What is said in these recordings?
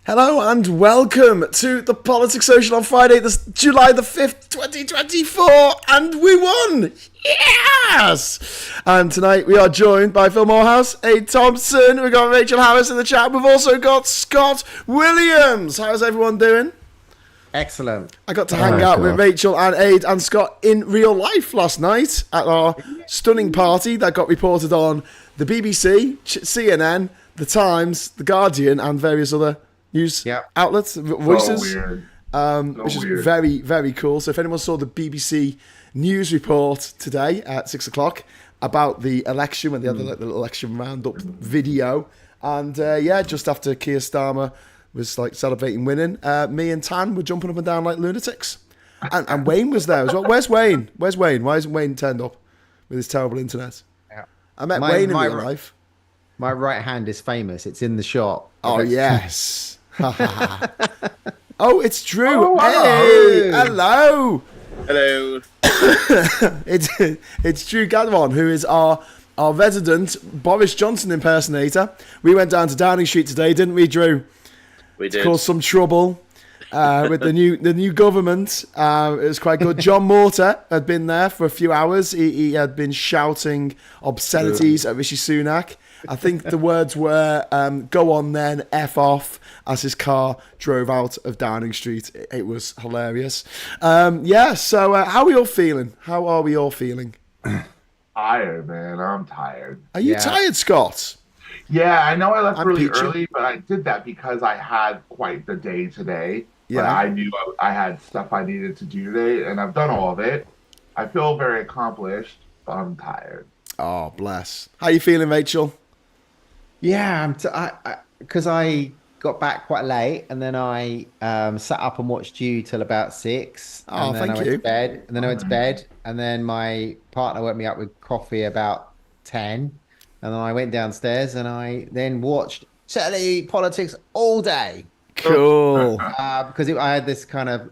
Hello and welcome to the Politics Social on Friday, July the 5th, 2024, and we won! Yes! And tonight we are joined by Phil Morehouse, Aid Thompson, we've got Rachel Harris in the chat, we've also got Scott Williams. How's everyone doing? Excellent. I got to hang out with Rachel and Aid and Scott in real life last night at our stunning party that got reported on the BBC, CNN, The Times, The Guardian, and various other news outlets, voices, which is very, very cool. So if anyone saw the BBC news report today at 6 o'clock about the election, when they had the little election roundup video, and just after Keir Starmer was like celebrating winning, me and Tan were jumping up and down like lunatics, and Wayne was there as well. Where's Wayne? Why isn't Wayne turned up with his terrible internet? I met Wayne in real life. My right hand is famous. It's in the shot. Oh yes. Oh, it's Drew. Oh, hey, hello. Hello. It's Drew Galloway, who is our resident Boris Johnson impersonator. We went down to Downing Street today, didn't we, Drew? We did. To cause some trouble with the new government. It was quite good. John Mortar had been there for a few hours. He had been shouting obscenities at Rishi Sunak. I think the words were, go on then, F off, as his car drove out of Downing Street. It was hilarious. So how are we all feeling? How are we all feeling? Tired, man. I'm tired. Are you tired, Scott? Yeah, I know I left really early, but I did that because I had quite the day today. Yeah. But I knew I had stuff I needed to do today, and I've done all of it. I feel very accomplished, but I'm tired. Oh, bless. How are you feeling, Rachel? Yeah, because I got back quite late, and then I sat up and watched you till about 6. Oh, and then I went to bed, and then I went to bed, and then my partner woke me up with coffee about 10, and then I went downstairs, and I then watched telly politics all day. Cool. Because I had this kind of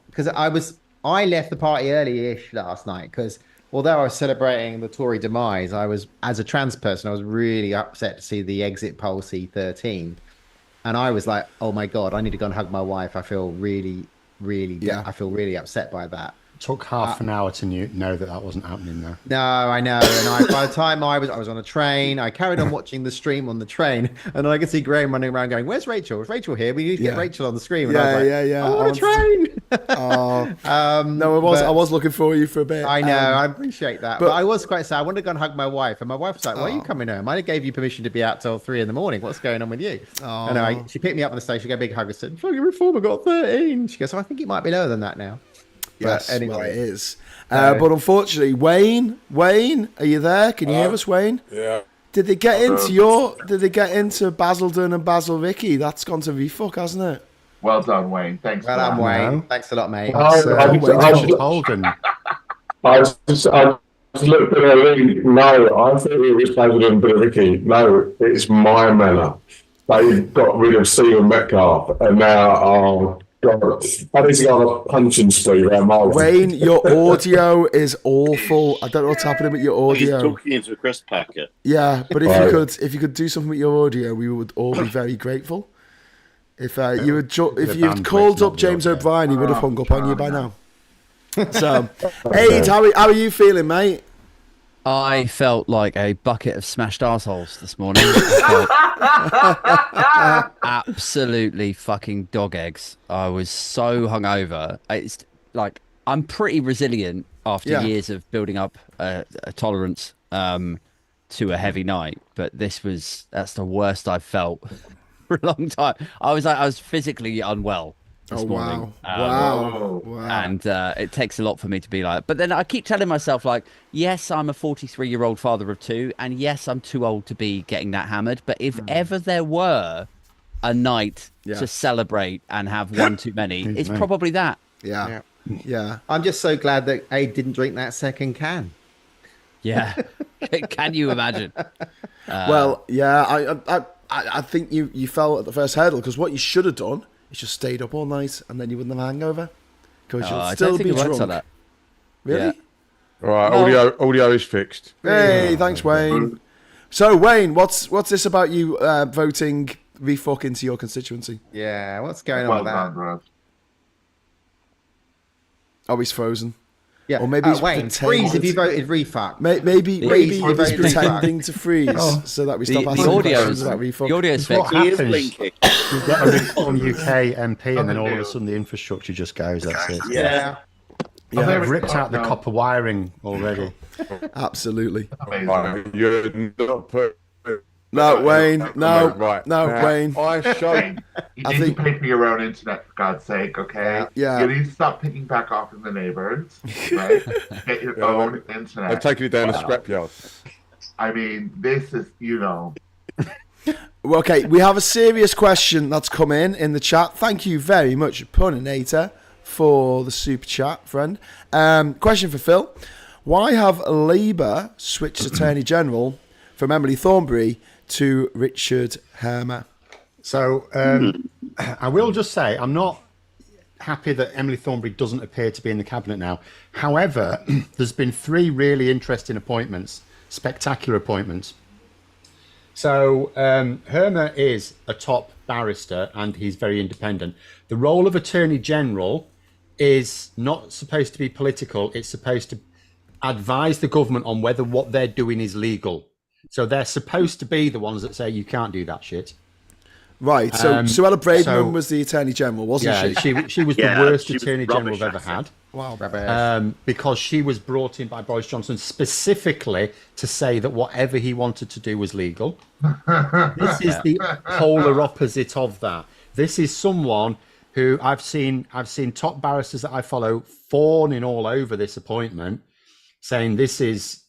I left the party early-ish last night because although I was celebrating the Tory demise, I was, as a trans person, I was really upset to see the exit poll C13. And I was like, oh my God, I need to go and hug my wife. I feel really, I feel really upset by that. It took half an hour to know that wasn't happening though. No, I know. And by the time I was on a train, I carried on watching the stream on the train, and I could see Graham running around going, "Where's Rachel? Is Rachel here? We need to get Rachel on the screen." And I was like, I'm on a train. No, I was looking for you for a bit. I know, I appreciate that, but I was quite sad. I wanted to go and hug my wife, and my wife was like, "Why are you coming home? I gave you permission to be out till 3 a.m. What's going on with you?" And she picked me up on the station, gave a big hug, and said, "Fucking reform, I got 13." She goes, "So I think it might be lower than that now." Yes, anyway, well, it is. But unfortunately, Wayne, are you there? Can you hear us, Wayne? Yeah. Did they get into Basildon and Basil Vicky? That's gone to refuck, hasn't it? Well done, Wayne. Thanks. Well done, Wayne. Thanks a lot, mate. I just looked at her link. No, I thought it was Basildon and Vicky. No, it's my manor. They got rid of Stephen Metcalf, and now God, I need to go on a punching spree around my way. Wayne, your audio is awful. I don't know what's happening with your audio. He's talking into a crisp packet. Yeah, but if you could do something with your audio, we would all be very grateful. If you'd called up James O'Brien, he would have hung up on you by now. So, Aid, how are you feeling, mate? I felt like a bucket of smashed arseholes this morning. Absolutely fucking dog eggs. I was so hungover. It's like I'm pretty resilient after years of building up a tolerance to a heavy night, but that's the worst I've felt for a long time. I was physically unwell this morning. Wow. And it takes a lot for me to be like, but then I keep telling myself, like, yes, I'm a 43-year-old father of 2, and yes, I'm too old to be getting that hammered, but if ever there were a night to celebrate and have one too many, it's probably that. Yeah. I'm just so glad that Aid didn't drink that second can. Yeah. Can you imagine? I think you fell at the first hurdle, because what you should have done is just stayed up all night, and then you wouldn't have hangover, because you'll still be drunk. Like that. Really? Yeah. All right, audio is fixed. Hey, thanks, Wayne. So, Wayne, what's this about you voting refuck into your constituency. Yeah, what's going on Well with that? done, bro. Oh, he's frozen. Yeah. Or maybe he's Wayne, pretending freeze if to- you voted refuck. Maybe Freeze he's if you voted pretending to freeze Oh. so that we The, stop the asking audio questions is about refuck. the audio is What fixed. He is happens? blinking. You get a Reform UK MP, and then all of a sudden the infrastructure just goes. That's it. Yeah. Yeah, They've ripped out the copper wiring already. absolutely. Amazing. Right, you're not put. No, Wayne. No, right. no, Now, Wayne. I showed. Hey, you I need think- to pay for your own internet, for God's sake, okay? Yeah. You need to stop picking back off of the neighbors, right? Get your own internet. They're taking it down the Wow. scrapyard. I mean, this is, Well, okay, we have a serious question that's come in the chat. Thank you very much, Puninator, for the super chat, friend. Question for Phil. Why have Labour switched Attorney General from Emily Thornbury to Richard Hermer? So I will just say I'm not happy that Emily Thornbury doesn't appear to be in the cabinet now. However, there's been 3 really interesting appointments, spectacular appointments. So Hermer is a top barrister and he's very independent. The role of Attorney General is not supposed to be political. It's supposed to advise the government on whether what they're doing is legal. So they're supposed to be the ones that say you can't do that shit. Right, so Suella Braidman so- was the Attorney General, wasn't Yeah, she? she was Yeah, the worst she was Attorney General rubbish, we've ever actually. had. Wow. Because she was brought in by Boris Johnson specifically to say that whatever he wanted to do was legal. This is the polar opposite of that. This is someone who I've seen top barristers that I follow fawning all over this appointment, saying this is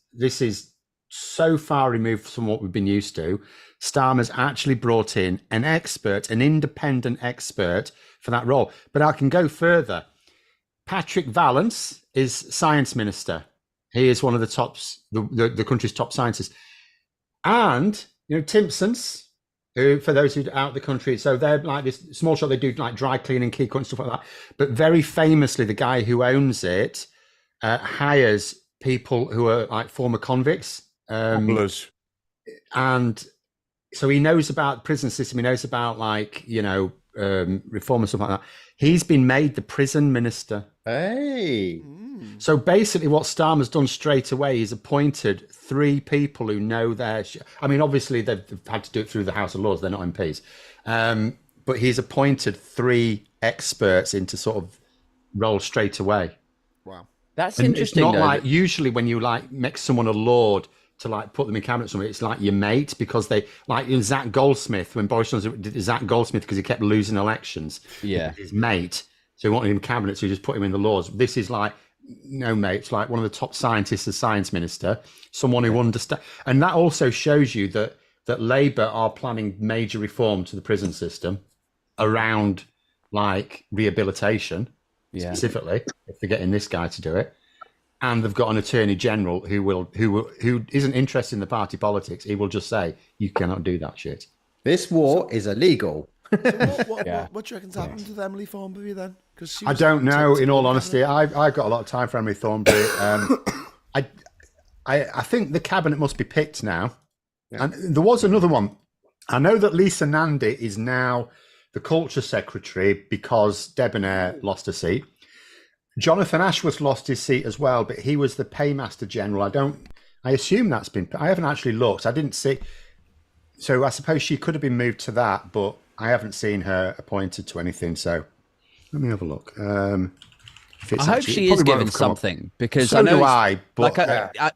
so far removed from what we've been used to. Starmer's actually brought in an expert, an independent expert for that role. But I can go further. Patrick Vallance is science minister. He is one of the tops, the country's top scientists. And, Timpsons, who, for those who are out of the country, so they're like this small shop, they do like dry cleaning, key cut and stuff like that. But very famously, the guy who owns it hires people who are like former convicts. Cobblers. And so he knows about the prison system. He knows about reform and stuff like that. He's been made the prison minister. Hey. So basically what Starmer's done straight away is appointed 3 people who know their... I mean, obviously they've had to do it through the House of Lords. They're not MPs. But he's appointed 3 experts into sort of role straight away. Wow. That's And interesting. it's not though, like usually when you like make someone a lord to like put them in cabinet somewhere, it's like your mate, because they like in Zach Goldsmith, when Boris Johnson did Zach Goldsmith because he kept losing elections. Yeah. His mate. So he wanted him in cabinet, so he just put him in the Lords. This is like no mate, it's like one of the top scientists as science minister, someone who understands. And that also shows you that Labour are planning major reform to the prison system around like rehabilitation, specifically, if they're getting this guy to do it. And they've got an attorney general who isn't interested in the party politics. He will just say, you cannot do that shit. This war is illegal. What do you reckon's happened to Emily Thornbury then? Because I don't know, in all honesty. I've got a lot of time for Emily Thornbury. I think the cabinet must be picked now. Yeah. And there was another one. I know that Lisa Nandy is now the culture secretary because Debonair lost a seat. Jonathan Ashworth lost his seat as well, but he was the paymaster general. I assume that's been, I haven't actually looked. I didn't see. So I suppose she could have been moved to that, but I haven't seen her appointed to anything. So let me have a look. I hope she is given something, because so I know do I. But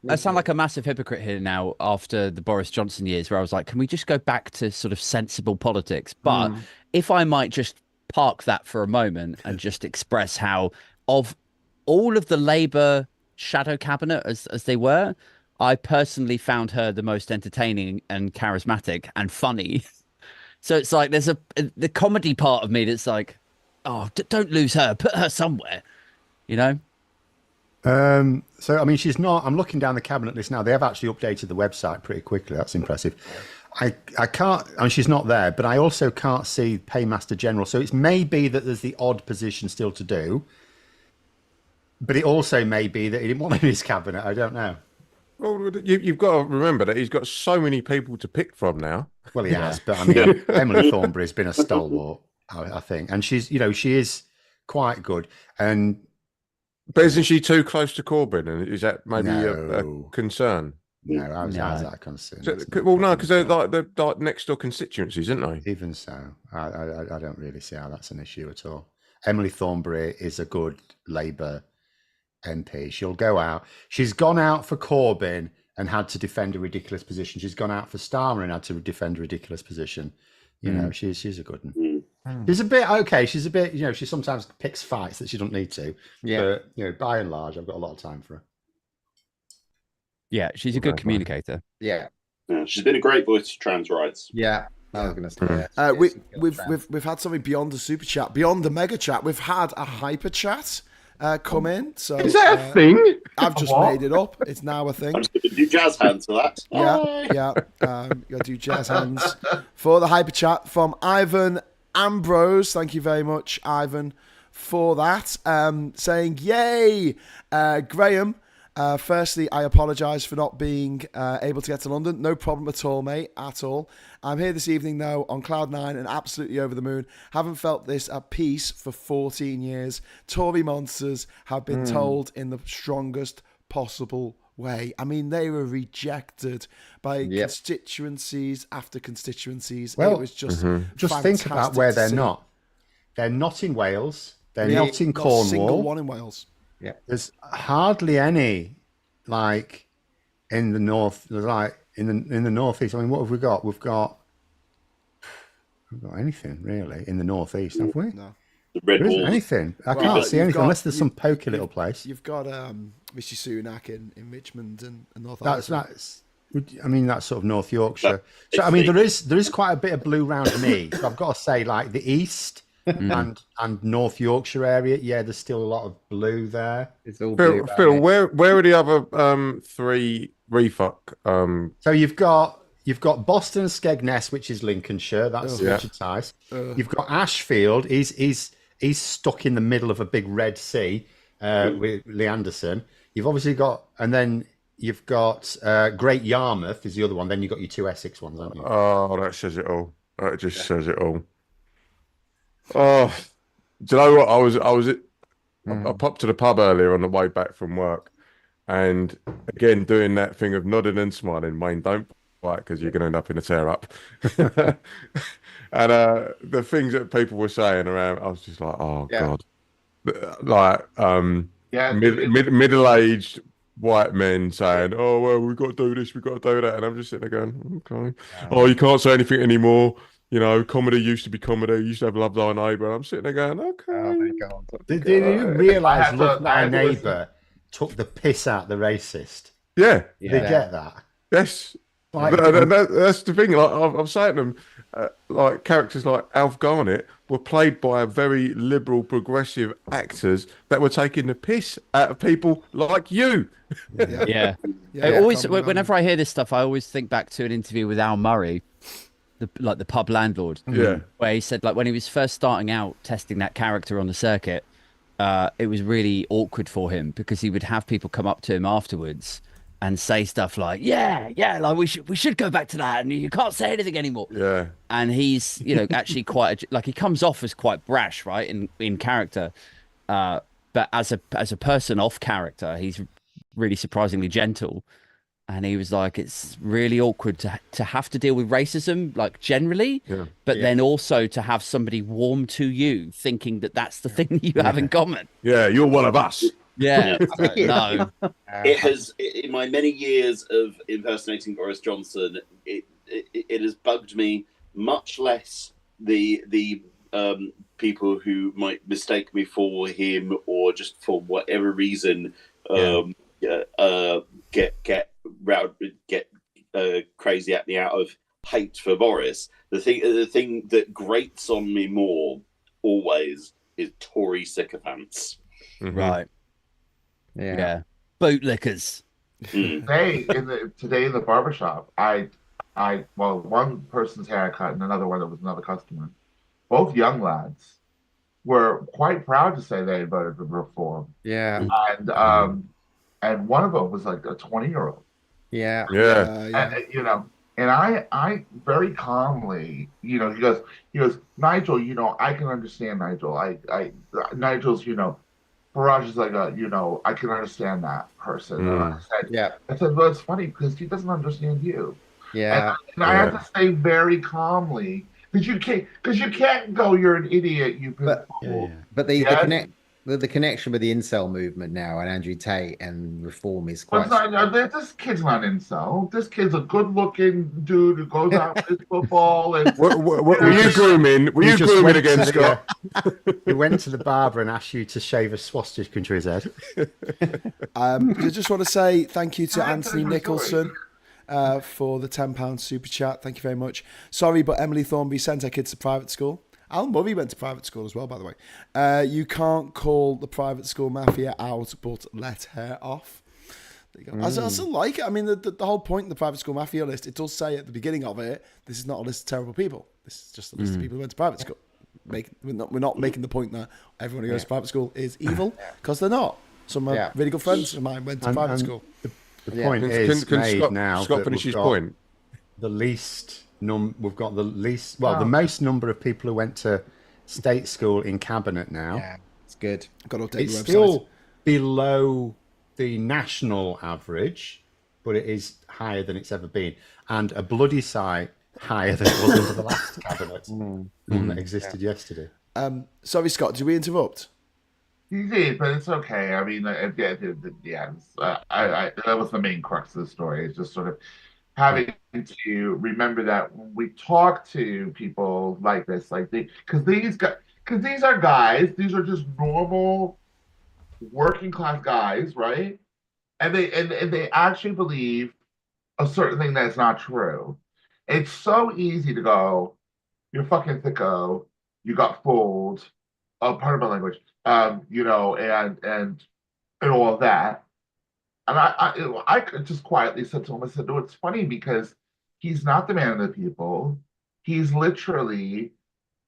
I sound like a massive hypocrite here now after the Boris Johnson years, where I was like, can we just go back to sort of sensible politics? But if I might just park that for a moment and just express how, of all of the Labour shadow cabinet as they were, I personally found her the most entertaining and charismatic and funny. So it's like there's the comedy part of me that's like, oh, don't lose her, put her somewhere, So I mean, she's not. I'm looking down the cabinet list now. They have actually updated the website pretty quickly. That's impressive. I can't. I mean, she's not there, but I also can't see Paymaster General. So it's maybe that there's the odd position still to do, but it also may be that he didn't want in his cabinet. I don't know. Well, you've got to remember that he's got so many people to pick from now. Well, he has, but I mean, Emily Thornbury has been a stalwart, I think, and she's, she is quite good. And but isn't she too close to Corbyn? And is that maybe a concern? No, how's that a concern? So, well, no, because they're like next door constituencies, aren't they? Even so, I don't really see how that's an issue at all. Emily Thornbury is a good Labour MP. She'll go out. She's gone out for Corbyn and had to defend a ridiculous position. She's gone out for Starmer and had to defend a ridiculous position. She's a good one. She's a bit okay. She's a bit, she sometimes picks fights that she doesn't need to. Yeah. But by and large, I've got a lot of time for her. Yeah, she's a good communicator. Yeah. She's been a great voice for trans rights. Yeah. I was going to say we've had something beyond the super chat, beyond the mega chat. We've had a hyper chat come in. So is that a thing? I've just made it up. It's now a thing. I'm just going to do jazz hands for that. Yeah. You got to do jazz hands for the hyper chat from Ivan Ambrose. Thank you very much, Ivan, for that. Saying yay, Graham. Firstly, I apologise for not being able to get to London. No problem at all, mate, at all. I'm here this evening, though, on Cloud 9 and absolutely over the moon. Haven't felt this at peace for 14 years. Tory monsters have been told in the strongest possible way. I mean, they were rejected by constituencies after constituencies. Well, it was just think about where they're not. They're not in Wales. They're not in Cornwall. Single one in Wales. Yeah, there's hardly any in the north, in the northeast. I mean, what have we got? We've got anything really in the northeast, have we? No. There isn't anything. I can't see anything unless there's some pokey little place. You've got Rishi Sunak in Richmond and North. That's that's sort of North Yorkshire. So I mean, there is quite a bit of blue round me. So I've got to say, like the east. and North Yorkshire area, there's still a lot of blue there. It's all Phil, where are the other three refuck? So you've got Boston and Skegness, which is Lincolnshire. That's Richard Tice. You've got Ashfield. He's stuck in the middle of a big Red Sea with Lee Anderson. You've obviously got, and then you've got Great Yarmouth is the other one. Then you've got your two Essex ones, haven't you? Oh, that says it all. That just says it all. Oh, do you know what? I popped to the pub earlier on the way back from work, and again doing that thing of nodding and smiling. Wayne, don't fight because you're going to end up in a tear up. And the things that people were saying around, I was just like, oh god, like middle-aged white men saying, oh well, we've got to do this, we've got to do that, and I'm just sitting there going, okay, oh you can't say anything anymore. Comedy used to be comedy. You used to have Love Thy Neighbour. I'm sitting there going, okay. Oh my God. Did you realise Love Thy Neighbour took the piss out the racist? Yeah. They get that? Yes. That's the thing. Like I'm saying to them, like characters like Alf Garnett were played by very liberal, progressive actors that were taking the piss out of people like you. Yeah. Whenever I hear this stuff, I always think back to an interview with Al Murray. The pub landlord, where he said when he was first starting out testing that character on the circuit, it was really awkward for him because he would have people come up to him afterwards and say stuff like, like we should go back to that, and you can't say anything anymore. Yeah, and he's actually quite he comes off as quite brash, right, in character, but as a person off character, he's really surprisingly gentle. And he was like, it's really awkward to have to deal with racism, generally, but then also to have somebody warm to you, thinking that that's the thing that you have in common. Yeah, you're one of us. Yeah, no. It has, in my many years of impersonating Boris Johnson, it has bugged me much less the people who might mistake me for him or just for whatever reason get crazy at me out of hate for Boris. The thing that grates on me more always is Tory sycophants. Mm-hmm. Right. Yeah. Bootlickers. Today in the barbershop, one person's haircut and another one that was another customer. Both young lads were quite proud to say they voted for reform. Yeah. And one of them was like a 20-year-old. Yeah. And, you know, and I very calmly, you know, he goes, Nigel, you know, I can understand Nigel. Nigel's, you know, Farage is like you know, I can understand that person. And I said, well, it's funny because he doesn't understand you. Yeah. And I had to say very calmly, because you can't go, you're an idiot, you've been fooled. But the connection with the incel movement now and Andrew Tate and reform is quite. This kid's not incel. This kid's a good-looking dude who goes out and plays football. And were you grooming? Were you grooming again, Scott? He went to the barber and asked you to shave a swastika to his head. I just want to say thank you to Anthony Nicholson for the £10 super chat. Thank you very much. Sorry, but Emily Thornbury sent her kids to private school. Al Murray went to private school as well, by the way. You can't call the private school mafia out, but let her off. There you go. I still like it. I mean, the whole point of the private school mafia list, it does say at the beginning of it, this is not a list of terrible people. This is just a list of people who went to private school. We're not making the point that everyone who goes to private school is evil, because they're not. Some of my really good friends of mine went to private school. The point is made now. Scott finish his point. The least we've got the least, the most number of people who went to state school in cabinet now. Yeah, it's good. Got to update it's the website. Still below the national average, but it is higher than it's ever been, and a bloody sight higher than it was under the last cabinet, one that existed yesterday. Sorry, Scott, did we interrupt? You did, but it's okay. I mean, that was the main crux of the story. It's just sort of having to remember that when we talk to people like this, because these are guys, these are just normal working class guys, right? And they actually believe a certain thing that's not true. It's so easy to go, you're fucking thicko, you got fooled, pardon my language, you know, and all of that. And I just quietly said to him, I said, no, it's funny because he's not the man of the people. He's literally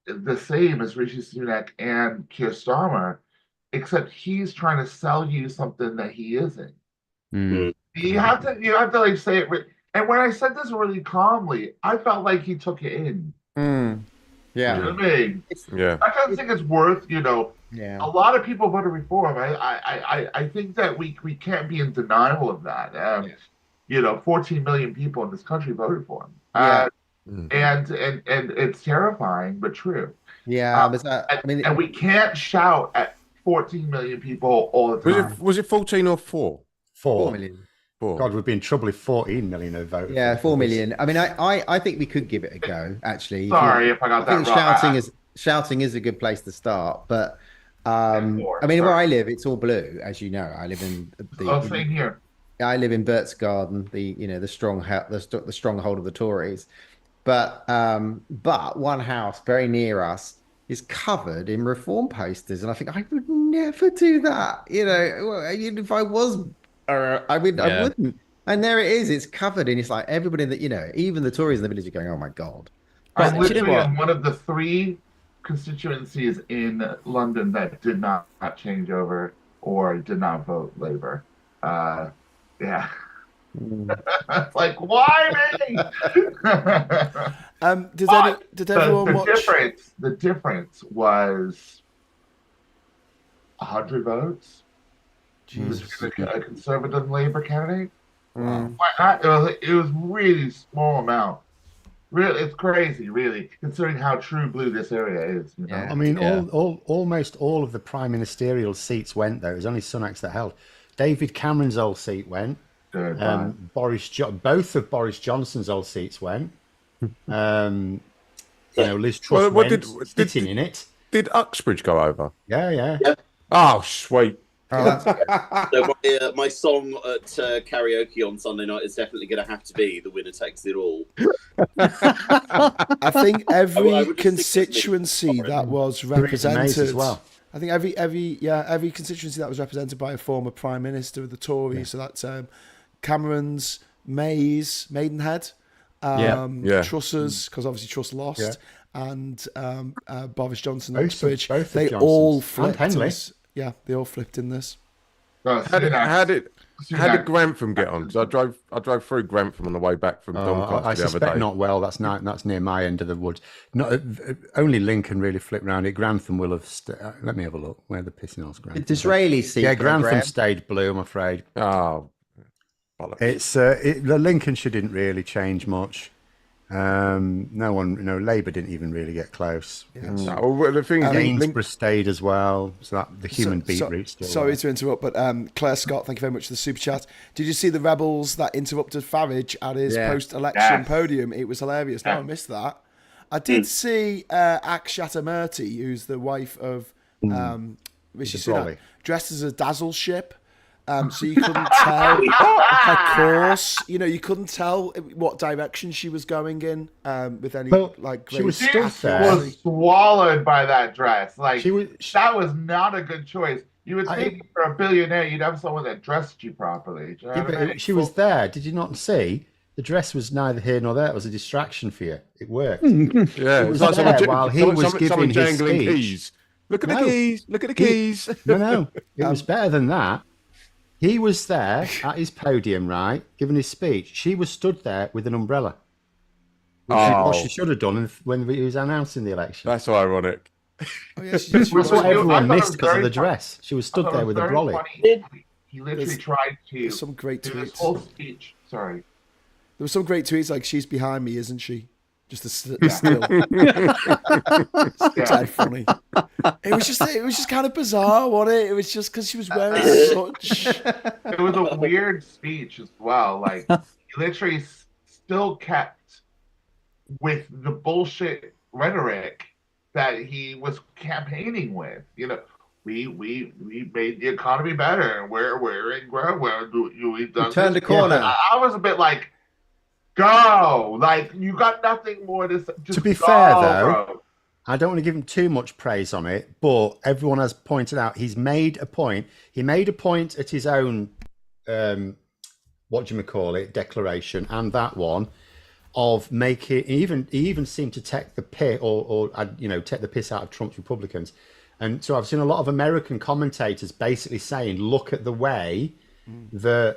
the same as Rishi Sunak and Keir Starmer, except he's trying to sell you something that he isn't. You have to like say it. And when I said this really calmly, I felt like he took it in. Yeah. You know what I mean? I don't think it's worth, you know. Yeah. A lot of people voted reform. I think that we can't be in denial of that. You know, 14 million people in this country voted for him. And it's terrifying, but true. Yeah. And we can't shout at 14 million people all the time. Was it 14 or 4? 4 million. God, we'd be in trouble if 14 million had voted. Yeah, 4 million. I mean, I think we could give it a go, actually. Sorry if I got that wrong. Shouting is a good place to start, but I mean, where I live, it's all blue, as you know. I live in same here. I live in Bert's Garden, the stronghold of the Tories. But one house very near us is covered in reform posters, and I think I would never do that. You know, if I was, I wouldn't. And there it is. It's covered, and it's like everybody that, you know, even the Tories in the village are going, "Oh my God." I'm literally in one of the 3 constituencies in London that did not change over or did not vote Labour. Yeah. It's like, why me? Did everyone watch? The difference was 100 votes. Jesus. A conservative Labour candidate. It was really small amount. Really, it's crazy, really, considering how true blue this area is. You know? I mean, almost all of the prime ministerial seats went there. It was only Sunak's that held. David Cameron's old seat went. Both of Boris Johnson's old seats went. You know, Liz Truss went, sitting in it. Did Uxbridge go over? Yeah. Oh, sweet. So my song at karaoke on Sunday night is definitely going to have to be "The Winner Takes It All." I think every constituency that was represented as well. I think every constituency that was represented by a former prime minister of the Tories. So that's Cameron's, May's, Maidenhead, Truss's, because obviously Truss lost, and Boris Johnson, Uxbridge. They all flipped us. Yeah, they all flipped in this. How did Grantham get on? Because I drove through Grantham on the way back from Doncaster I the other suspect day. not well. That's near my end of the woods. Not only Lincoln really flipped round it. Grantham will have. Let me have a look. Where the pissing off Grantham? Disraeli seat. Yeah, Grantham stayed blue. I'm afraid. Oh, bollocks. It's the Lincolnshire didn't really change much. No one, Labour didn't even really get close. No, well, the thing is, Gainsborough stayed as well, so that the human beat route still. Sorry to interrupt, but Claire Scott, thank you very much for the super chat. Did you see the rebels that interrupted Farage at his post-election podium? It was hilarious. No, I missed that. I did see Akshat Murty, who's the wife of Rishi Sunak, dressed as a dazzle ship. So you couldn't tell her course. You couldn't tell what direction she was going in with any great. She was swallowed by that dress. Like that was not a good choice. You would think for a billionaire, you'd have someone that dressed you properly. You know but she was there. Did you not see? The dress was neither here nor there. It was a distraction for you. It worked. Yeah, it was like there while he was giving his speech. Keys. Look at the keys. Look at the keys. No. It was better than that. He was there at his podium, right, giving his speech. She was stood there with an umbrella. What she should have done when he was announcing the election. That's ironic. That's what everyone missed because of the dress. She was stood there with a brolly. He literally tried to some great do his tweets. whole speech. Sorry. There were some great tweets like, she's behind me, isn't she? Just a still. It's dead funny. It was just kind of bizarre, wasn't it? It was just because she was wearing such. It was a weird speech as well. Like he literally still kept with the bullshit rhetoric that he was campaigning with. We made the economy better, and we're in growth. We've done. Turned the corner. I was a bit like, go! Like you got nothing more to say. To be fair, though, bro. I don't want to give him too much praise on it, but everyone has pointed out he's made a point. He made a point at his own, declaration, and that one of making. He even seemed to take the piss, or take the piss out of Trump's Republicans. And so I've seen a lot of American commentators basically saying, look at the way the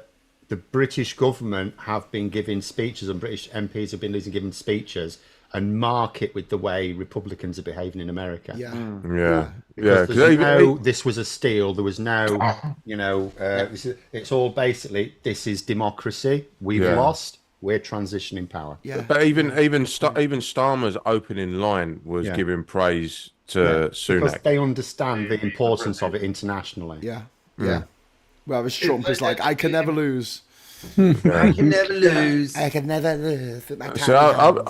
British government have been giving speeches and British MPs have been giving speeches, and mark it with the way Republicans are behaving in America. This was a steal. There was no, it's all basically, this is democracy. We've lost. We're transitioning power. Yeah. But even Starmer's opening line was giving praise to Sunak. Because they understand the importance of it internationally. Yeah. Whereas Trump is like, I can never lose. I can never lose. I can never lose. So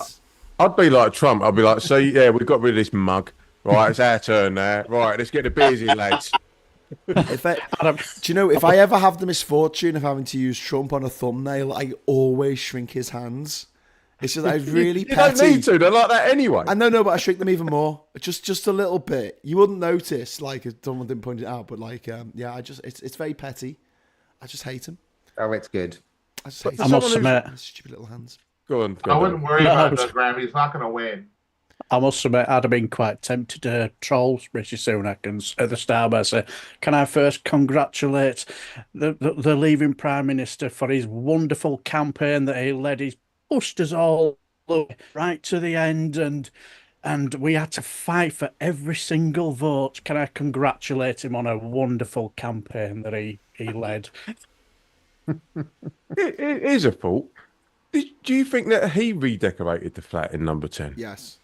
I'd be like Trump. I'd be like, so yeah, we've got rid of this mug. Right, it's our turn now. Right, let's get the beers in, lads. Do you know, if I ever have the misfortune of having to use Trump on a thumbnail, I always shrink his hands. It's just I really you don't need to. They're like that anyway. I know, but I shrink them even more. Just a little bit. You wouldn't notice, like, if someone didn't point it out. But like, it's very petty. I just hate him. Oh, it's good. I just hate I must admit, stupid little hands. Go on. I wouldn't worry about the Grammy. He's not going to win. I must admit, I'd have been quite tempted to troll Rishi Sunak and at the start by saying, can I first congratulate the leaving Prime Minister for his wonderful campaign that he led. He's pushed us all right to the end, and we had to fight for every single vote. Can I congratulate him on a wonderful campaign that he led? It is a fault. Do you think that he redecorated the flat in number 10? Yes.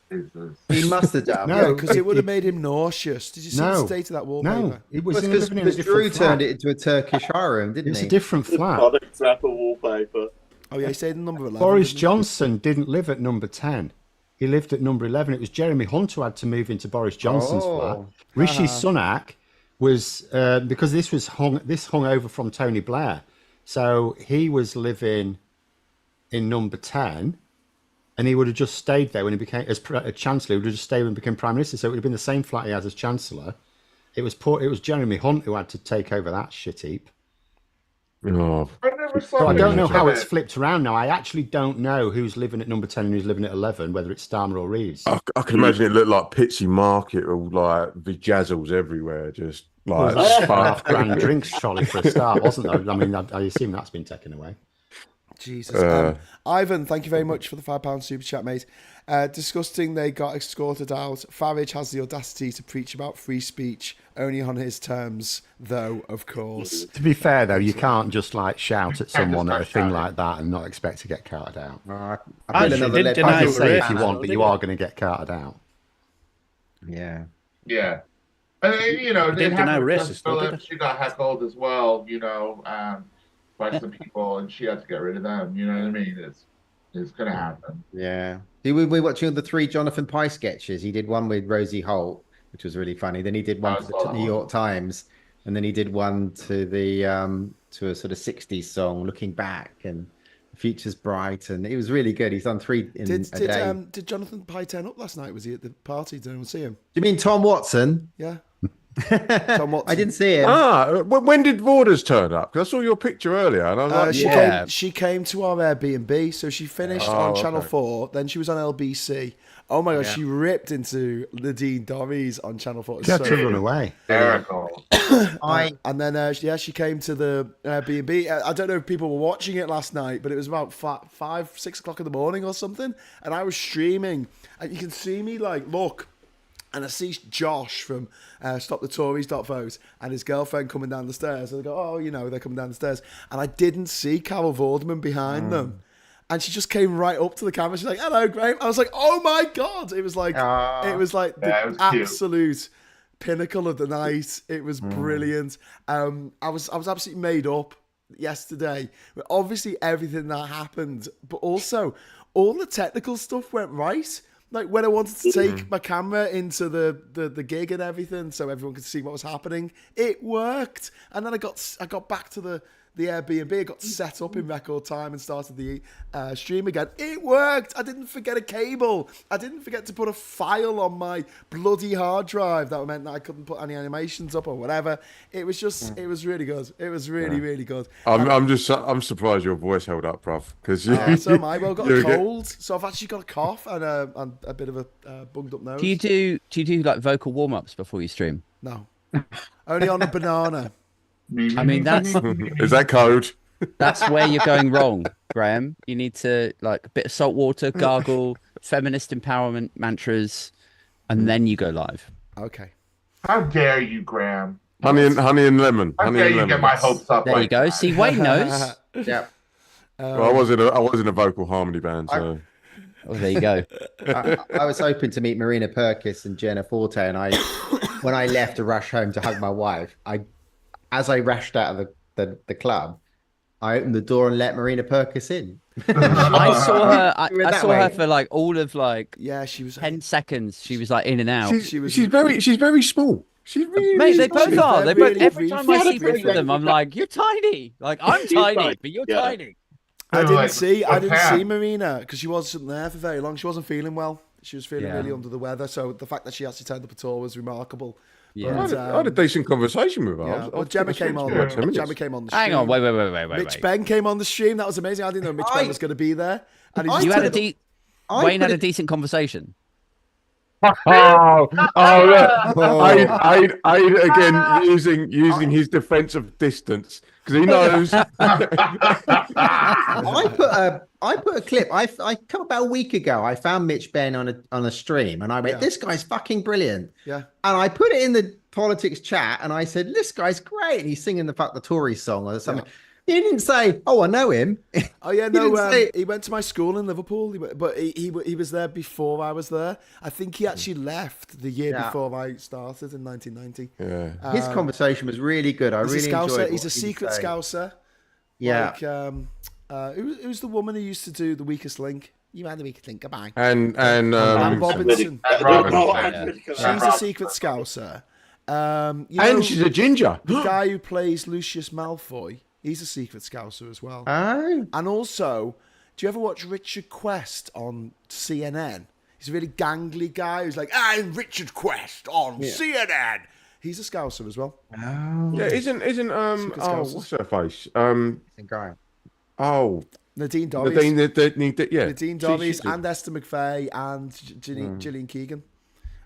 He must have done. No, because it would have made him nauseous. Did you see the state of that wallpaper? No, it was because Drew turned it into a Turkish harem, didn't he? It's a different flat. Product wrapper wallpaper. Oh yeah, he stayed in number 11. Boris Johnson didn't live at number 10. He lived at number 11. It was Jeremy Hunt who had to move into Boris Johnson's flat. Rishi Sunak was because this hung over from Tony Blair, so he was living in number 10. And he would have just stayed there when he became as Chancellor. He would have just stayed when he became Prime Minister. So it would have been the same flat he had as Chancellor. It was Jeremy Hunt who had to take over that shit heap. Oh. So I don't know how it's flipped around now. I actually don't know who's living at number 10 and who's living at 11, whether it's Starmer or Reeves. I can imagine it looked like Pitsy Market, all like vajazzles everywhere. Just Well, Like, that's £5,000 drinks trolley for a start, wasn't there? I mean, I assume that's been taken away. Jesus. Ivan, thank you very much for the £5 super chat, mate. Disgusting they got escorted out. Farage has the audacity to preach about free speech, only on his terms, though, of course. To be fair, though, you can't just like shout at someone at a thing like that and not expect to get carted out. I feel another didn't lead deny You pipe can say it, if you ban. want, but you are going to get carted out. Yeah. Yeah. And you know, they didn't deny happened to racist, Jess though, did Phillips. She got heckled as well, you know, by some people, and she had to get rid of them. You know what I mean? It's gonna happen. Yeah. We watching the 3 Jonathan Pye sketches. He did one with Rosie Holt, which was really funny. Then he did one I for saw the that New one. York Times, and then he did one to the to a sort of 60s song, Looking Back, and The Future's Bright, and it was really good. He's done 3 in a day. Did Jonathan Pye turn up last night? Was he at the party? Did anyone see him? Do you mean Tom Watson? Yeah. Tom Watson. I didn't see him. when did Borders turn up? Because I saw your picture earlier, and I was like, She came to our Airbnb, so she finished on Channel 4, then she was on LBC. Oh my god, she ripped into Nadine Dorries on Channel 4. She had to run away. Hysterical. And then she came to the Airbnb. I don't know if people were watching it last night, but it was about 5-6 o'clock in the morning or something, and I was streaming, and you can see me like look. And I see Josh from StopTheTories.vote and his girlfriend coming down the stairs. And I go, oh, you know, they're coming down the stairs. And I didn't see Carol Vorderman behind them. And she just came right up to the camera. She's like, hello, Graham. I was like, oh my God. It was like the absolute pinnacle of the night. It was brilliant. I was absolutely made up yesterday. Obviously, everything that happened, but also all the technical stuff went right. Like when I wanted to take my camera into the gig and everything, so everyone could see what was happening, it worked. And then I got back to the Airbnb, I got set up in record time and started the stream again. It worked. I didn't forget a cable. I didn't forget to put a file on my bloody hard drive. That meant that I couldn't put any animations up or whatever. It was just, it was really good. It was really, really good. I'm surprised your voice held up, bruv. Because so am I. Well, I've got a cold, so I've actually got a cough and a bit of a bunged up nose. Do you do like vocal warm ups before you stream? No, only on a banana. I mean, is that code? That's where you're going wrong, Graham. You need to like a bit of salt water, gargle, feminist empowerment mantras, and then you go live. Okay. How dare you, Graham? Honey and lemon. How dare you get my hopes up? There you go. See, Wayne knows. Yeah. Well, I was in a vocal harmony band, so. Oh, there you go. I was hoping to meet Marina Perkis and Jenna Forte, and when I left to rush home to hug my wife, as I rushed out of the club, I opened the door and let Marina Perkis in. I saw her. I saw her for like all of like she was 10 seconds. She was like in and out. She's very small. She's really. Mate, they both are. They both. really, Every time I really see both of them, I'm like, you're tiny. Like I'm tiny, but you're tiny. I didn't see Marina because she wasn't there for very long. She wasn't feeling well. She was feeling really under the weather. So the fact that she actually turned up at all was remarkable. Yeah. But, I had a decent conversation with her. Yeah. Well, Gemma came on. Gemma came on the stream. Hang on, wait. Mitch Ben came on the stream. That was amazing. I didn't know Mitch Ben was going to be there. And You had Wayne had a decent conversation. Look. Aid again using his defensive distance because he knows. I put a clip. I come about a week ago. I found Mitch Ben on a stream, and I went, "This guy's fucking brilliant." Yeah. And I put it in the politics chat, and I said, "This guy's great." And he's singing the "Fuck the Tory" song or something. Yeah. He didn't say, "Oh, I know him." Oh yeah, no. He went to my school in Liverpool, but he was there before I was there. I think he actually left the year before I started in 1990. Yeah. His conversation was really good. I really enjoyed it. He's a secret Scouser. Yeah. Like, who's the woman who used to do The Weakest Link? You had The Weakest Link. Goodbye. And Robinson. Robinson. She's a secret Scouser. And she's a ginger. The guy who plays Lucius Malfoy. He's a secret Scouser as well. Oh. And also, do you ever watch Richard Quest on CNN? He's a really gangly guy who's like, I'm Richard Quest on CNN. He's a Scouser as well. Oh. Yeah, isn't what's her face? Guy. Oh, Nadine Dorries. Nadine Nadine Dorries and Esther McVeigh and Gillian Keegan.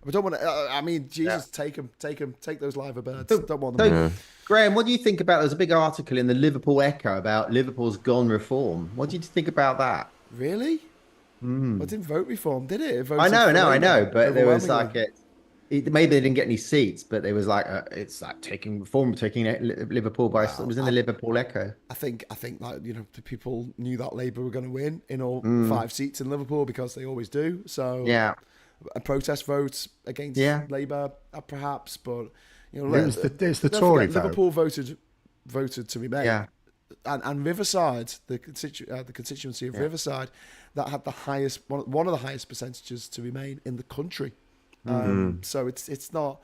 We don't want to. I mean, Jesus, take them, take those liver birds. So- Don't want So, them. Graham, what do you think about? There's a big article in the Liverpool Echo about Liverpool's gone reform. What do you think about that? Really? I didn't vote reform, did it? It I voted know, for I know, Labour but there was like overwhelmingly. maybe they didn't get any seats, but there was like it's like taking Liverpool by. It was in the Liverpool Echo. I think like the people knew that Labour were going to win in all 5 seats in Liverpool because they always do. So Yeah, a protest vote against Labour, perhaps, but It's the don't Tory forget, vote. Liverpool voted to remain. yeah, And Riverside, the constituency of Riverside, that had the highest one of the highest percentages to remain in the country. So it's not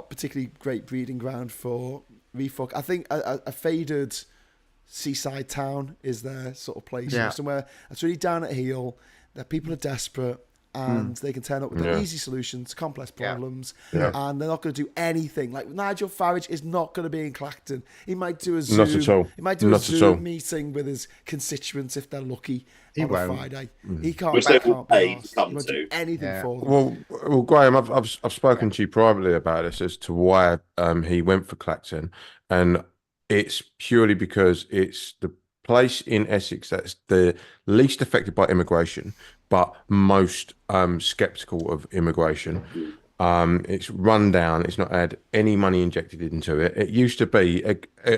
particularly great breeding ground for refuck. I think a faded seaside town is their sort of place, somewhere that's really down at heel. That people are desperate. And they can turn up with the easy solutions to complex problems, and they're not going to do anything. Like Nigel Farage is not going to be in Clacton. He might do a Zoom. Not at all. He might do Not a at all. Zoom meeting with his constituents if they're lucky on won't. a Friday. He can't. Which He they will can't be pay to arsed. come He won't to. do anything Yeah. for them. Well, Graham, I've spoken to you privately about this as to why he went for Clacton, and it's purely because it's the place in Essex that's the least affected by immigration, but most skeptical of immigration. It's run down. It's not had any money injected into it. It used to be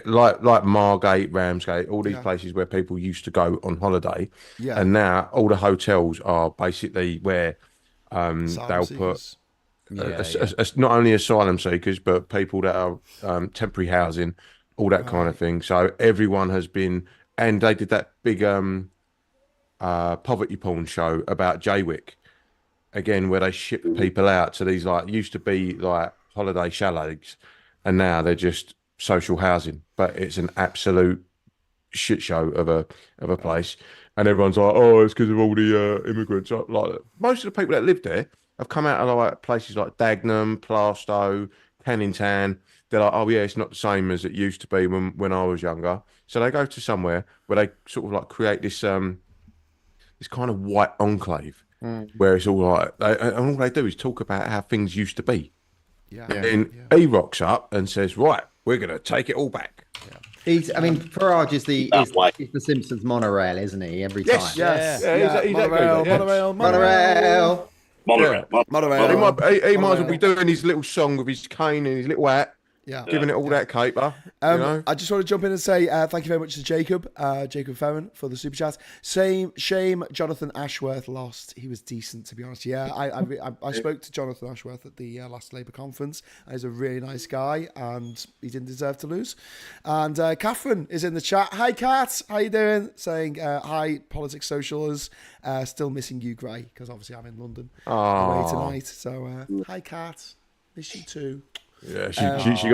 like Margate, Ramsgate, all these places where people used to go on holiday. Yeah. And now all the hotels are basically where Asylum they'll put seekers. not only asylum seekers, but people that are temporary housing, all that kind of thing. So everyone has been, and they did that big poverty porn show about Jaywick again, where they ship people out to these used to be like holiday chalets, and now they're just social housing. But it's an absolute shit show of a place, and everyone's like, oh, it's because of all the immigrants. Like most of the people that live there have come out of like places like Dagenham, Plaistow, Canning. They're like, oh yeah, it's not the same as it used to be when I was younger. So they go to somewhere where they sort of like create this this kind of white enclave where it's all like, and all they do is talk about how things used to be. And he rocks up and says, right, we're going to take it all back. Farage is the Simpsons monorail, isn't he? Every time. Yes. He's that good, Monorail. Monorail. He might as well be doing his little song with his cane and his little hat, giving it all that caper. You know? I just want to jump in and say thank you very much to Jacob Ferrin for the super chat. Shame Jonathan Ashworth lost. He was decent, to be honest. Yeah, I spoke to Jonathan Ashworth at the last Labour conference. He's a really nice guy, and he didn't deserve to lose. And Catherine is in the chat. Hi, Kat. How you doing? Saying hi, Politics Socialers. Still missing you, Gray, because obviously I'm in London away tonight. So hi, Kat. Miss you too. Yeah,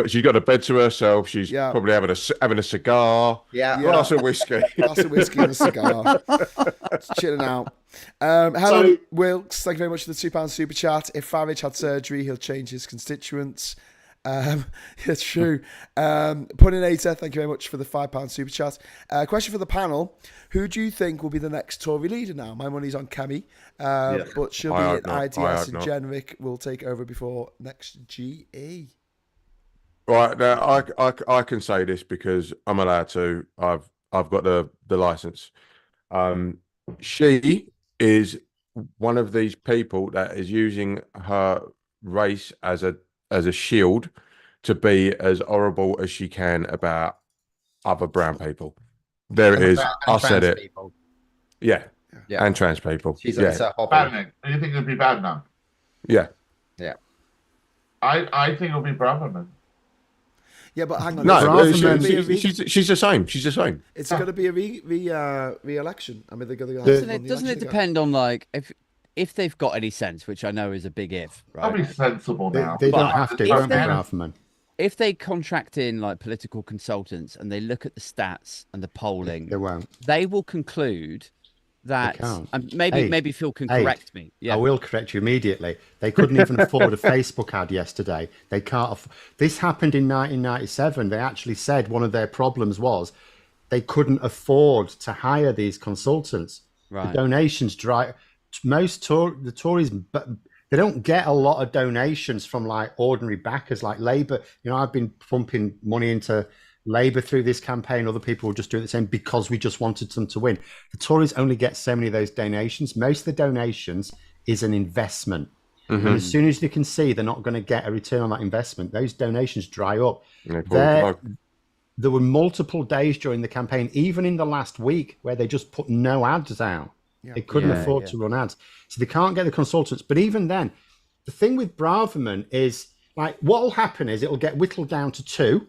she got a bed to herself. She's probably having a cigar. Glass of whiskey. Glass of whiskey and a cigar. Just chilling out. Helen Wilkes, thank you very much for the £2 super chat. If Farage had surgery, he'll change his constituents. It's true. Puninator, thank you very much for the £5 super chat. Question for the panel: who do you think will be the next Tory leader now? My money's on Kemi, but she'll be in IDS and Jenrick will take over before next GE. Right now, I can say this because I'm allowed to. I've got the license. She is one of these people that is using her race as a shield to be as horrible as she can about other brown people. There it is. I said it. People. Yeah. And trans people. She's yeah. a hobby. Badman. Do you think it'll be Badman? Yeah. Yeah. I think it'll be Braverman. Yeah, but hang on. No, she's the same. She's the same. It's going to be a re-election. I mean, they're going to. Doesn't it depend on like if they've got any sense, which I know is a big if, right? I'll be sensible now. They don't have to. Don't be Braverman. If they contract in like political consultants and they look at the stats and the polling, They won't. they will conclude that. can't. Maybe Phil can correct me. Yeah, I will correct you immediately. They couldn't even afford a Facebook ad yesterday. They can't. This happened in 1997. They actually said one of their problems was they couldn't afford to hire these consultants. Right. The donations dry. The Tories they don't get a lot of donations from like ordinary backers like Labour. You know, I've been pumping money into Labour through this campaign. Other people will just do the same because we just wanted them to win. The Tories only get so many of those donations. Most of the donations is an investment. And as soon as they can see they're not going to get a return on that investment, those donations dry up. There were multiple days during the campaign, even in the last week, where they just put no ads out. They couldn't afford to run ads. So they can't get the consultants. But even then, the thing with Braverman is, like, what will happen is it'll get whittled down to 2,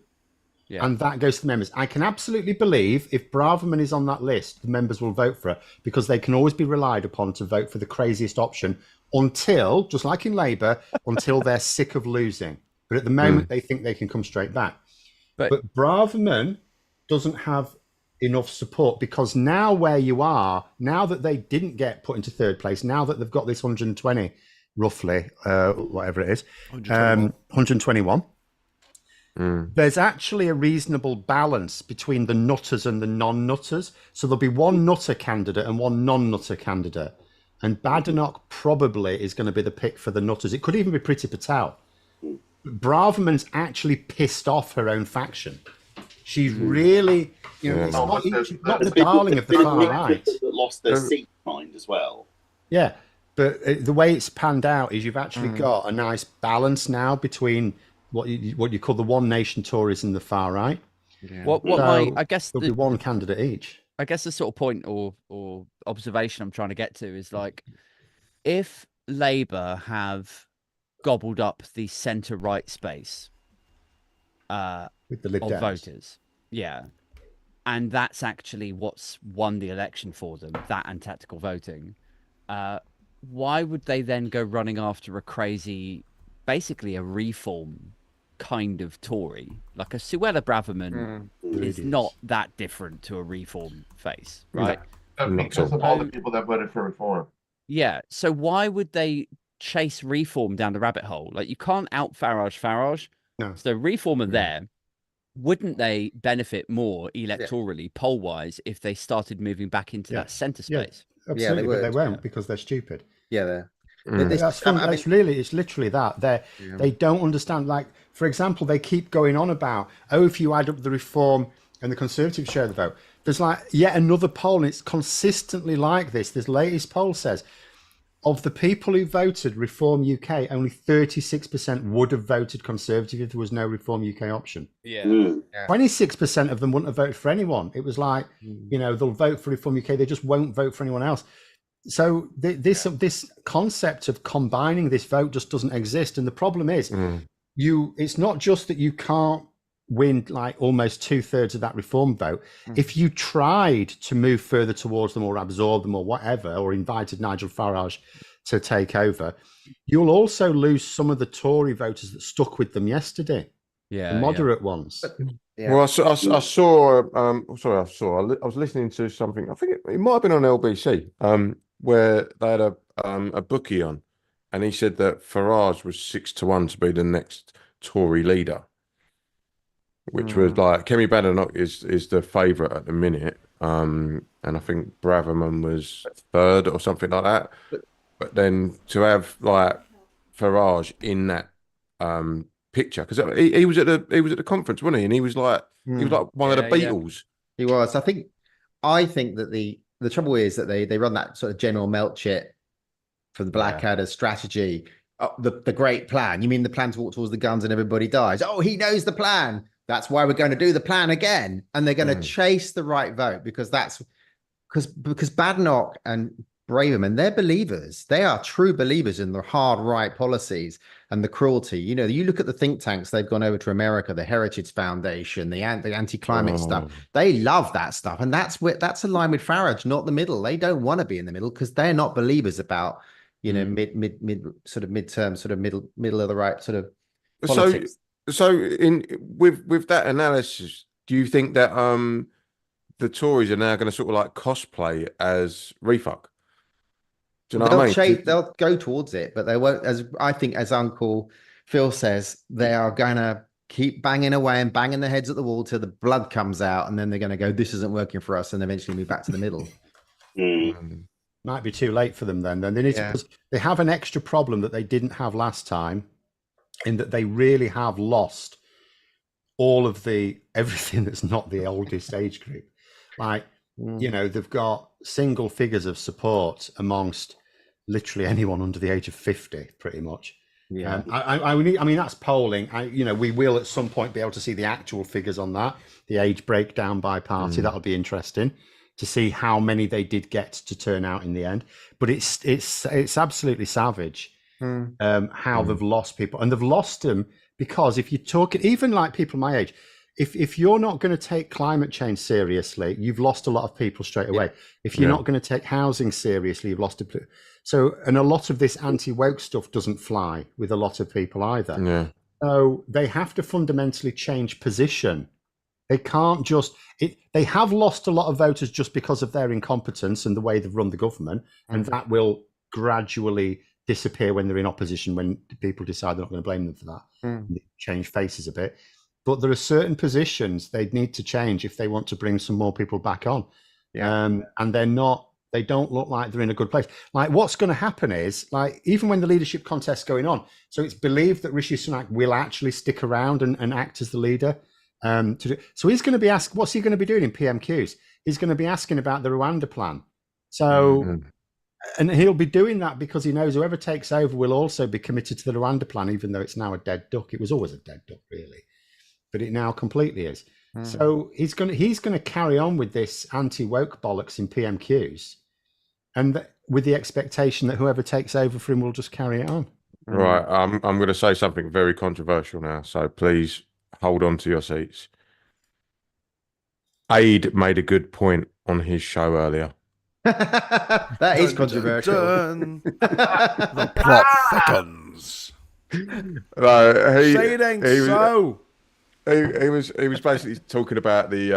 and that goes to the members. I can absolutely believe if Braverman is on that list, the members will vote for it, because they can always be relied upon to vote for the craziest option until, just like in Labour, until they're sick of losing. But at the moment, they think they can come straight back. But Braverman doesn't have enough support, because now where you are, now that they didn't get put into 3rd place, now that they've got this 120, roughly, whatever it is, 121, there's actually a reasonable balance between the nutters and the non-nutters. So there'll be one nutter candidate and one non-nutter candidate. And Badenoch probably is going to be the pick for the nutters. It could even be Priti Patel. Braverman's actually pissed off her own faction. She's really, you know, she's not the darling of the far right. That lost their seat mind as well. Yeah, but the way it's panned out is you've actually got a nice balance now between what you call the One Nation Tories and the far right. I guess there'll be one candidate each. I guess the sort of point or observation I'm trying to get to is, like, if Labour have gobbled up the centre-right space with the Lib of Dems. voters, and that's actually what's won the election for them, that and tactical voting, why would they then go running after a crazy, basically a reform kind of Tory? Like a Suella Braverman is not that different to a reform face, right? Because of all the people that voted for reform. Yeah, so why would they chase reform down the rabbit hole? Like, you can't out Farage. No. So reform are there. Wouldn't they benefit more electorally, poll-wise, if they started moving back into that centre space? Absolutely, but they won't because they're stupid. It's literally that. They don't understand. Like, for example, they keep going on about, if you add up the reform and the Conservatives share the vote. There's like yet another poll, and it's consistently like this. This latest poll says, of the people who voted Reform UK, only 36% would have voted Conservative if there was no Reform UK option. 26% of them wouldn't have voted for anyone. It was like, they'll vote for Reform UK, they just won't vote for anyone else. So this concept of combining this vote just doesn't exist. And the problem is, it's not just that you can't win like almost 2/3 of that Reform vote. If you tried to move further towards them or absorb them or whatever, or invited Nigel Farage to take over, you'll also lose some of the Tory voters that stuck with them yesterday. The moderate ones. Well, I saw. I was listening to something. I think it might have been on LBC, where they had a bookie on, and he said that Farage was 6-1 to be the next Tory leader, which was like Kemi Badenoch is the favourite at the minute, and I think Braverman was 3rd or something like that. But then to have like Farage in that picture, because he was at the conference, wasn't he? And he was like one of the Beatles. He was. I think that the trouble is that they run that sort of General Melchett for the Blackadder strategy. The great plan. You mean the plan to walk towards the guns and everybody dies? Oh, he knows the plan. That's why we're going to do the plan again. And they're going to chase the right vote because Badenoch and Braverman, they're believers. They are true believers in the hard right policies and the cruelty. You look at the think tanks, they've gone over to America, the Heritage Foundation, the anti-climate stuff. They love that stuff. And that's aligned with Farage, not the middle. They don't want to be in the middle because they're not believers about, midterm, sort of middle of the right sort of politics. So with that analysis, do you think that the Tories are now going to sort of like cosplay as refuck? Do you know what I mean? They'll go towards it, but they won't. As Uncle Phil says, they are going to keep banging away and banging their heads at the wall till the blood comes out, and then they're going to go, "This isn't working for us," and eventually move back to the middle. Might be too late for them then. Then they need to, because they have an extra problem that they didn't have last time, in that they really have lost all of everything that's not the oldest age group. Like, you know, they've got single figures of support amongst literally anyone under the age of 50, pretty much. Yeah, I mean that's polling. We will at some point be able to see the actual figures on that, the age breakdown by party. That'll be interesting to see how many they did get to turn out in the end. But it's absolutely savage how they've lost people, and they've lost them because if you talk, even like people my age, if you're not going to take climate change seriously, you've lost a lot of people straight away. If you're not going to take housing seriously, you've lost it. So, and a lot of this anti-woke stuff doesn't fly with a lot of people either. Yeah. So they have to fundamentally change position. They can't just, they have lost a lot of voters just because of their incompetence and the way they've run the government. And that will gradually disappear when they're in opposition, when people decide they're not going to blame them for that. And change faces a bit. But there are certain positions they'd need to change if they want to bring some more people back on. And they don't look like they're in a good place. Like what's going to happen is, like, even when the leadership contest's going on, so it's believed that Rishi Sunak will actually stick around and act as the leader. So he's going to be asked, what's he going to be doing in PMQs? He's going to be asking about the Rwanda plan. So, and he'll be doing that because he knows whoever takes over will also be committed to the Rwanda plan, even though it's now a dead duck. It was always a dead duck, really. But it now completely is. So he's going to carry on with this anti-woke bollocks in PMQs, and with the expectation that whoever takes over for him will just carry it on. Right, I'm going to say something very controversial now, so please hold on to your seats. Aid made a good point on his show earlier. That is controversial. The plot thickens. Say it ain't so. He was basically talking about the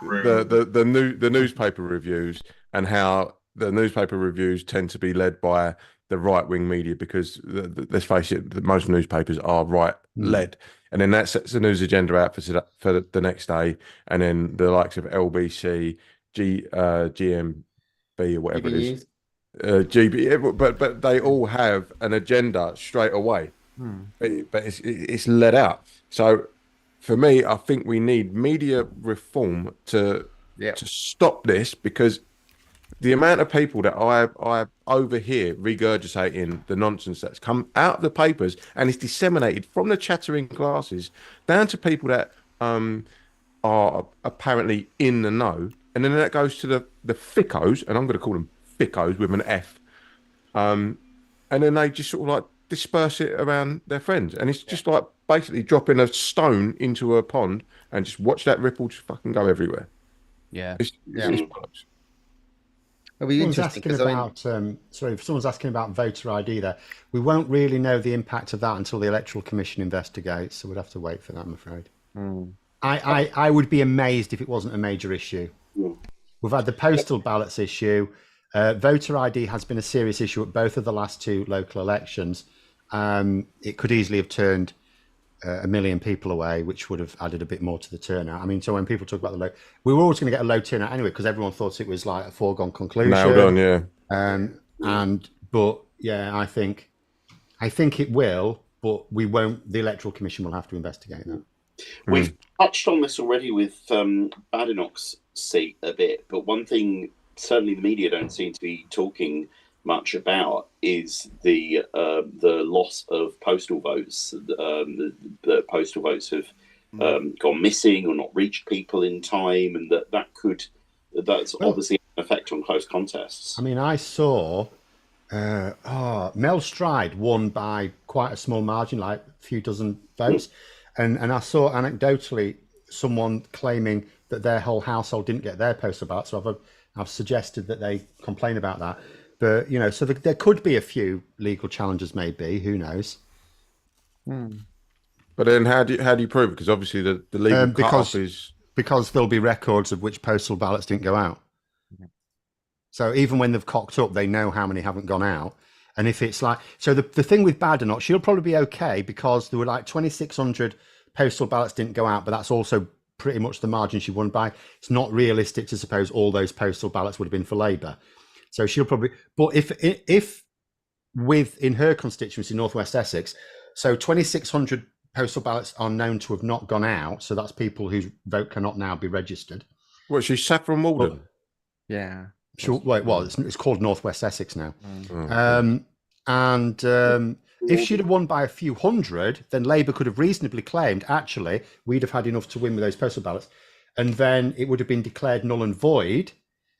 the newspaper reviews and how the newspaper reviews tend to be led by the right wing media because let's face it, most newspapers are right led, and then that sets the news agenda out for the next day, and then the likes of LBC, GMB or whatever it is, GB, but they all have an agenda straight away, but it's let out. So, for me, I think we need media reform to stop this, because the amount of people that I overhear regurgitating the nonsense that's come out of the papers and is disseminated from the chattering classes down to people that are apparently in the know, and then that goes to the thickos, and I'm going to call them thickos with an F, and then they just sort of like disperse it around their friends, and it's just like basically dropping a stone into a pond and just watch that ripple just fucking go everywhere. It's bollocks. It'll be interesting because if someone's asking about voter ID there, we won't really know the impact of that until the Electoral Commission investigates, so we'd have to wait for that, I'm afraid. I would be amazed if it wasn't a major issue. We've had the postal ballots issue. Voter ID has been a serious issue at both of the last two local elections. It could easily have turned 1 million people away, which would have added a bit more to the turnout. I mean, so when people talk about we were always going to get a low turnout anyway, because everyone thought it was like a foregone conclusion. Nailed on, yeah. But yeah, I think it will, but we won't. The Electoral Commission will have to investigate that. We've touched on this already with Badenoch's seat a bit, but one thing certainly the media don't seem to be talking much about is the loss of postal votes. The postal votes have gone missing or not reached people in time, and that's obviously an effect on close contests. I mean, I saw Mel Stride won by quite a small margin, like a few dozen votes, and I saw anecdotally someone claiming that their whole household didn't get their postal ballot. So I've suggested that they complain about that. But, so there could be a few legal challenges, maybe. Who knows? But then how do you prove it? Because obviously the legal cut-off is... Because there'll be records of which postal ballots didn't go out. So even when they've cocked up, they know how many haven't gone out. And if it's like... So the thing with Badenoch, she'll probably be okay because there were like 2,600 postal ballots didn't go out, but that's also pretty much the margin she won by. It's not realistic to suppose all those postal ballots would have been for Labour. So she'll probably. But if in her constituency, Northwest Essex, so 2,600 postal ballots are known to have not gone out. So that's people whose vote cannot now be registered. What, she's Saffron Walden? Yeah. Sure. Well, it's called Northwest Essex now. If she'd have won by a few hundred, then Labour could have reasonably claimed, actually, we'd have had enough to win with those postal ballots. And then it would have been declared null and void,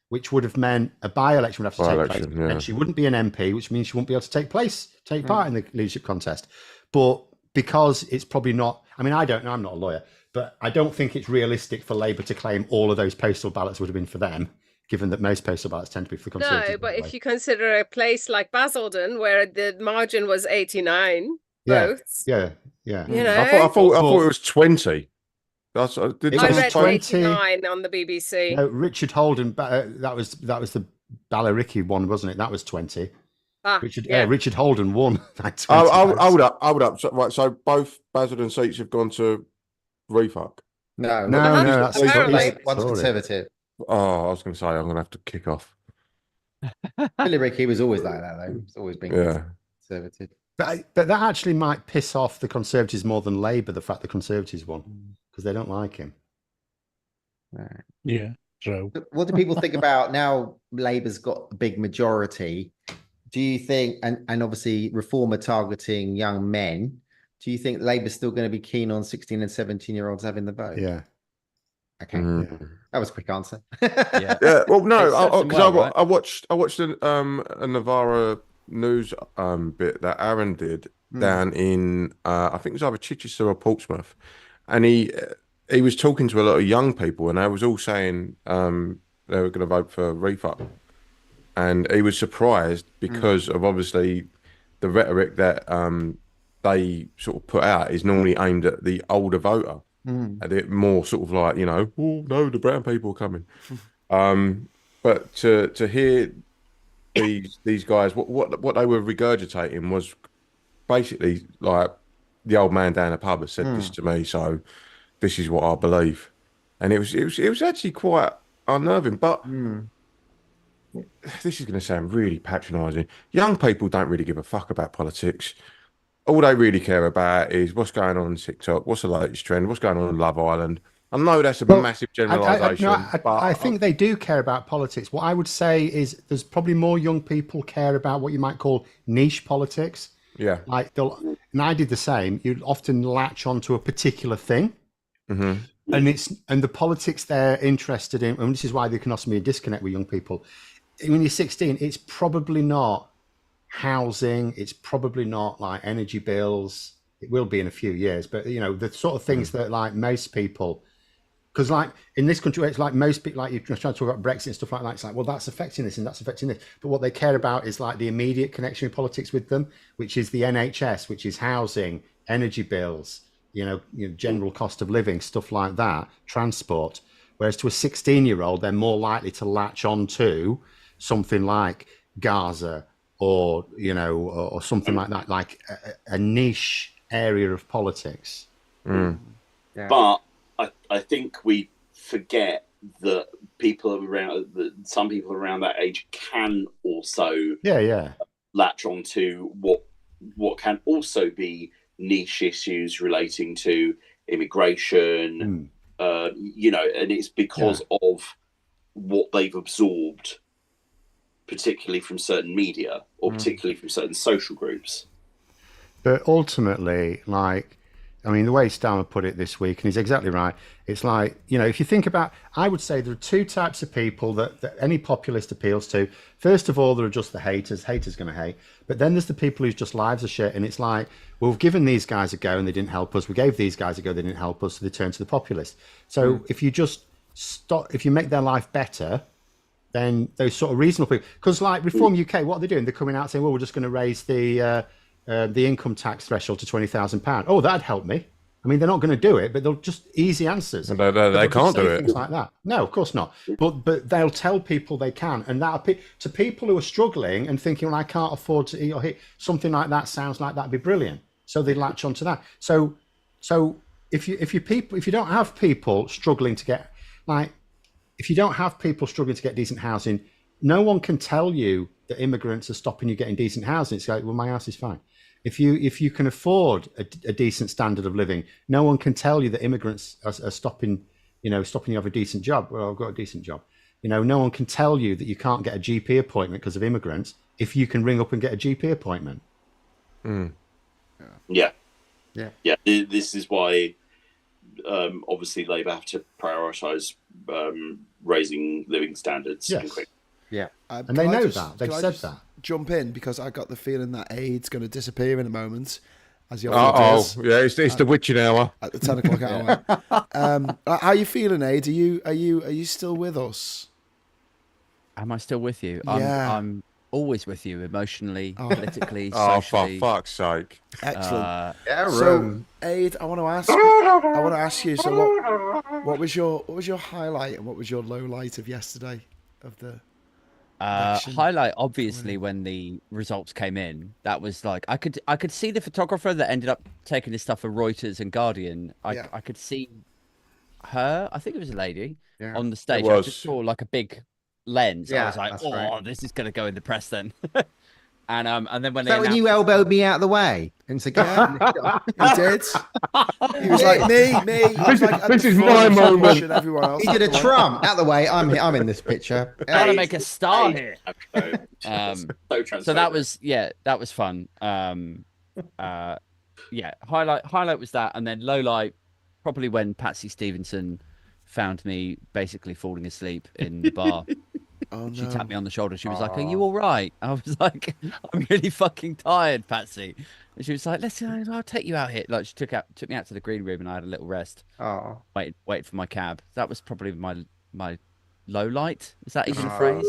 which would have meant a by-election would have to take place. Yeah. And she wouldn't be an MP, which means she wouldn't be able to take part in the leadership contest. But because it's probably not, I mean, I don't know, I'm not a lawyer, but I don't think it's realistic for Labour to claim all of those postal ballots would have been for them, given that most postal ballots tend to be for Conservatives. No, but if you consider a place like Basildon, where the margin was 89 votes. Yeah. You know, I thought it was 20. I read 89 on the BBC. No, Richard Holden, that was the Ballaricki one, wasn't it? That was 20. Richard Holden won. Hold up. So both Basildon seats have gone to refuck. No, that's one's Conservative. Oh, I was going to say I'm going to have to kick off. Ballaricki was always like that, though. He's always been Conservative. But that actually might piss off the Conservatives more than Labour, the fact the Conservatives won, because they don't like him. Right. Yeah, true. What do people think about now Labour's got a big majority? Do you think, and obviously Reform are targeting young men, do you think Labour's still going to be keen on 16 and 17-year-olds having the vote? Yeah. Okay. That was a quick answer. Yeah. Well, no, because I watched a Navarra news bit that Aaron did down in I think it was either Chichester or Portsmouth, and he was talking to a lot of young people, and they was all saying they were going to vote for refuck, and he was surprised because of obviously the rhetoric that they sort of put out is normally aimed at the older voter. And it more sort of like, oh no, the brown people are coming. But to hear these guys, what they were regurgitating was basically like the old man down the pub has said this to me, so this is what I believe, and it was actually quite unnerving. But this is going to sound really patronising. Young people don't really give a fuck about politics. All they really care about is what's going on TikTok, what's the latest trend, what's going on in Love Island. I know that's a massive generalisation. I think they do care about politics. What I would say is there's probably more young people care about what you might call niche politics. Yeah. And I did the same. You'd often latch onto a particular thing. And the politics they're interested in, and this is why there can also be a disconnect with young people. When you're 16, it's probably not housing, it's probably not like energy bills. It will be in a few years, but the sort of things that like most people, because like in this country it's like most people, like you're trying to talk about Brexit and stuff like that, it's like, well, that's affecting this and that's affecting this, but what they care about is like the immediate connection with politics with them, which is the NHS, which is housing, energy bills, general cost of living, stuff like that, transport. Whereas to a 16-year-old, they're more likely to latch on to something like Gaza, or or something like that, like a niche area of politics. But I think we forget that some people around that age can also latch on to what can also be niche issues relating to immigration, and it's because of what they've absorbed, particularly from certain media or particularly from certain social groups. But ultimately, the way Stammer put it this week, and he's exactly right, it's like, if you think about, I would say there are two types of people that any populist appeals to. First of all, there are just the haters going to hate. But then there's the people whose just lives are shit. And it's like, well, we've given these guys a go and they didn't help us. We gave these guys a go, they didn't help us. So they turn to the populist. So if you just if you make their life better, then those sort of reasonable people, because like Reform UK, what are they doing? They're coming out saying, well, we're just going to raise the income tax threshold to £20,000. Oh, that'd help me. I mean, they're not going to do it, but they'll just easy answers. They can't do it. Things like that. No, of course not. But they'll tell people they can, and that to people who are struggling and thinking, well, I can't afford to eat or hit, something like that sounds like that'd be brilliant. So they latch onto that. So if you don't have people struggling to get decent housing, no one can tell you that immigrants are stopping you getting decent housing. It's like, well, my house is fine. If you can afford a decent standard of living, no one can tell you that immigrants are stopping you have a decent job. Well, I've got a decent job. No one can tell you that you can't get a GP appointment because of immigrants if you can ring up and get a GP appointment. Yeah. This is why, obviously, Labour have to prioritise raising living standards. Yes. Yeah. And they know that. They've said that. Jump in because I got the feeling that aid's going to disappear in a moment, as you always does. Yeah, it's the witching hour At the 10 o'clock hour. How are you feeling, Aid? Are you still with us? Am I still with you? Yeah. I'm always with you, emotionally, politically, socially. For fuck's sake! Excellent. Yeah, So, Aid, I want to ask you. So, what was your highlight and what was your low light of yesterday of the election? Highlight, obviously, when the results came in, that was like I could see the photographer that ended up taking this stuff for Reuters and Guardian. I could see her. I think it was a lady on the stage. I just saw like a big lens. I was like, this is going to go in the press then. And then when when you elbowed me out of the way and said, he did. He was like, me. This is my moment. Everyone else he did a Trump out of the way. I'm in this picture. Gotta make a star here. So that was fun. Highlight was that, and then low light probably when Patsy Stevenson found me basically falling asleep in the bar. She tapped me on the shoulder. She was like, "Are you all right?" I was like, "I'm really fucking tired, Patsy." And she was like, I'll take you out here." Like she took me out to the green room, and I had a little rest. Wait for my cab. That was probably my low light. Is that even a phrase?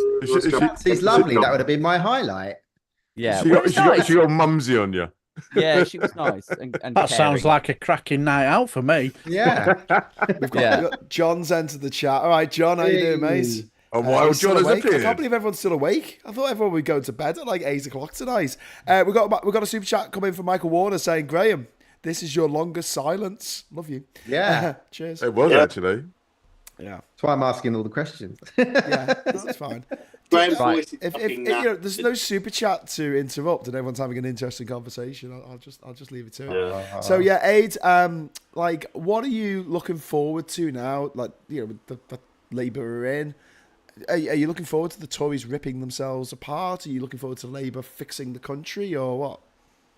She's lovely. That would have been my highlight. Yeah, she got mumsy on you. Yeah, she was nice. And that sounds like a cracking night out for me. Yeah. We've got John's entered the chat. All right, John, how you doing, mate? John has appeared. I can't believe everyone's still awake. I thought everyone would go to bed at like 8 o'clock tonight. We've got a super chat coming from Michael Warner saying, "Graham, this is your longest silence. Love you." Yeah. Cheers. It was actually. Yeah. That's why I'm asking all the questions. Yeah, that's fine. If there's no super chat to interrupt and everyone's having an interesting conversation, I'll just leave it to it. So yeah, Aid, like, what are you looking forward to now? Like, with the Labour are in. Are you looking forward to the Tories ripping themselves apart? Are you looking forward to Labour fixing the country, or what?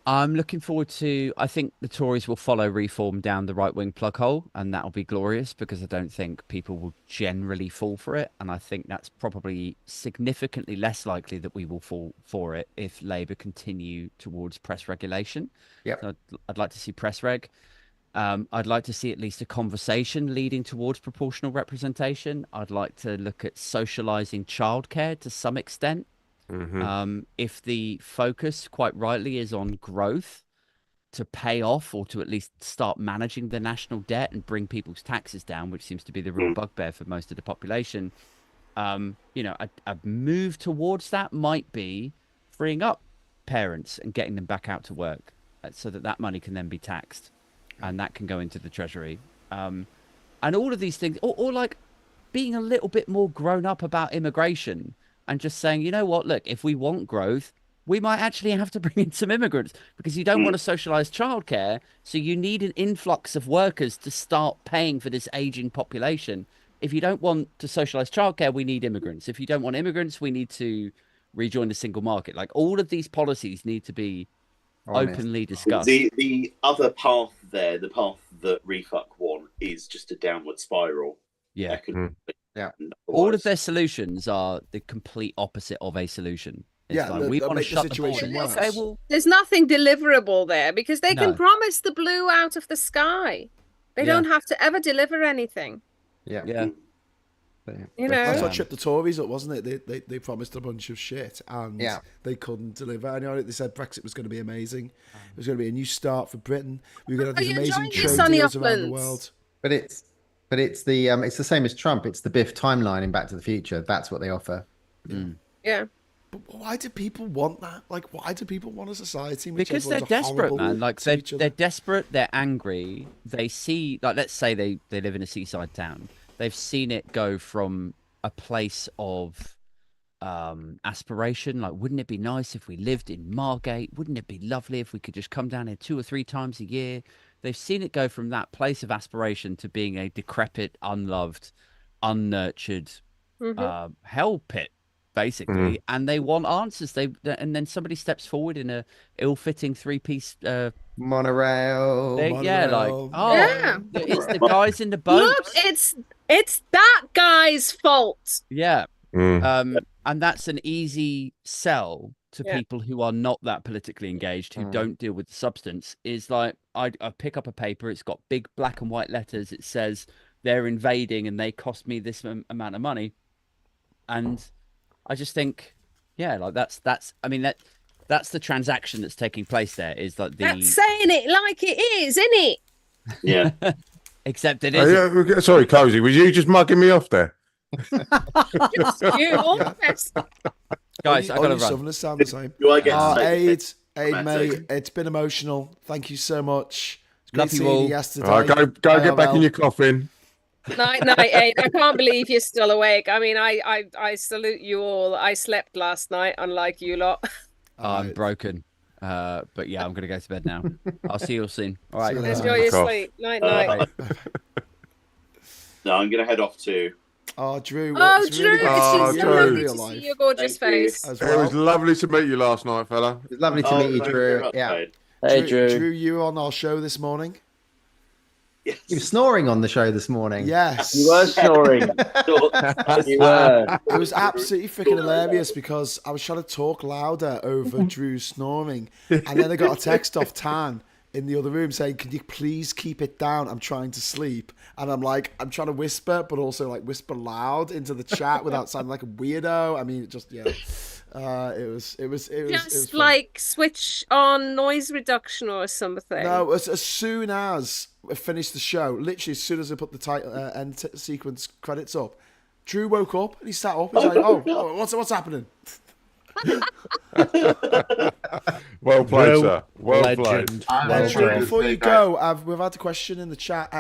I'm looking forward to. I think the Tories will follow Reform down the right-wing plug hole, and that'll be glorious because I don't think people will generally fall for it, and I think that's probably significantly less likely that we will fall for it if Labour continue towards press regulation. Yep. So I'd like to see press reg. I'd like to see at least a conversation leading towards proportional representation. I'd like to look at socialising childcare to some extent. If the focus, quite rightly, is on growth to pay off or to at least start managing the national debt and bring people's taxes down, which seems to be the real bugbear for most of the population, a move towards that might be freeing up parents and getting them back out to work so that money can then be taxed. And that can go into the treasury. And all of these things, or like being a little bit more grown up about immigration and just saying, you know what, look, if we want growth, we might actually have to bring in some immigrants because you don't want to socialise childcare. So you need an influx of workers to start paying for this ageing population. If you don't want to socialise childcare, we need immigrants. If you don't want immigrants, we need to rejoin the single market. Like all of these policies need to be openly discussed. The other path there, the path that Refuck want, is just a downward spiral. Yeah. Yeah. All of their solutions are the complete opposite of a solution. It's like, we want to shut the situation worse. Okay, well, there's nothing deliverable there because they can promise the blue out of the sky. They don't have to ever deliver anything. Yeah. That's what tripped the Tories up, wasn't it? They promised a bunch of shit and they couldn't deliver. I know they said Brexit was going to be amazing. It was going to be a new start for Britain. We were going to have these amazing trade deals around the world. But it's the same as Trump. It's the Biff timeline in Back to the Future. That's what they offer. Yeah. But why do people want that? Like, why do people want a society in which because they're desperate, man. Like they're desperate. They're angry. They see, like, let's say they live in a seaside town. They've seen it go from a place of aspiration. Like, wouldn't it be nice if we lived in Margate? Wouldn't it be lovely if we could just come down here 2 or 3 times a year? They've seen it go from that place of aspiration to being a decrepit, unloved, unnurtured hell pit, basically. And they want answers. And then somebody steps forward in a ill-fitting 3-piece monorail. Yeah, like, it's the guys in the boat. Look, it's that guy's fault. Yeah. And that's an easy sell to people who are not that politically engaged, who don't deal with the substance. Is like, I pick up a paper, it's got big black and white letters, it says they're invading and they cost me this amount of money. And I just think, like that's the transaction that's taking place there, is like that's saying it like it is, isn't it? Yeah. Except it isn't. Yeah, sorry, Cozy, was you just mugging me off there? Just you, all the best. Guys, I gotta run. Southerners sound the same. Do I get Aid, mate, it's been emotional. Thank you so much. It's great Love you seeing all. you yesterday. All right, go get back in your coffin. Night, Aid. I can't believe you're still awake. I mean, I salute you all. I slept last night, unlike you lot. I'm broken. But yeah, I'm gonna go to bed now. I'll see you all soon. All right. Enjoy your sleep. Night. No, I'm gonna head off too. Oh, Drew. It's really so lovely to life. see your gorgeous face. As It well. was lovely to meet you last night, fella. It's lovely to meet you, Drew. Yeah. Hey, Drew, you were on our show this morning. Yes. You were snoring on the show this morning. Yes. You were snoring. You were. It was absolutely freaking hilarious because I was trying to talk louder over Drew's snoring, and then I got a text off Tan in the other room saying, "Can you please keep it down? I'm trying to sleep." And I'm I'm trying to whisper, but also like whisper loud into the chat without sounding like a weirdo. I mean, it just it was Just fun. like switch on noise reduction or something. No, as soon as I finished the show, literally as soon as I put the title end sequence credits up, Drew woke up and he sat up. He's like, "Oh, what's happening?" Well played, sir. Well played. Drew, before you go, we've had a question in the chat,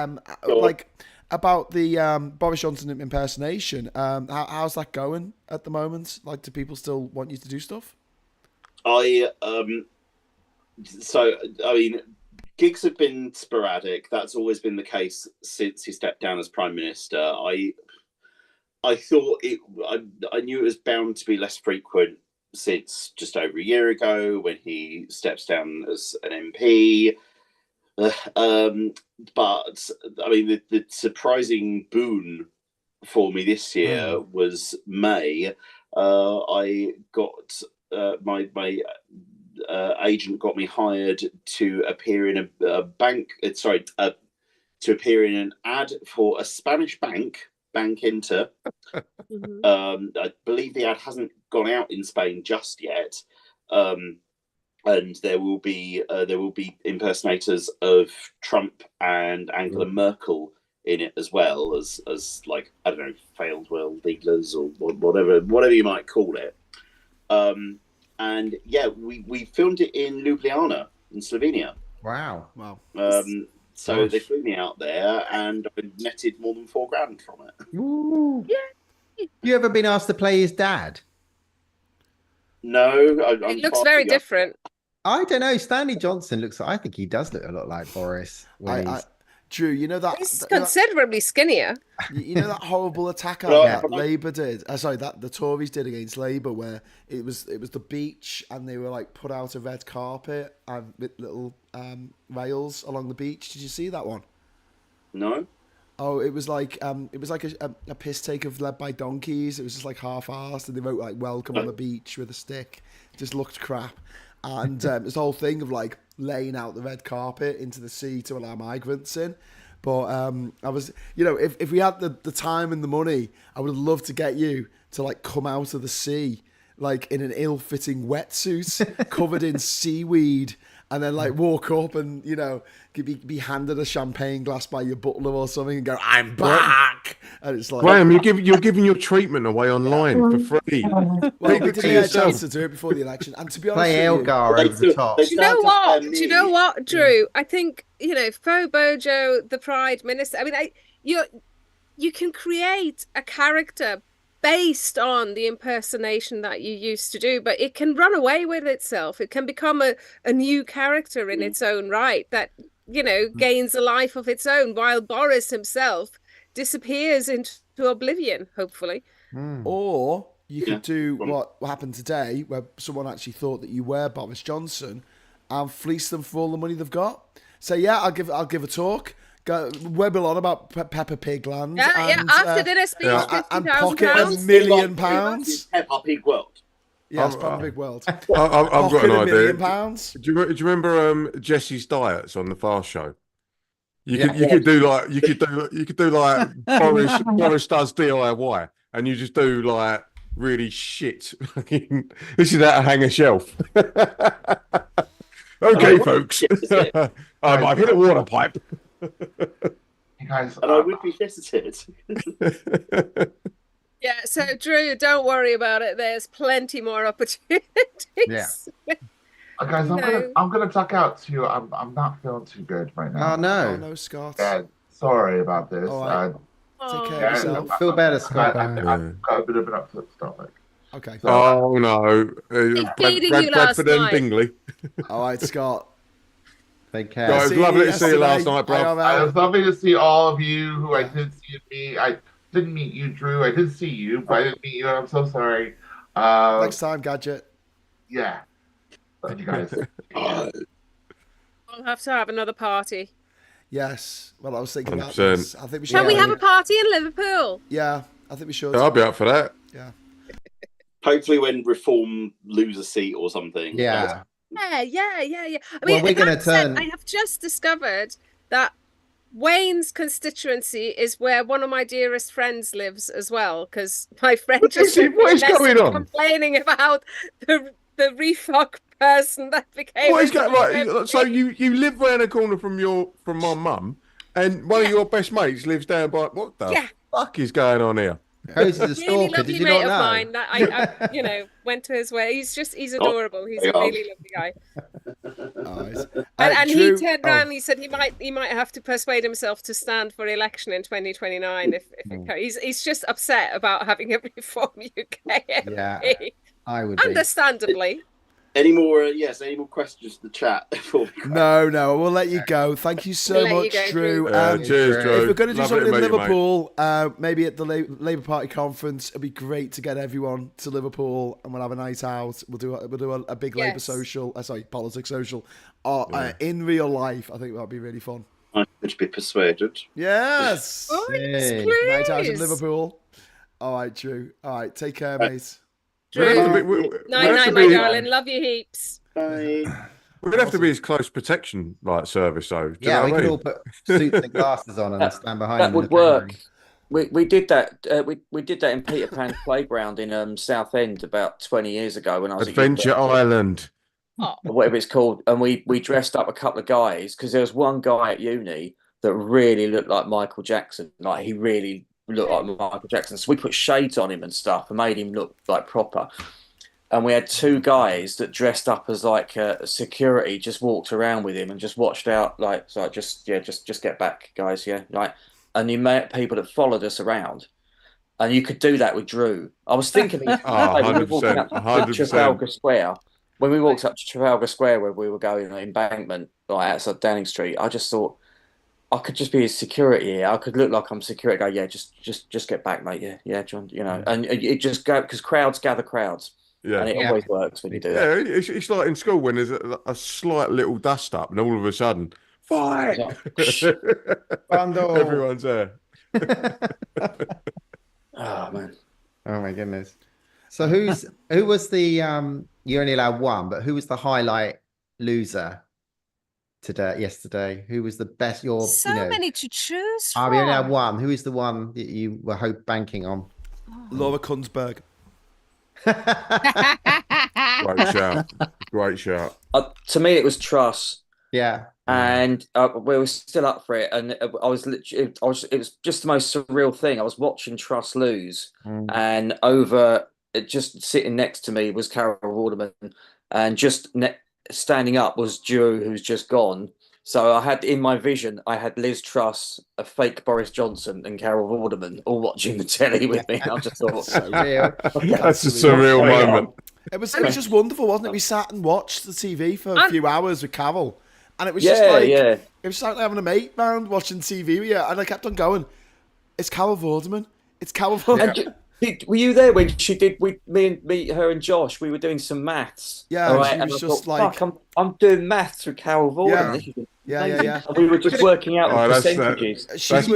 like about the Boris Johnson impersonation. How's that going at the moment? Like, do people still want you to do stuff? I mean, gigs have been sporadic. That's always been the case since he stepped down as Prime Minister. I thought I knew it was bound to be less frequent since just over a year ago when he steps down as an MP. But I mean, the surprising boon for me this year was May. I got my agent got me hired to appear in to appear in an ad for a Spanish bank, Bank Inter. I believe the ad hasn't gone out in Spain just yet, and there will be impersonators of Trump and Angela Merkel in it, as well as like, I don't know, failed world leaders or whatever you might call it. And yeah, we filmed it in Ljubljana in Slovenia. Wow. So they flew me out there, and I netted more than $4,000 from it. Ooh. Yeah. You ever been asked to play his dad? No, it looks very different. I don't know. Stanley Johnson looks. I think he does look a lot like Boris. Drew, you know that he's considerably skinnier. You know that horrible attack that Labour did. Sorry, that the Tories did against Labour, where it was the beach, and they were like put out a red carpet and with little rails along the beach. Did you see that one? No. Oh, it was like a piss take of Led by Donkeys. It was just like half-assed, and they wrote like "Welcome on the beach" with a stick. It just looked crap. And this whole thing of like laying out the red carpet into the sea to allow migrants in. But I was, if we had the time and the money, I would have loved to get you to like come out of the sea, like in an ill-fitting wetsuit covered in seaweed, and then like walk up and, be handed a champagne glass by your butler or something and go, "I'm back." And it's like, Graham, you're giving your treatment away online for free. Well, we didn't get a chance to do it before the election. And to be honest, play Elgar over the top. Do you know what, Drew? I think, Fo Bojo, the Pride Minister. I mean, you can create a character based on the impersonation that you used to do, but it can run away with itself. It can become a new character in its own right that, gains a life of its own, while Boris himself disappears into oblivion, hopefully. Or you could do what happened today, where someone actually thought that you were Boris Johnson and fleece them for all the money they've got. Say, yeah, I'll give a talk. Go webble on about Peppa Pig Land. And, after dinner speech, and pocket £1 million. Peppa Pig World. Yes, Peppa Pig World. I've got an idea. £1 million. Do you remember Jesse's diets on the Fast Show? You could do like Boris does DIY, and you just do like really shit. This is how to hang a shelf. Okay, folks. I've hit a water pipe. You guys, and I would be visited. Yeah, so Drew, don't worry about it. There's plenty more opportunities. Yeah. Guys, I'm gonna tuck out too. I'm not feeling too good right now. Oh no. Oh no, Scott. Yeah, sorry about this. Right. Take care of yourself. Feel better, Scott. I've got a bit of an upset stomach. Okay. So, Oh no. Bradford and Bingley. All right, Scott. Take care. It was lovely to see you last night, bro. it was lovely to see all of you who I did see me. I didn't meet you, Drew. I did see you, but I didn't meet you, and I'm so sorry. Next time, Gadget. Yeah. Love you guys. We'll have to have another party. Yes. Well, I was thinking about 100%. this. I think we should. Shall we have a party in Liverpool? Yeah, I think we should. I'll be up for that. Yeah. Hopefully, when Reform lose a seat or something. Yeah. Yeah. I Well, mean, we're gonna that said, turn- I have just discovered that Wayne's constituency is where one of my dearest friends lives as well, because my friend just what is going on? complaining about the refug person that became. What is going right? So you live round the corner from my mum, and one of your best mates lives down by. What the fuck is going on here? Goes to the Really stalker. lovely Did you mate not of know? mine that I went to his way. He's adorable. He's a really lovely guy. And Drew, he turned around and he said he might have to persuade himself to stand for election in 2029 if he's just upset about having a Reform UK MP. Yeah, I would be. Understandably. Any more questions to the chat before we No, we'll let you go. Thank you so much, Drew. Drew. Cheers, Drew. If we're going to do Lovely something in to meet you, Liverpool, maybe at the Labour Party conference, it'd be great to get everyone to Liverpool, and we'll have a night out. We'll do a big Labour social, politics social, in real life. I think that'd be really fun. I could be persuaded. Yes. Please. Night out in Liverpool. All right, Drew. All right, take care, mate. Drew. Night, my darling. Love you heaps. Bye. We're gonna have to be his close protection service, though. Do you know we what I could mean? all put suits and glasses on and stand behind. That them in would the dressing work. room. We did that. We did that in Peter Pan's playground in Southend about 20 years ago when I was Adventure Island. Oh. or whatever it's called, and we dressed up a couple of guys because there was one guy at uni that really looked like Michael Jackson. Like he really looked like Michael Jackson. So we put shades on him and stuff and made him look like proper. And we had two guys that dressed up as like security, just walked around with him and just watched out, just get back, guys, and you met people that followed us around, and you could do that with Drew. I was thinking, when we walked up to Trafalgar Square, where we were going on Embankment, outside Downing Street, I just thought I could just be his security here. I could look like I'm security. Go, just get back, mate. Yeah, John. And it just go because crowds gather crowds. Yeah, and it always works when you do that. Yeah, it's like in school when there's a slight little dust up, and all of a sudden, fight! Everyone's there. Oh man! Oh my goodness! So who was the you only allowed one, but who was the highlight loser yesterday? Who was the best? Many to choose from. We only had one. Who is the one that you were banking on? Laura Kunzberg. Great shout. To me, it was Truss. Yeah, and we were still up for it, and it was just the most surreal thing. I was watching Truss lose, and just sitting next to me was Carol Vorderman, and just standing up was Drew, who's just gone, So I had in my vision, I had Liz Truss, a fake Boris Johnson, and Carol Vorderman all watching the telly with me. I just thought, So real. That's a surreal moment. It was just wonderful, wasn't it? We sat and watched the TV for a few hours with Carol, and it was just like it was like having a mate round watching TV with you, and I kept on going. It's Carol Vorderman. It's Carol Vorderman. Were you there when she did? Me, her, and Josh. We were doing some maths. Yeah, right? she was just like, Fuck, I'm doing maths with Carol Vorderman. Yeah. And we were just working out the percentages. She was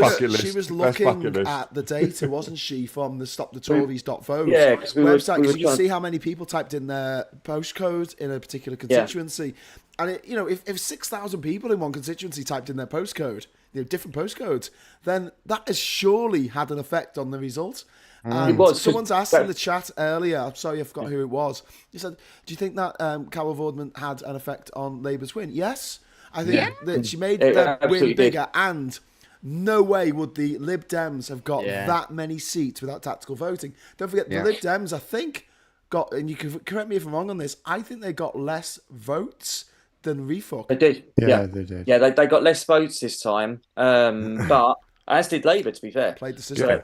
looking at the data, wasn't she, from the stopthetories.vote website? Because you could see how many people typed in their postcode in a particular constituency. And if 6,000 people in one constituency typed in their postcode, different postcodes, then that has surely had an effect on the result. And someone's asked in the chat earlier, I'm sorry I forgot who it was, he said, do you think that Carol Vorderman had an effect on Labour's win? Yes. I think that she made their win bigger, and no way would the Lib Dems have got that many seats without tactical voting. Don't forget, the Lib Dems, I think, got, and you can correct me if I'm wrong on this, I think they got less votes than Refuck. They did. Yeah, they did. Yeah, they got less votes this time, but as did Labour, to be fair. Played the system.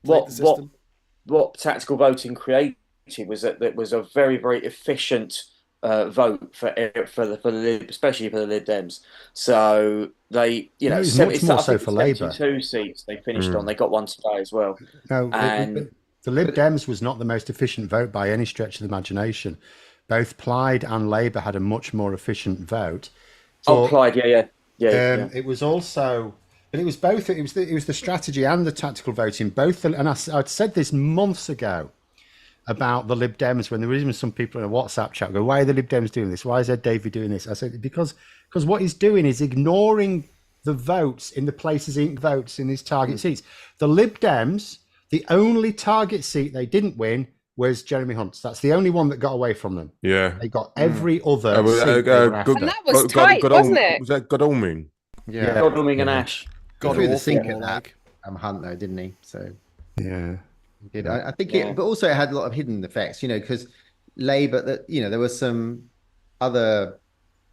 But, what tactical voting created was that it was a very, very efficient vote for the Lib, especially for the Lib Dems. So they, much more so for Labour. 72 seats they finished on. They got one today as well. No, the Lib Dems was not the most efficient vote by any stretch of the imagination. Both Plaid and Labour had a much more efficient vote. Plaid, yeah. It was also, but it was both. It was the strategy and the tactical voting. Both, and I'd said this months ago about the Lib Dems when there were even some people in a WhatsApp chat go, "Why are the Lib Dems doing this? Why is Ed Davey doing this?" I said because what he's doing is ignoring the votes in the places he votes in his target seats. The Lib Dems, the only target seat they didn't win was Jeremy Hunt's. That's the only one that got away from them. Yeah. They got every other seat. And that was tight, wasn't it? Was that Godalming? Yeah. Godalming and Ash. Got through the sink at that Hunt, though, didn't he? So yeah. He did. I think but also it had a lot of hidden effects, because Labour, there were some other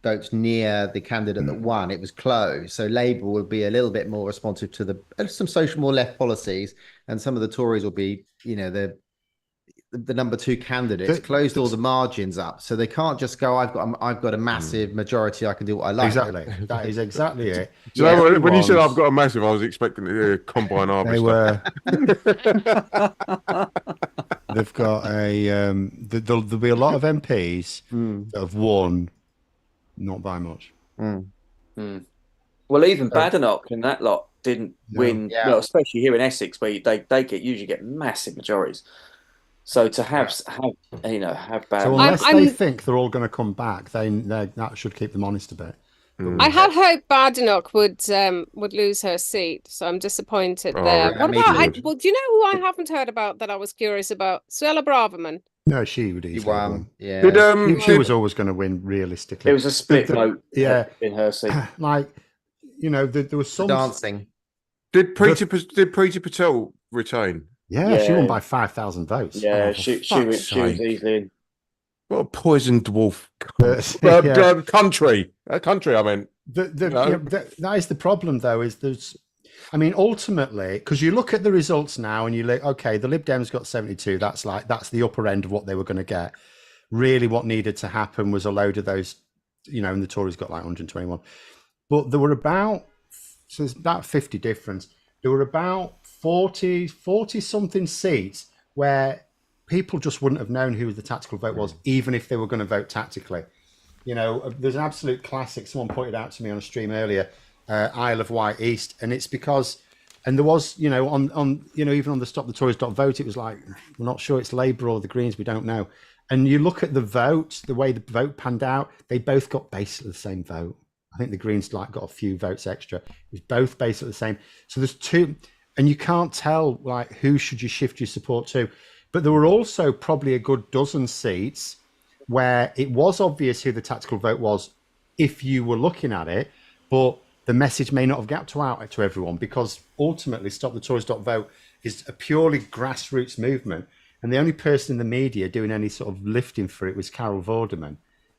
votes near the candidate that won. It was close. So Labour would be a little bit more responsive to some social, more left policies, and some of the Tories will be, the number two candidates closed all the margins up, so they can't just go, I've got a massive majority, I can do what I like. Exactly. That is exactly it. When you said I've got a massive, I was expecting to combine arbor. They were. They've got there'll be a lot of MPs that have won, not by much. Well, even Badenoch and that lot didn't win. Yeah. Well, especially here in Essex, where they usually get massive majorities. So to have bad. So unless they think they're all going to come back, that should keep them honest a bit. I had hoped Badenoch would lose her seat, so I'm disappointed there. What about? Do you know who I haven't heard about that I was curious about? Suella Braverman. No, she would easily win. Yeah, she was always going to win realistically. It was a split vote. In her seat. There was some dancing. Did Preeti Patel retain? Yeah, she won by 5,000 votes. Yeah, she was easily in. What a poison dwarf country. I mean, that is the problem, though. Ultimately, because you look at the results now and you look, okay, the Lib Dems got 72. That's the upper end of what they were going to get. Really, what needed to happen was a load of those, and the Tories got like 121. But there were about 50 difference. There were about 40 something seats where people just wouldn't have known who the tactical vote was, even if they were going to vote tactically. There's an absolute classic. Someone pointed out to me on a stream earlier, Isle of Wight East, and it's because, and there was, on even on the stopthetories.vote, it was like, we're not sure it's Labour or the Greens, we don't know. And you look at the vote, the way the vote panned out, they both got basically the same vote. I think the Greens got a few votes extra. It was both basically the same. So there's two, and you can't tell who should you shift your support to. But there were also probably a good dozen seats where it was obvious who the tactical vote was if you were looking at it, but the message may not have got out to everyone, because ultimately stopthetories.vote is a purely grassroots movement. And the only person in the media doing any sort of lifting for it was Carol Vorderman.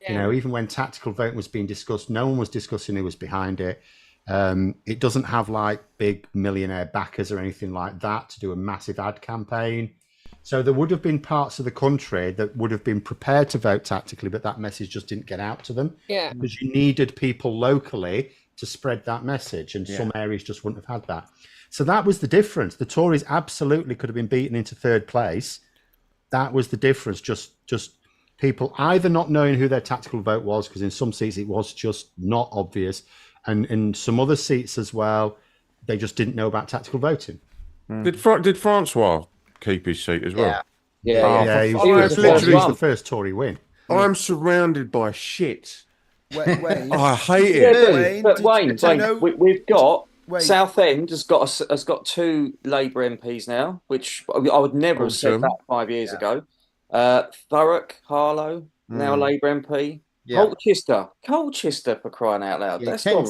You know, even when tactical voting was being discussed, no one was discussing who was behind it. It doesn't have like big millionaire backers or anything like that to do a massive ad campaign. So there would have been parts of the country that would have been prepared to vote tactically, but that message just didn't get out to them. Yeah. Because you needed people locally to spread that message, and some areas just wouldn't have had that. So that was the difference. The Tories absolutely could have been beaten into third place. That was the difference. Just people either not knowing who their tactical vote was, because in some seats it was just not obvious, and in some other seats as well, they just didn't know about tactical voting. Did Francois keep his seat as well? Yeah. He was literally the first Tory win. I'm surrounded by shit. Wayne. I hate it. Wayne, we've got Southend has got 2 Labour MPs now, which I would never have said that 5 years ago. Thurrock, Harlow, now a Labour MP. Colchester, for crying out loud. That's gone.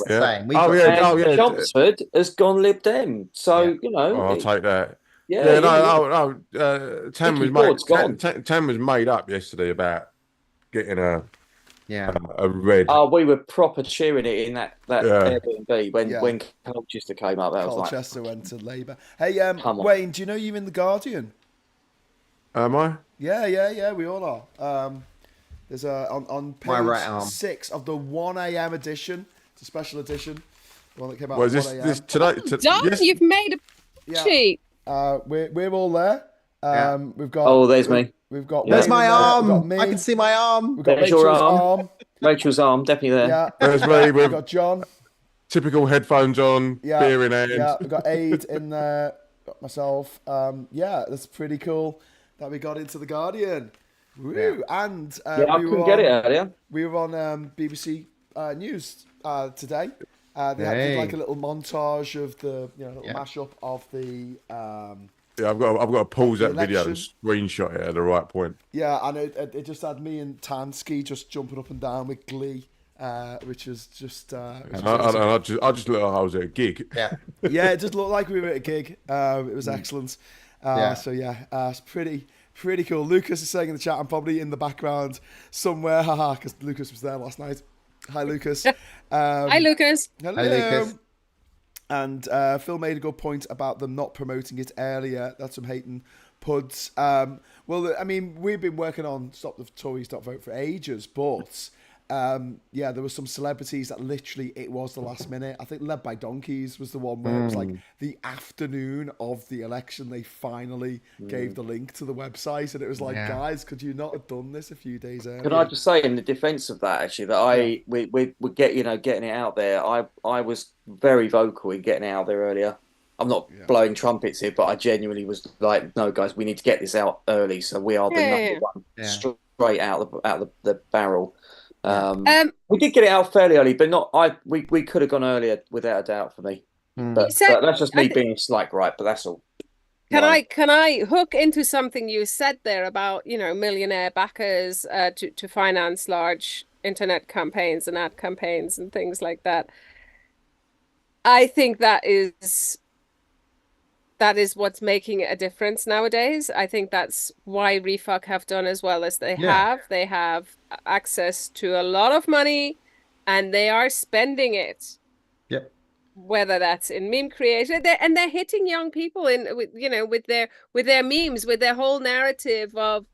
Chelmsford has gone Lib Dem. So you know, I'll take that. Tam was made up yesterday about getting a red. Oh, we were proper cheering it in that Airbnb when Colchester came up. Colchester went to Labour. Hey, Wayne, do you know you're in the Guardian? Am I? Yeah. We all are. There's on page 6 of the 1 a.m. edition. It's a special edition. The one that came out at 1 a.m. This today? You've made a sheet. We're all there. We've got. Oh, there's me. We've got. There's my arm. Me. I can see my arm. We've got There's Rachel's your arm. Rachel's arm, definitely there. Yeah. There's me. We've got John. Typical headphones on, beer in hand. Yeah, we've got Aid in there. Got myself. That's pretty cool that we got into the Guardian. Woo! Yeah. And I couldn't get it earlier. We were on BBC News today. They did like a little montage of the little mashup of the. I've got to pause that video and screenshot it at the right point. Yeah, and it just had me and Tansky just jumping up and down with glee, which is just. I just looked like I was at a gig. Yeah. Yeah, it just looked like we were at a gig. It was excellent. So it's pretty cool. Lucas is saying in the chat, I'm probably in the background somewhere, haha, because Lucas was there last night. Hi, Lucas. Hi, Lucas. Hello. Hi, Lucas. And Phil made a good point about them not promoting it earlier. That's from Hayton Puds. Well, I mean, we've been working on Stop the Tories Don't Vote for ages, but there were some celebrities that literally it was the last minute. I think Led by Donkeys was the one where it was like the afternoon of the election they finally gave the link to the website, and it was like, guys, could you not have done this a few days earlier? Can I just say in the defence of that, actually, that we get getting it out there. I was very vocal in getting it out there earlier. I'm not blowing trumpets here, but I genuinely was like, no, guys, we need to get this out early, so we are the number one straight out the barrel. We did get it out fairly early, but not. We could have gone earlier without a doubt for me. But that's just me being a slight gripe. But that's all. Can I hook into something you said there about millionaire backers to finance large internet campaigns and ad campaigns and things like that? I think that is what's making it a difference nowadays. I think that's why Refuck have done as well as they have. They have access to a lot of money, and they are spending it. Yep. Whether that's in meme creation, they're hitting young people with their memes, with their whole narrative of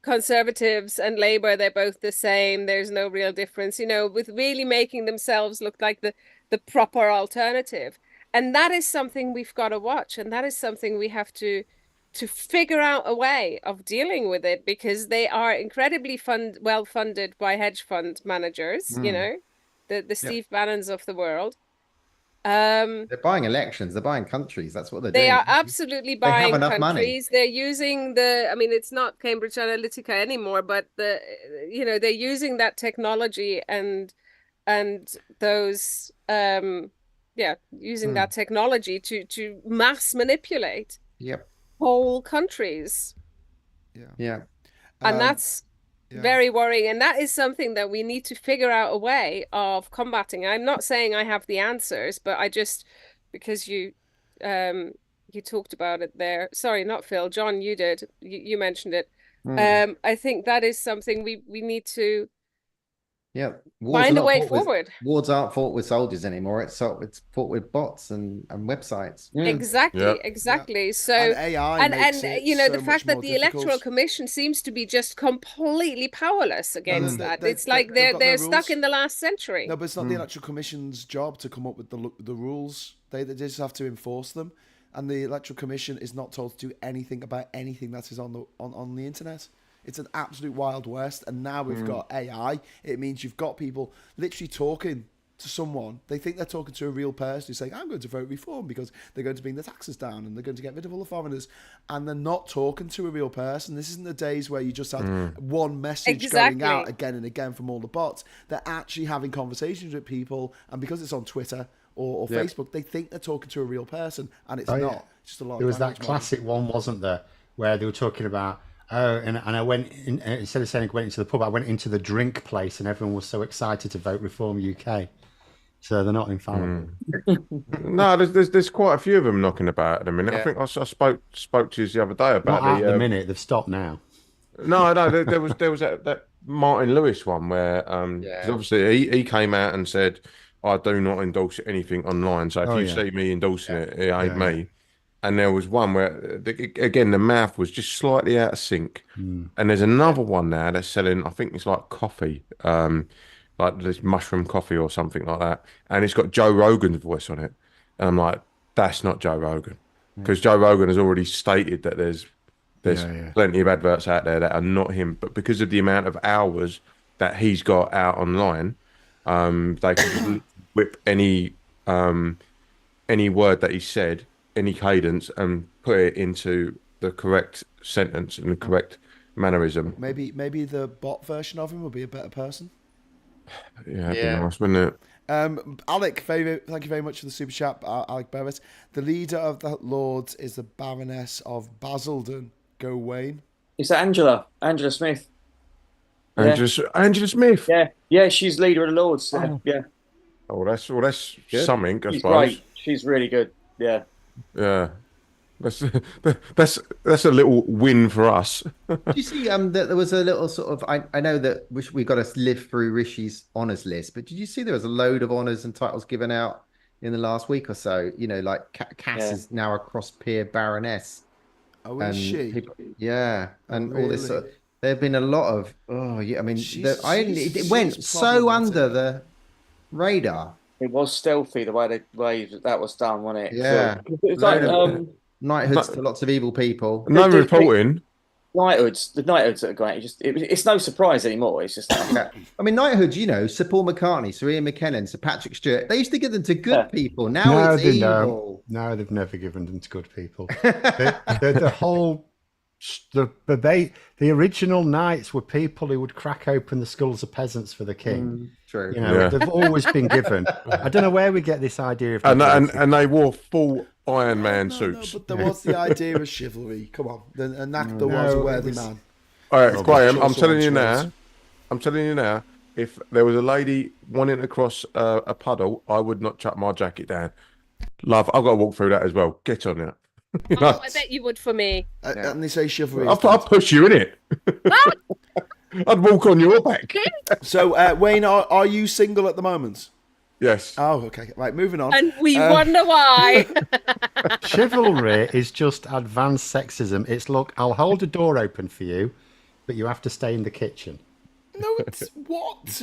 Conservatives and Labour, they're both the same. There's no real difference, with really making themselves look like the proper alternative. And that is something we've got to watch. And that is something we have to figure out a way of dealing with it, because they are incredibly well funded by hedge fund managers, the Steve Bannons of the world. They're buying elections. They're buying countries. That's what they're doing. They are absolutely buying countries. Money. They're using it's not Cambridge Analytica anymore, but they're using that technology and those using that technology to mass manipulate whole countries. Yeah. And that's very worrying, and that is something that we need to figure out a way of combating. I'm not saying I have the answers, but I just, because you talked about it there. Sorry, not Phil. John, you did. You mentioned it. I think that is something we need to find a way forward. Wars aren't fought with soldiers anymore. It's fought with bots and websites. Exactly. So and AI and makes the fact that the Electoral Commission seems to be just completely powerless against that. It's like they're stuck in the last century. No, but it's not the Electoral Commission's job to come up with the rules. They just have to enforce them. And the Electoral Commission is not told to do anything about anything that is on the internet. It's an absolute Wild West. And now we've got AI. It means you've got people literally talking to someone. They think they're talking to a real person who's saying, I'm going to vote reform because they're going to bring the taxes down and they're going to get rid of all the foreigners. And they're not talking to a real person. This isn't the days where you just had one message going out again and again from all the bots. They're actually having conversations with people. And because it's on Twitter or Facebook, they think they're talking to a real person, and it's not. It's just a lot. There was that classic one, wasn't there, where they were talking about, and I went in, instead of saying I went into the pub, I went into the drink place, and everyone was so excited to vote Reform UK. So they're not infallible. No, there's quite a few of them knocking about at the minute. I think I spoke to you the other day about not at the minute. They've stopped now. No, there was that Martin Lewis one where 'cause obviously he came out and said, I do not endorse anything online. So if you see me endorsing it ain't me. And there was one where, again, the mouth was just slightly out of sync. And there's another one now that's selling, I think it's like coffee, like this mushroom coffee or something like that. And it's got Joe Rogan's voice on it. And I'm like, that's not Joe Rogan. Because Joe Rogan has already stated that there's plenty of adverts out there that are not him. But because of the amount of hours that he's got out online, they can just whip any word that he said, any cadence, and put it into the correct sentence and the correct mannerism. Maybe the bot version of him will be a better person. Yeah, that'd be nice, wouldn't it? Alec, thank you very much for the super chat, Alec Barrett. The leader of the Lords is the Baroness of Basildon. Go Wayne. Is that Angela Smith? Angela Smith. Yeah, she's leader of the Lords. Yeah. Oh, that's good. Something, I She's suppose. great. She's really good. Yeah. Yeah. That's a little win for us. Did you see that there was a little sort of I know that we got to live through Rishi's honours list, but did you see there was a load of honours and titles given out in the last week or so? You know, like Cass is now a cross-peer baroness. Oh, is she? And really? all this. There have been a lot of. Oh, yeah. I mean, it went so under the radar. It was stealthy the way that was done, wasn't it? Yeah. So, it's like knighthoods to lots of evil people. No reporting. Knighthoods, the knighthoods that are great. It's no surprise anymore. It's just I mean, knighthoods. You know, Sir Paul McCartney, Sir Ian McKellen, Sir Patrick Stewart. They used to give them to good people. Now it's evil. No, they've never given them to good people. The whole. The original knights were people who would crack open the skulls of peasants for the king. True. You know, they've always been given. I don't know where we get this idea of. And they wore full Iron Man suits. No, but there was the idea of chivalry. Come on, and Actor was a worthy man. All right, Graham, I'm telling you now. If there was a lady wanting to cross a puddle, I would not chuck my jacket down. Love, I've got to walk through that as well. Get on it. I bet you would for me. And they say chivalry. I'll push you in it. I'd walk on your back. So, Wayne, are you single at the moment? Yes. Oh, okay. Right, moving on. And we wonder why. Chivalry is just advanced sexism. It's, look, I'll hold a door open for you, but you have to stay in the kitchen. No, it's what?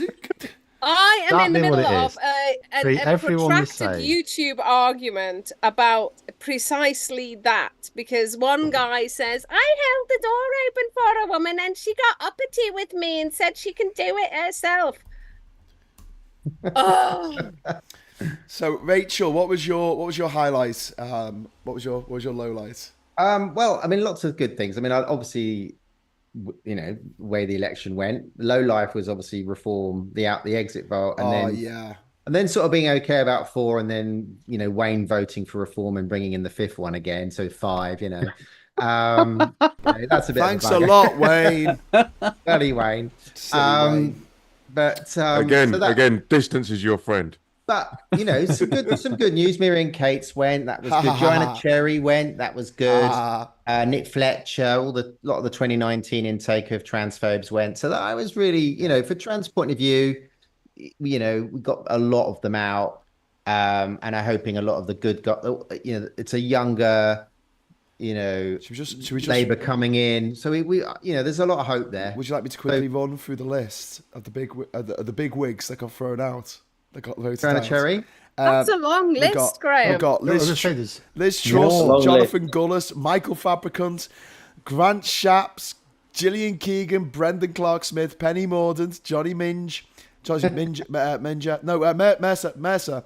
I am in the middle of a everyone protracted YouTube argument about precisely that, because one guy says, I held the door open for a woman and she got uppity with me and said she can do it herself. Oh. So, Rachel, what was your highlights? What was your lowlights? Well, I mean, lots of good things. I mean, obviously, you know, the way the election went. Low life was obviously reform, the exit vote, and then sort of being okay about 4, and then, you know, Wayne voting for reform and bringing in the 5th one again, so 5. You know, that's a bit. Thanks a lot, Wayne. Bloody Wayne. Wayne. But again, distance is your friend. But some good news. Miriam Cates went. That was good. Joanna Cherry went. That was good. Nick Fletcher. Lot of the 2019 intake of transphobes went. So that I was really, for trans point of view, we got a lot of them out, and I'm hoping a lot of the good got. It's a younger, should we just Labour coming in. So we there's a lot of hope there. Would you like me to quickly run through the list of the big wigs that got thrown out? That got voted out. Cherry. That's a long list, Graham. We've got Liz Truss, Jonathan Gullis, Michael Fabricant, Grant Shapps, Gillian Keegan, Brendan Clark-Smith, Penny Mordaunt, Johnny Minge, Mercer,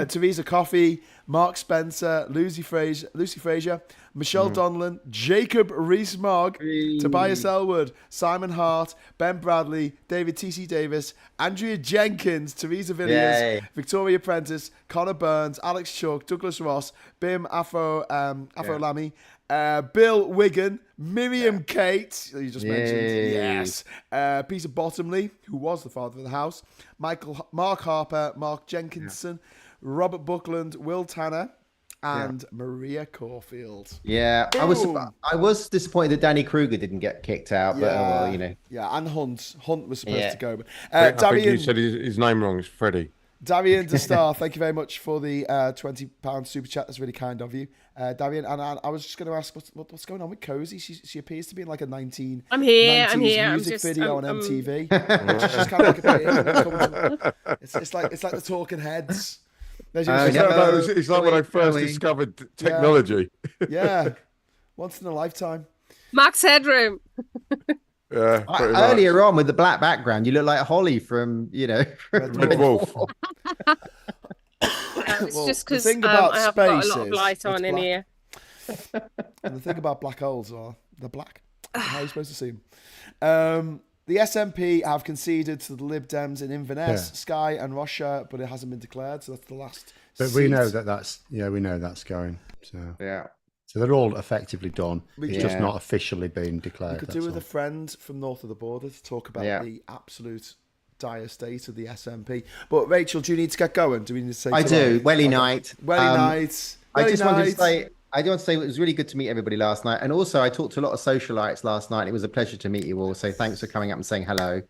Theresa Coffey, Mark Spencer, Lucy Fraser, Michelle Donlan, Jacob Rees-Mogg, Tobias Elwood, Simon Hart, Ben Bradley, David T.C. Davis, Andrea Jenkins, Teresa Villiers, Victoria Prentice, Connor Burns, Alex Chuck, Douglas Ross, Bim Afro-Lamy, Bill Wigan, Miriam Kate, you just mentioned, Peter Bottomley, who was the father of the house, Mark Harper, Mark Jenkinson, Robert Buckland, Will Tanner, and Maria Caulfield. Yeah, I was disappointed that Danny Kruger didn't get kicked out, but Yeah, and Hunt was supposed to go. But I think you said his name wrong. It's Freddie. Darian De Star, thank you very much for the £20 super chat. That's really kind of you, Darian. And I was just going to ask, what's going on with Cozy? She appears to be in like a 1990s I'm here. music video on MTV. She's just kind of like it's like the Talking Heads. It's like when I first discovered technology. Yeah, once in a lifetime. Max Headroom. Earlier on with the black background, you look like Holly from Red Wolf. It's just because I have got a lot of light on in here. And the thing about black holes are they're black. How are you supposed to see them? The SNP have conceded to the Lib Dems in Inverness, Skye, and Rocha, but it hasn't been declared, so that's the last. But we know that's going. So so they're all effectively done. It's just not officially been declared. We could do with a friend from north of the border to talk about the absolute dire state of the SNP. But Rachel, do you need to get going? Do we need to say? I do. Welly night. Welly night. I just wanted to say. I do want to say it was really good to meet everybody last night. And also, I talked to a lot of socialites last night. It was a pleasure to meet you all. So thanks for coming up and saying hello.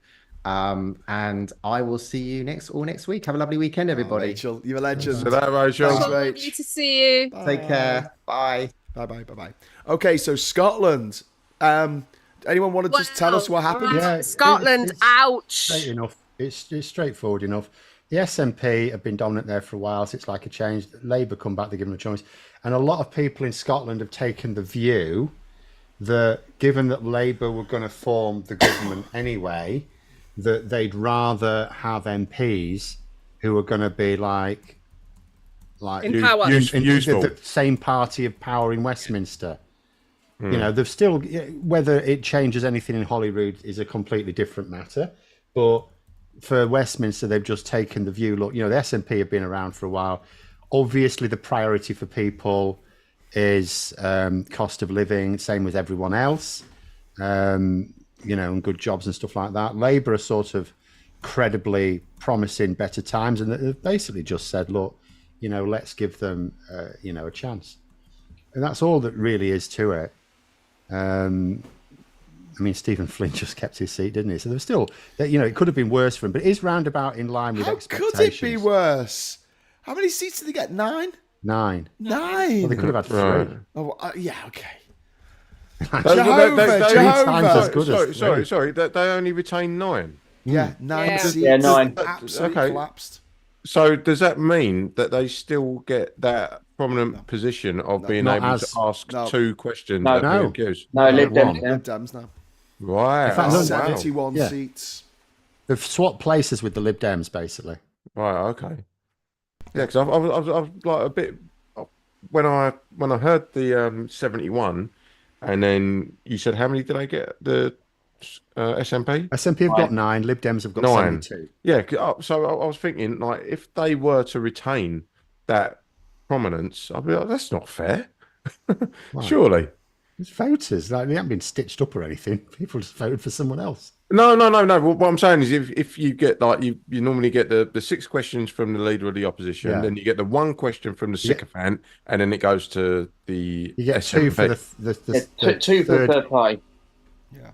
And I will see you next week. Have a lovely weekend, everybody. Rachel, you're a legend. So that, Rachel. Thanks, lovely to see you. Bye. Take care. Bye. Bye. Okay, so Scotland. Anyone want to just tell us what happened? Yeah, Scotland, ouch. Straight enough. It's straightforward enough. The SNP have been dominant there for a while, so it's like a change. Labour come back, they give them a choice. And a lot of people in Scotland have taken the view that given that Labour were going to form the government anyway, that they'd rather have MPs who are going to be like in power. Useful. The same party of power in Westminster. They've still, whether it changes anything in Holyrood is a completely different matter. But for Westminster, they've just taken the view, look, the SNP have been around for a while. Obviously, the priority for people is cost of living, same with everyone else, and good jobs and stuff like that. Labour are sort of credibly promising better times, and they've basically just said, look, let's give them, a chance. And that's all that really is to it. Stephen Flynn just kept his seat, didn't he? So there's still, it could have been worse for him, but it is roundabout in line with expectations. How could it be worse? How many seats did they get? 9? 9. 9. Well, they could have had 3. Right. Oh, yeah, okay. Sorry. They only retained 9. Yeah, 9 seats. Yeah, 9. Absolutely collapsed. So does that mean that they still get that prominent position of being able to ask 2 questions? No, Lib Dems now. Right. In fact, 71 seats. They've swapped places with the Lib Dems, basically. Right. Okay. Yeah, because I was like a bit when I heard the 71, and then you said how many did I get? The SNP? SNP have got 9. Lib Dems have got 9. 72. Yeah. So I was thinking, like, if they were to retain that prominence, I'd be like, that's not fair. Surely. It's voters. Like, they haven't been stitched up or anything. People just voted for someone else. No. What I'm saying is, if you get like you normally get the 6 questions from the leader of the opposition, Yeah. then you get the 1 question from the sycophant, and then it goes to the You get SMP. 2 for the Two for the third. third party.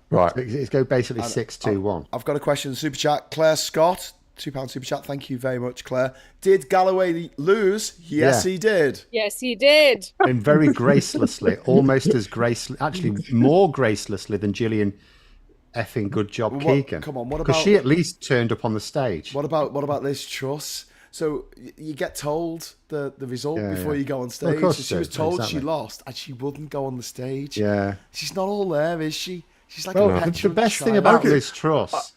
Right. So it's go basically 6-2-1. I've got a question in the super chat. Claire Scott, £2 super chat. Thank you very much, Claire. Did Galloway lose? Yes, he did. Yes, he did. And very gracelessly, almost as actually more gracelessly than Gillian effing good job Keegan. Come on, what Because about she at least turned up on the stage. what about Liz Truss? So you get told the result before you go on stage. Of course So she was told exactly. she lost, and she wouldn't go on the stage. Yeah. She's not all there, is she? She's like Well, a the petulant best thing child. about Liz Truss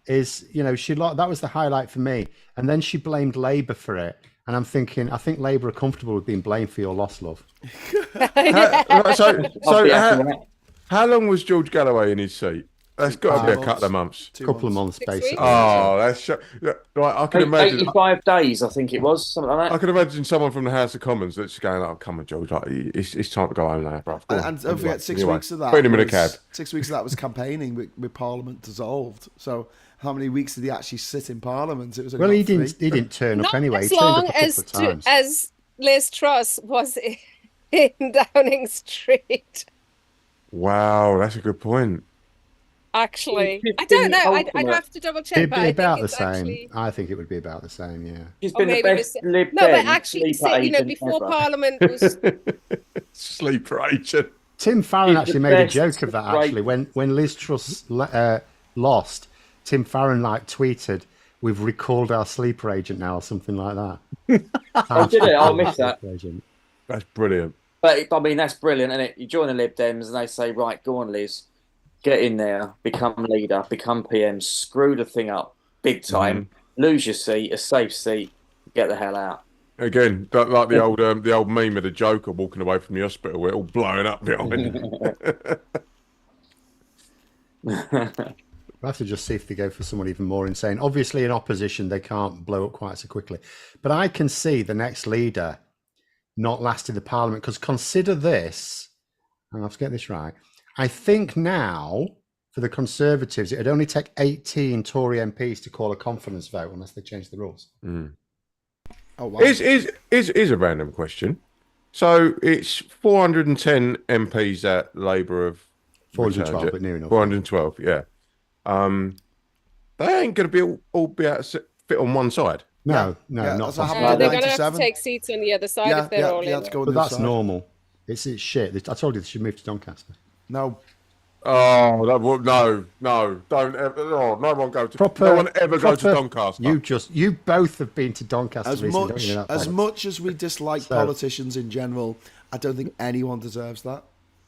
is, that was the highlight for me. And then she blamed Labour for it. And I'm thinking, I think Labour are comfortable with being blamed for your loss, love. How long was George Galloway in his seat? That's got to be a couple of months. Couple of months, 6 basically. weeks. Oh, that's right. I can imagine. 85 days, I think it was, something like I that. can imagine someone from the House of Commons that's going, "Oh, come on, George, like, it's time to go home now, bro." And don't forget, 6 Anyway, weeks of that. put him in a cab. 6 weeks of that was campaigning with Parliament dissolved. So how many weeks did he actually sit in Parliament? It was Well, he didn't turn up Not anyway. as He turned long up a couple as of times. as Liz Truss was in Downing Street. Wow, that's a good point. Actually, She's I don't been know. the I'd ultimate- have to double check. It'd But be I think about the it's same. actually... I think it would be about the same, yeah. She's Or been the maybe best this- Lib No, but Dem actually, sleeper agent before ever. Parliament was... Sleeper agent. Tim Farron He's actually the made a best joke of that, actually. When Liz Truss lost, Tim Farron, tweeted, "We've recalled our sleeper agent now," or something like that. Oh, did it? I missed that. Agent. That's brilliant. But I mean, that's brilliant, isn't it? You join the Lib Dems and they say, right, go on, Liz, get in there, become leader, become PM, screw the thing up big time, lose your seat, a safe seat, get the hell out. Again, like the old meme of the Joker walking away from the hospital, where it all blowing up behind him. We'll have to just see if they go for someone even more insane. Obviously, in opposition, they can't blow up quite so quickly. But I can see the next leader not lasting the Parliament, because consider this, and I have to get this right, I think now, for the Conservatives, it would only take 18 Tory MPs to call a confidence vote unless they change the rules. Oh, wow. Is a random question. So it's 410 MPs that Labour have 412, but near enough. 412, yeah. They ain't going to be all be able to fit on one side. No, Yeah, not that's what possible. happened they're going to have to 97. take seats on the other side if they're all they had in. to go on But the that's side. normal. It's shit. I told you they should move to Doncaster. No. Oh, no, don't ever. Oh, no one go to. No one ever go to Doncaster. You both have been to Doncaster As recently, much don't you know that, as Boris? much as we dislike So- politicians in general, I don't think anyone deserves that.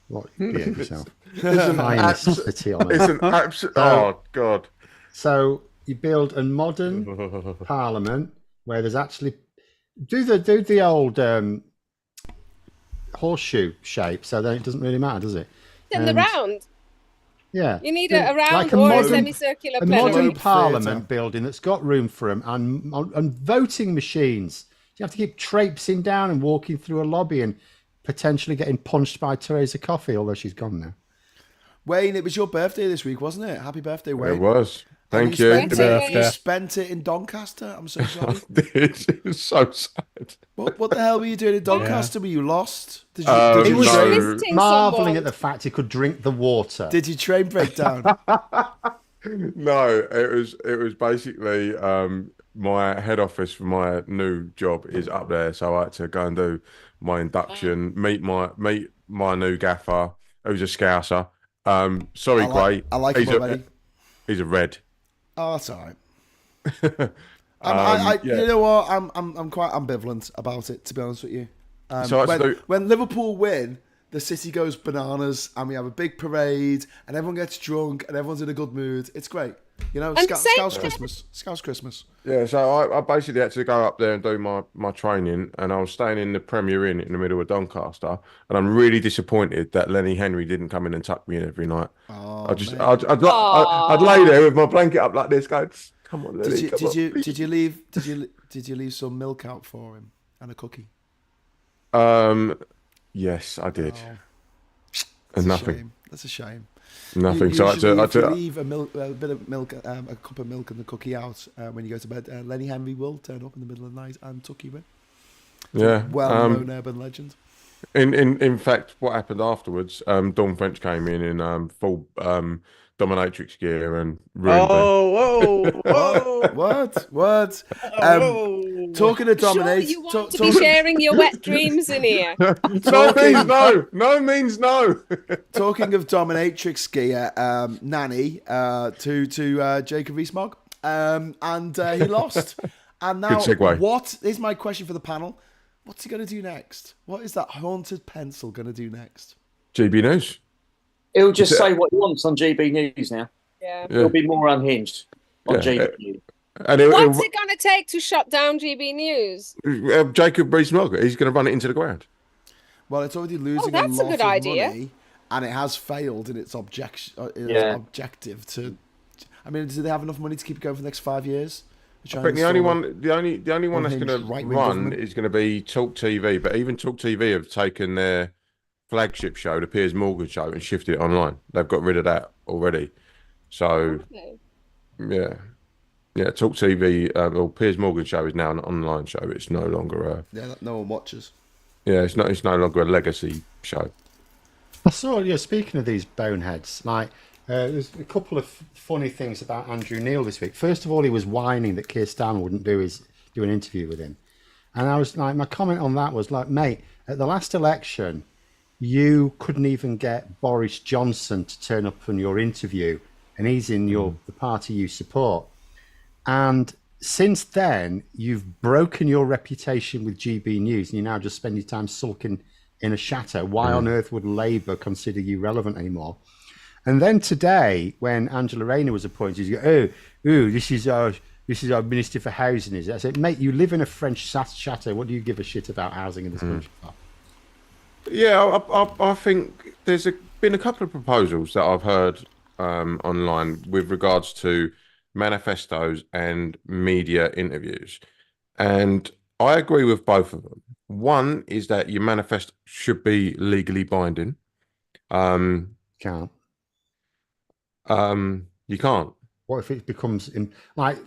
What? Behave yourself. It's an Finest abs- city on It's earth. an absolute. Oh God. So you build a modern parliament where there's actually do the old horseshoe shape, so then it doesn't really matter, does it? In the And- round. Yeah. You need Do- a round like a or a modern- semicircular a plenary. modern Globe parliament theatre. building that's got room for them and voting machines. You have to keep traipsing down and walking through a lobby and potentially getting punched by Theresa Coffey, although she's gone now. Wayne, it was your birthday this week, wasn't it? Happy birthday, Wayne. It was. And Thank you. You spent it in Doncaster. I'm so sorry. It was so sad. What the hell were you doing in Doncaster? Were you lost? Did you, He did you was train? no. Visiting Marveling someone. at the fact he could drink the water. Did your train break down? No, it was basically my head office for my new job is up there, so I had to go and do my induction, meet my new gaffer, who's a Scouser. Sorry, Gray. I like him already. He's a red. Oh, that's all right. Yeah. You know what? I'm quite ambivalent about it, to be honest with you. So when Liverpool win, the city goes bananas, and we have a big parade, and everyone gets drunk, and everyone's in a good mood. It's great. You know, And Scouse Christmas. Scouse Christmas. Yeah, so I basically had to go up there and do my training, and I was staying in the Premier Inn in the middle of Doncaster, and I'm really disappointed that Lenny Henry didn't come in and tuck me in every night. Oh, I'd lay there with my blanket up like this, going, "Come on, Lenny, Did you leave some milk out for him and a cookie? Yes, I did, and That's a nothing. shame. That's a shame. Nothing. Usually, if you leave a bit of milk, a cup of milk and the cookie out when you go to bed, Lenny Henry will turn up in the middle of the night and tuck you in. Yeah. Well-known urban legend. In fact, what happened afterwards? Dawn French came in full dominatrix gear and ruined me. What? Talking of dominate, you want to be sharing your wet dreams in here. No means no. No means no. Talking of dominatrix gear, Nanny to Jacob Rees-Mogg, and he lost. And now, Good segue. what is my question for the panel? What's he going to do next? What is that haunted pencil going to do next? GB News. He'll just say what he wants on GB News now. Yeah. He'll be more unhinged on GB News. And What's it going to take to shut down GB News? Jacob Rees-Mogg, he's going to run it into the ground. Well, it's already losing that's a a lot good of idea. money, and it has failed in its objective to. I mean, do they have enough money to keep it going for the next 5 years? I think the only one that's going to run is going to be Talk TV. But even Talk TV have taken their flagship show, the Piers Morgan show, and shifted it online. They've got rid of that already. So, yeah, Talk TV. Well, Piers Morgan show is now an online show. It's no longer no one watches. Yeah, it's no longer a legacy show. I saw. Speaking of these boneheads, like. There's a couple of funny things about Andrew Neil this week. First of all, he was whining that Keir Starmer wouldn't do an interview with him. And I was like, my comment on that was like, mate, at the last election, you couldn't even get Boris Johnson to turn up on your interview, and he's in the party you support. And since then, you've broken your reputation with GB News, and you now just spend your time sulking in a chateau. Why on earth would Labour consider you relevant anymore? And then today, when Angela Rayner was appointed, you go, this is our Minister for Housing, is it? I said, mate, you live in a French chateau. What do you give a shit about housing in this country? Yeah, I think there's been a couple of proposals that I've heard online with regards to manifestos and media interviews. And I agree with both of them. One is that your manifesto should be legally binding. Can't. You can't. What if it becomes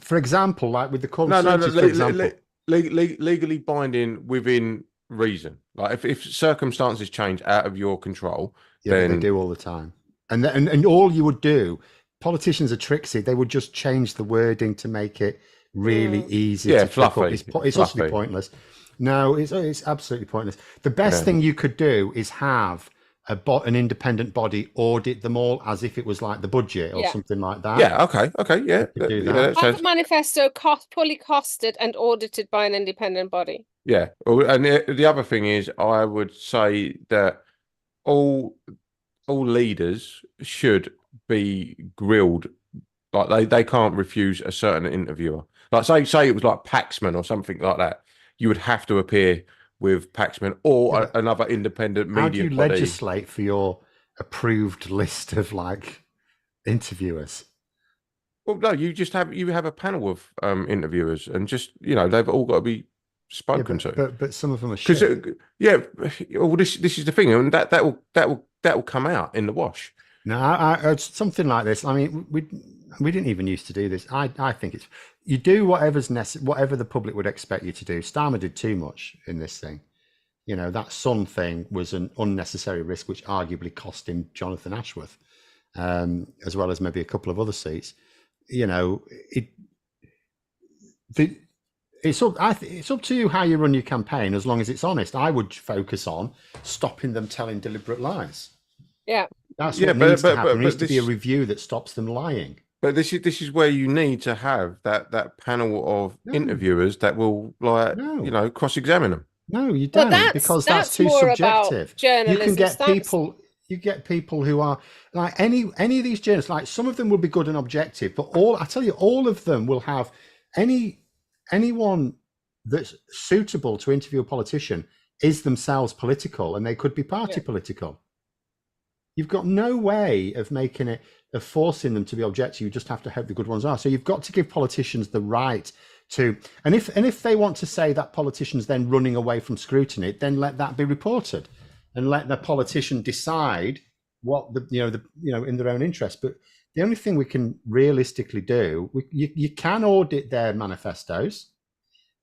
for example, like with the Conservatives, for example, legally binding within reason. Like if circumstances change out of your control, then they do all the time. And all you would do, politicians are tricksy. They would just change the wording to make it really easy. Yeah, to fluffy. It's utterly pointless. No, it's absolutely pointless. The best thing you could do is have an independent body audit them all as if it was like the budget or something like that. Yeah, okay, yeah. Do that. Have a manifesto fully costed and audited by an independent body. Yeah, and the other thing is, I would say that all leaders should be grilled. Like they can't refuse a certain interviewer. Like say it was like Paxman or something like that. You would have to appear with Paxman or another independent media body. How do you legislate for your approved list of interviewers? Well, no, you have a panel of interviewers, and just they've all got to be spoken to. But some of them are shit. Well, this is the thing, and that will come out in the wash. No, something like this. I mean, we didn't even used to do this. I think you do whatever's necessary, whatever the public would expect you to do. Starmer did too much in this thing. That Sun thing was an unnecessary risk, which arguably cost him Jonathan Ashworth, as well as maybe a couple of other seats. It's up to you how you run your campaign, as long as it's honest. I would focus on stopping them telling deliberate lies. Yeah, that's what needs to happen. There needs to be a review that stops them lying. But this is where you need to have that panel of interviewers that will cross-examine them. No, you don't, because that's too subjective. You can get people. You get people who are like any of these journalists. Like some of them will be good and objective, but all of them will have anyone that's suitable to interview a politician is themselves political, and they could be party political. You've got no way of forcing them to be objective. You just have to hope the good ones are. So you've got to give politicians the right to, and if they want to say that politicians then running away from scrutiny, then let that be reported, and let the politician decide what in their own interest. But the only thing we can realistically do, you can audit their manifestos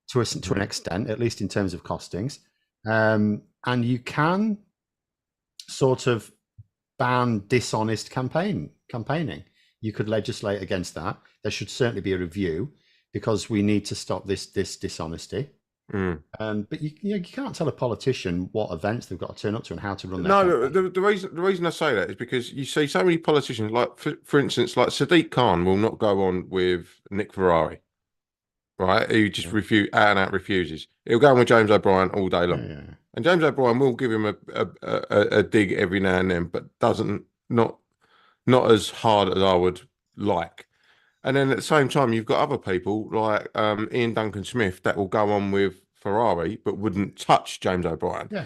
to an extent, at least in terms of costings, and you can sort of ban dishonest campaigning. You could legislate against that. There should certainly be a review because we need to stop this dishonesty. But you can't tell a politician what events they've got to turn up to and how to run their campaign. The reason I say that is because you see so many politicians, like for instance, like Sadiq Khan will not go on with Nick Ferrari, right? He just out refuses. He'll go on with James O'Brien all day long, and James O'Brien will give him a dig every now and then, but not as hard as I would like. And then at the same time, you've got other people like Ian Duncan Smith that will go on with Ferrari, but wouldn't touch James O'Brien. Yeah.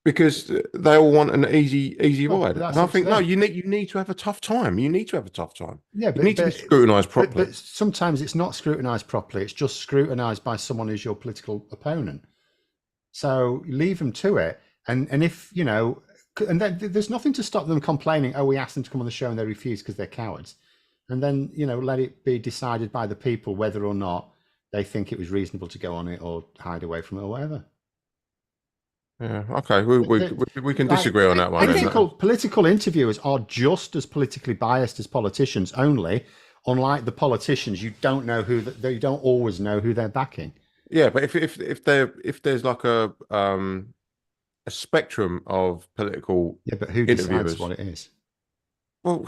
Because they all want an easy ride. And I think, no, you you need to have a tough time. You need to have a tough time. Yeah, you need to be scrutinised properly. But sometimes it's not scrutinised properly. It's just scrutinised by someone who's your political opponent. So leave them to it. And if, and then there's nothing to stop them complaining, we asked them to come on the show and they refused because they're cowards. And then, let it be decided by the people whether or not they think it was reasonable to go on it or hide away from it or whatever. Yeah, okay. We can disagree on that one. Political interviewers are just as politically biased as politicians, only unlike the politicians, you don't know they don't always know who they're backing. Yeah, but if there's like a spectrum of political but who decides what it is? Well,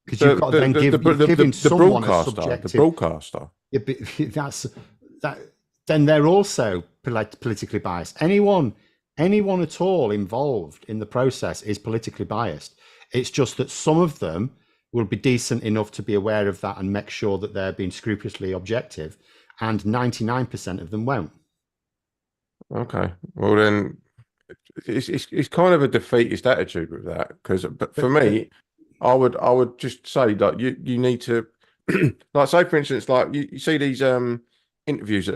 because you've got to then giving someone a subjective... The broadcaster. Yeah, but then they're also politically biased. Anyone at all involved in the process is politically biased. It's just that some of them will be decent enough to be aware of that and make sure that they're being scrupulously objective, and 99% of them won't. Okay, well then, it's kind of a defeatist attitude with that, but for me, I would just say that you need to, like, say for instance, like you see these interviews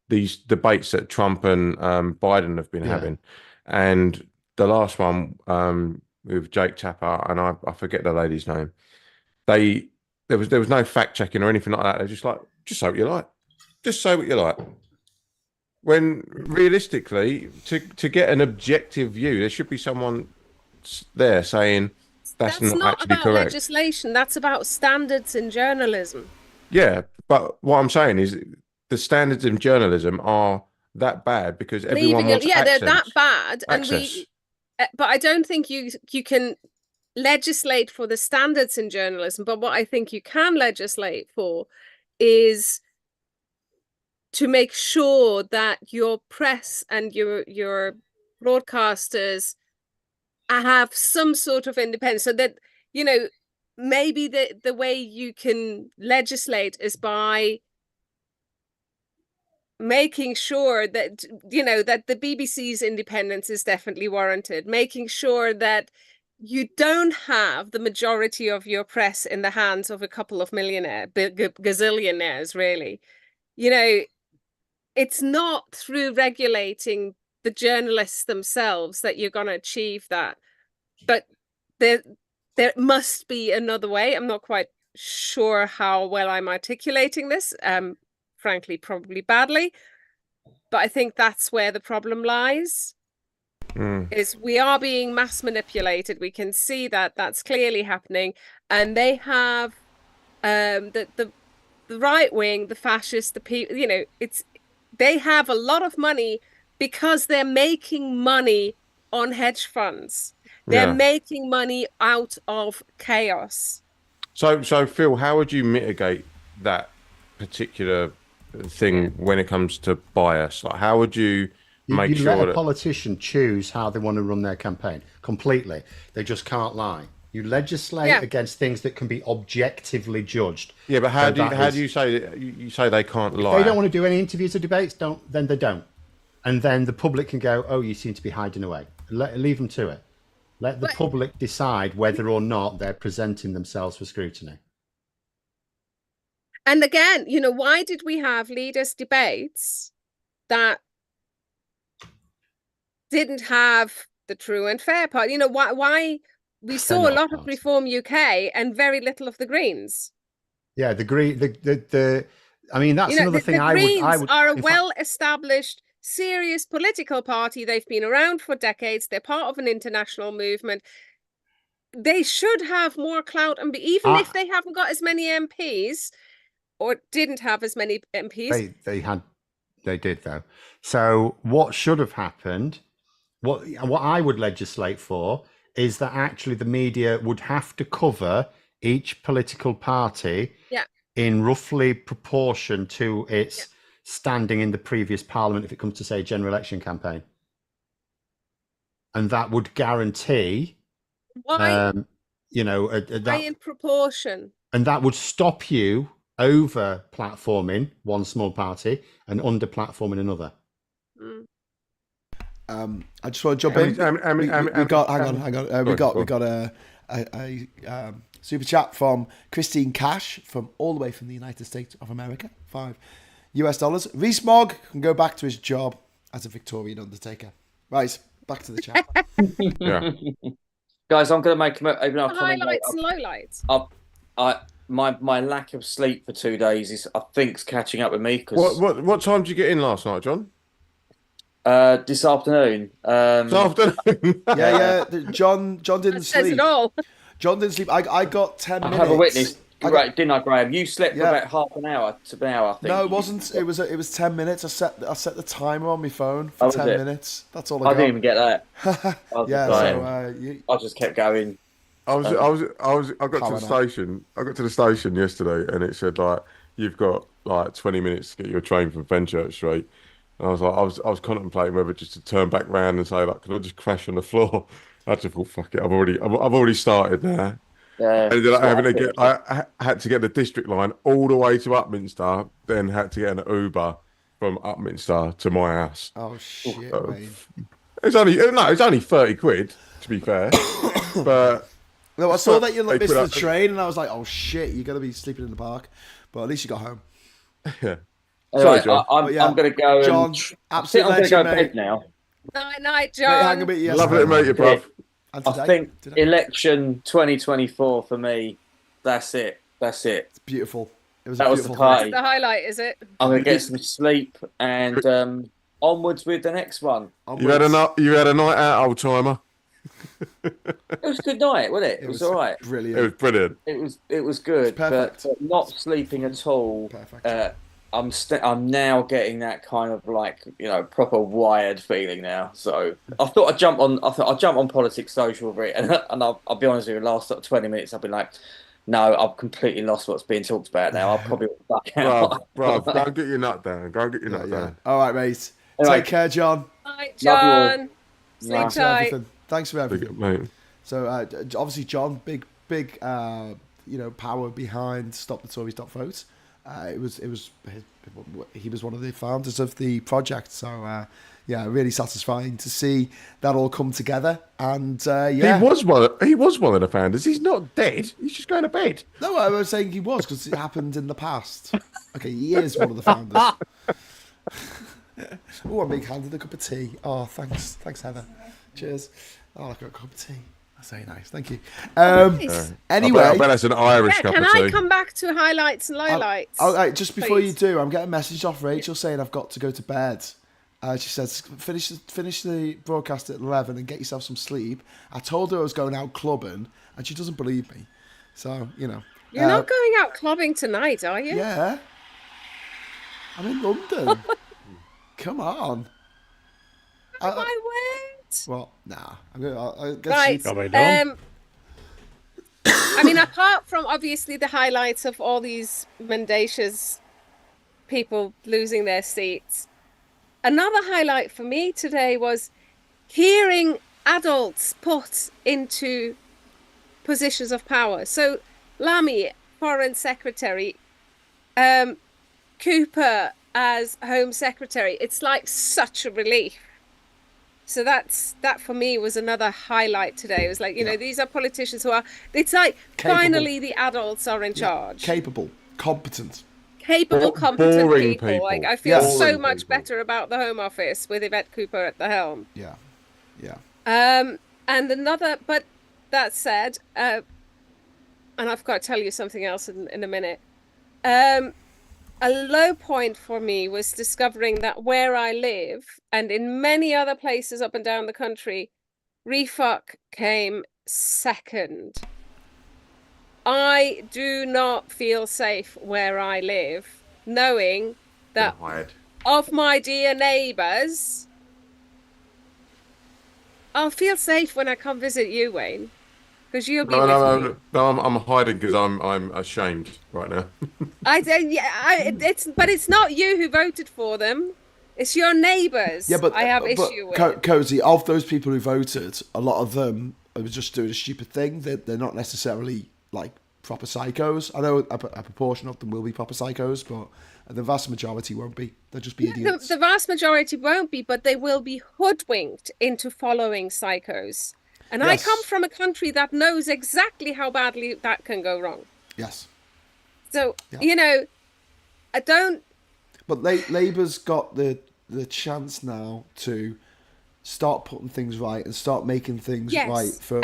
these debates that Trump and Biden have been having, and the last one with Jake Tapper and I forget the lady's name. There was no fact checking or anything like that. They're just like, just say what you like, just say what you like. When realistically, to get an objective view, there should be someone there saying that's not actually about correct. Legislation. That's about standards in journalism. Yeah, but what I'm saying is the standards in journalism are that bad because everyone wants access. They're that bad, access. But I don't think you can legislate for the standards in journalism. But what I think you can legislate for is to make sure that your press and your broadcasters have some sort of independence, so that maybe the way you can legislate is by making sure that that the BBC's independence is definitely warranted, making sure that you don't have the majority of your press in the hands of a couple of gazillionaires, really. It's not through regulating the journalists themselves that you're going to achieve that, but there must be another way. I'm not quite sure how well I'm articulating this, frankly, probably badly, but I think that's where the problem lies. Is we are being mass manipulated. We can see that that's clearly happening, and they have the right wing, the fascists, the people. They have a lot of money because they're making money on hedge funds. They're making money out of chaos. So Phil, how would you mitigate that particular thing when it comes to bias? Like, how would you make sure let a politician choose how they want to run their campaign completely? They just can't lie. You legislate against things that can be objectively judged. Yeah, but how do you say that? You say they can't lie? If they don't want to do any interviews or debates, then they don't. And then the public can go, oh, you seem to be hiding away. Leave them to it. Let the public decide whether or not they're presenting themselves for scrutiny. And again, why did we have leaders' debates that didn't have the true and fair part? we saw a lot of Reform UK and very little of the Greens. Yeah, I mean, that's another thing. The Greens I would are a well-established, serious political party. They've been around for decades. They're part of an international movement. They should have more clout, and even if they haven't got as many MPs, or didn't have as many MPs, they did though. So what should have happened? What I would legislate for is that actually the media would have to cover each political party in roughly proportion to its standing in the previous parliament if it comes to, say, a general election campaign. And that would guarantee, why that in proportion? And that would stop you over platforming one small party and under platforming another. I just want to jump in. We got a super chat from Christine Cash from all the way from the United States of America, $5. Rees-Mogg can go back to his job as a Victorian undertaker. Right, back to the chat. Guys, I'm going to make highlights and lowlights. My lack of sleep for 2 days is, I think, catching up with me. Cause what time did you get in last night, John? This afternoon. This afternoon. John didn't sleep. Says it all. John didn't sleep. I got 10 minutes. I have a witness. Didn't I, Graham? You slept for about half an hour to an hour, I think. No, it wasn't. It was 10 minutes. I set the timer on my phone for 10 minutes. That's all I got. I didn't even get that. I just kept going. I got to the station yesterday, and it said like you've got like 20 minutes to get your train from Fenchurch Street. And I was like, I was contemplating whether just to turn back round and say like, can I just crash on the floor? I just thought, fuck it, I've already started there. Yeah, and then I had to get the district line all the way to Upminster, then had to get an Uber from Upminster to my house. Oh shit! It's only 30 quid to be fair, but no, I saw that you missed the train, and I was like, oh shit, you're gonna be sleeping in the park, but at least you got home. Yeah. Sorry, John. I'm going to go. John, I'm going to go to bed now. Night, John. Lovely to meet you, bruv. I think election 2024 for me. That's it. It's beautiful. That was the party. That's the highlight, is it? I'm going to get some sleep and onwards with the next one. You had a night out, old timer. It was a good night, wasn't it? It was all right. Brilliant. It was brilliant. It was good, perfect. But not sleeping at all. Perfect. I'm now getting that kind of like, proper wired feeling now. So I thought I'd jump on Politics Social for it, and I'll be honest with you, the last 20 minutes I've been like, no, I've completely lost what's being talked about now. I'll probably back out. Bro, go and get your nut down. Go and get your nut down. All right, mate. Anyway, take care, John. Bye, John. Sleep tight. Thanks for everything. Mate. So obviously, John, big power behind StopTheTories.vote. He was one of the founders of the project, so really satisfying to see that all come together. And he was one of the founders. He's not dead. He's just going to bed. No, I was saying he was because it happened in the past. Okay, he is one of the founders. Oh, I'm being handed a cup of tea. Oh, thanks, Heather. Cheers. Oh, I got a cup of tea. That's very nice. Thank you. Anyway, I bet that's an Irish cup of tea. Can I come back to highlights and lowlights? Just before you do, I'm getting a message off Rachel saying I've got to go to bed. She says finish the broadcast at 11 and get yourself some sleep. I told her I was going out clubbing, and she doesn't believe me. So you're not going out clubbing tonight, are you? Yeah, I'm in London. Come on. I went. Well, nah. I'll get right. I mean, apart from obviously the highlights of all these mendacious people losing their seats, another highlight for me today was hearing adults put into positions of power. So, Lammy, Foreign Secretary, Cooper as Home Secretary. It's like such a relief. So that for me was another highlight today. It was like, these are politicians who are, it's like capable. Finally the adults are in charge. Capable, competent. Competent people. Like I feel so much people. better about the Home Office with Yvette Cooper at the helm. Yeah. And another, but that said, and I've got to tell you something else in a minute. A low point for me was discovering that where I live and in many other places up and down the country, refuck came second. I do not feel safe where I live, knowing that of my dear neighbours, I'll feel safe when I come visit you, Wayne. Because you'll be with me. No, I'm hiding because I'm ashamed right now. I don't. Yeah, but it's not you who voted for them. It's your neighbours. Yeah, but I have issue with. Cozy, of those people who voted, a lot of them are just doing a stupid thing. They're not necessarily like proper psychos. I know a proportion of them will be proper psychos, but the vast majority won't be. They'll just be idiots. The vast majority won't be, but they will be hoodwinked into following psychos. And yes. I come from a country that knows exactly how badly that can go wrong. Yes. So, I don't... But Labour's got the chance now to start putting things right and start making things right for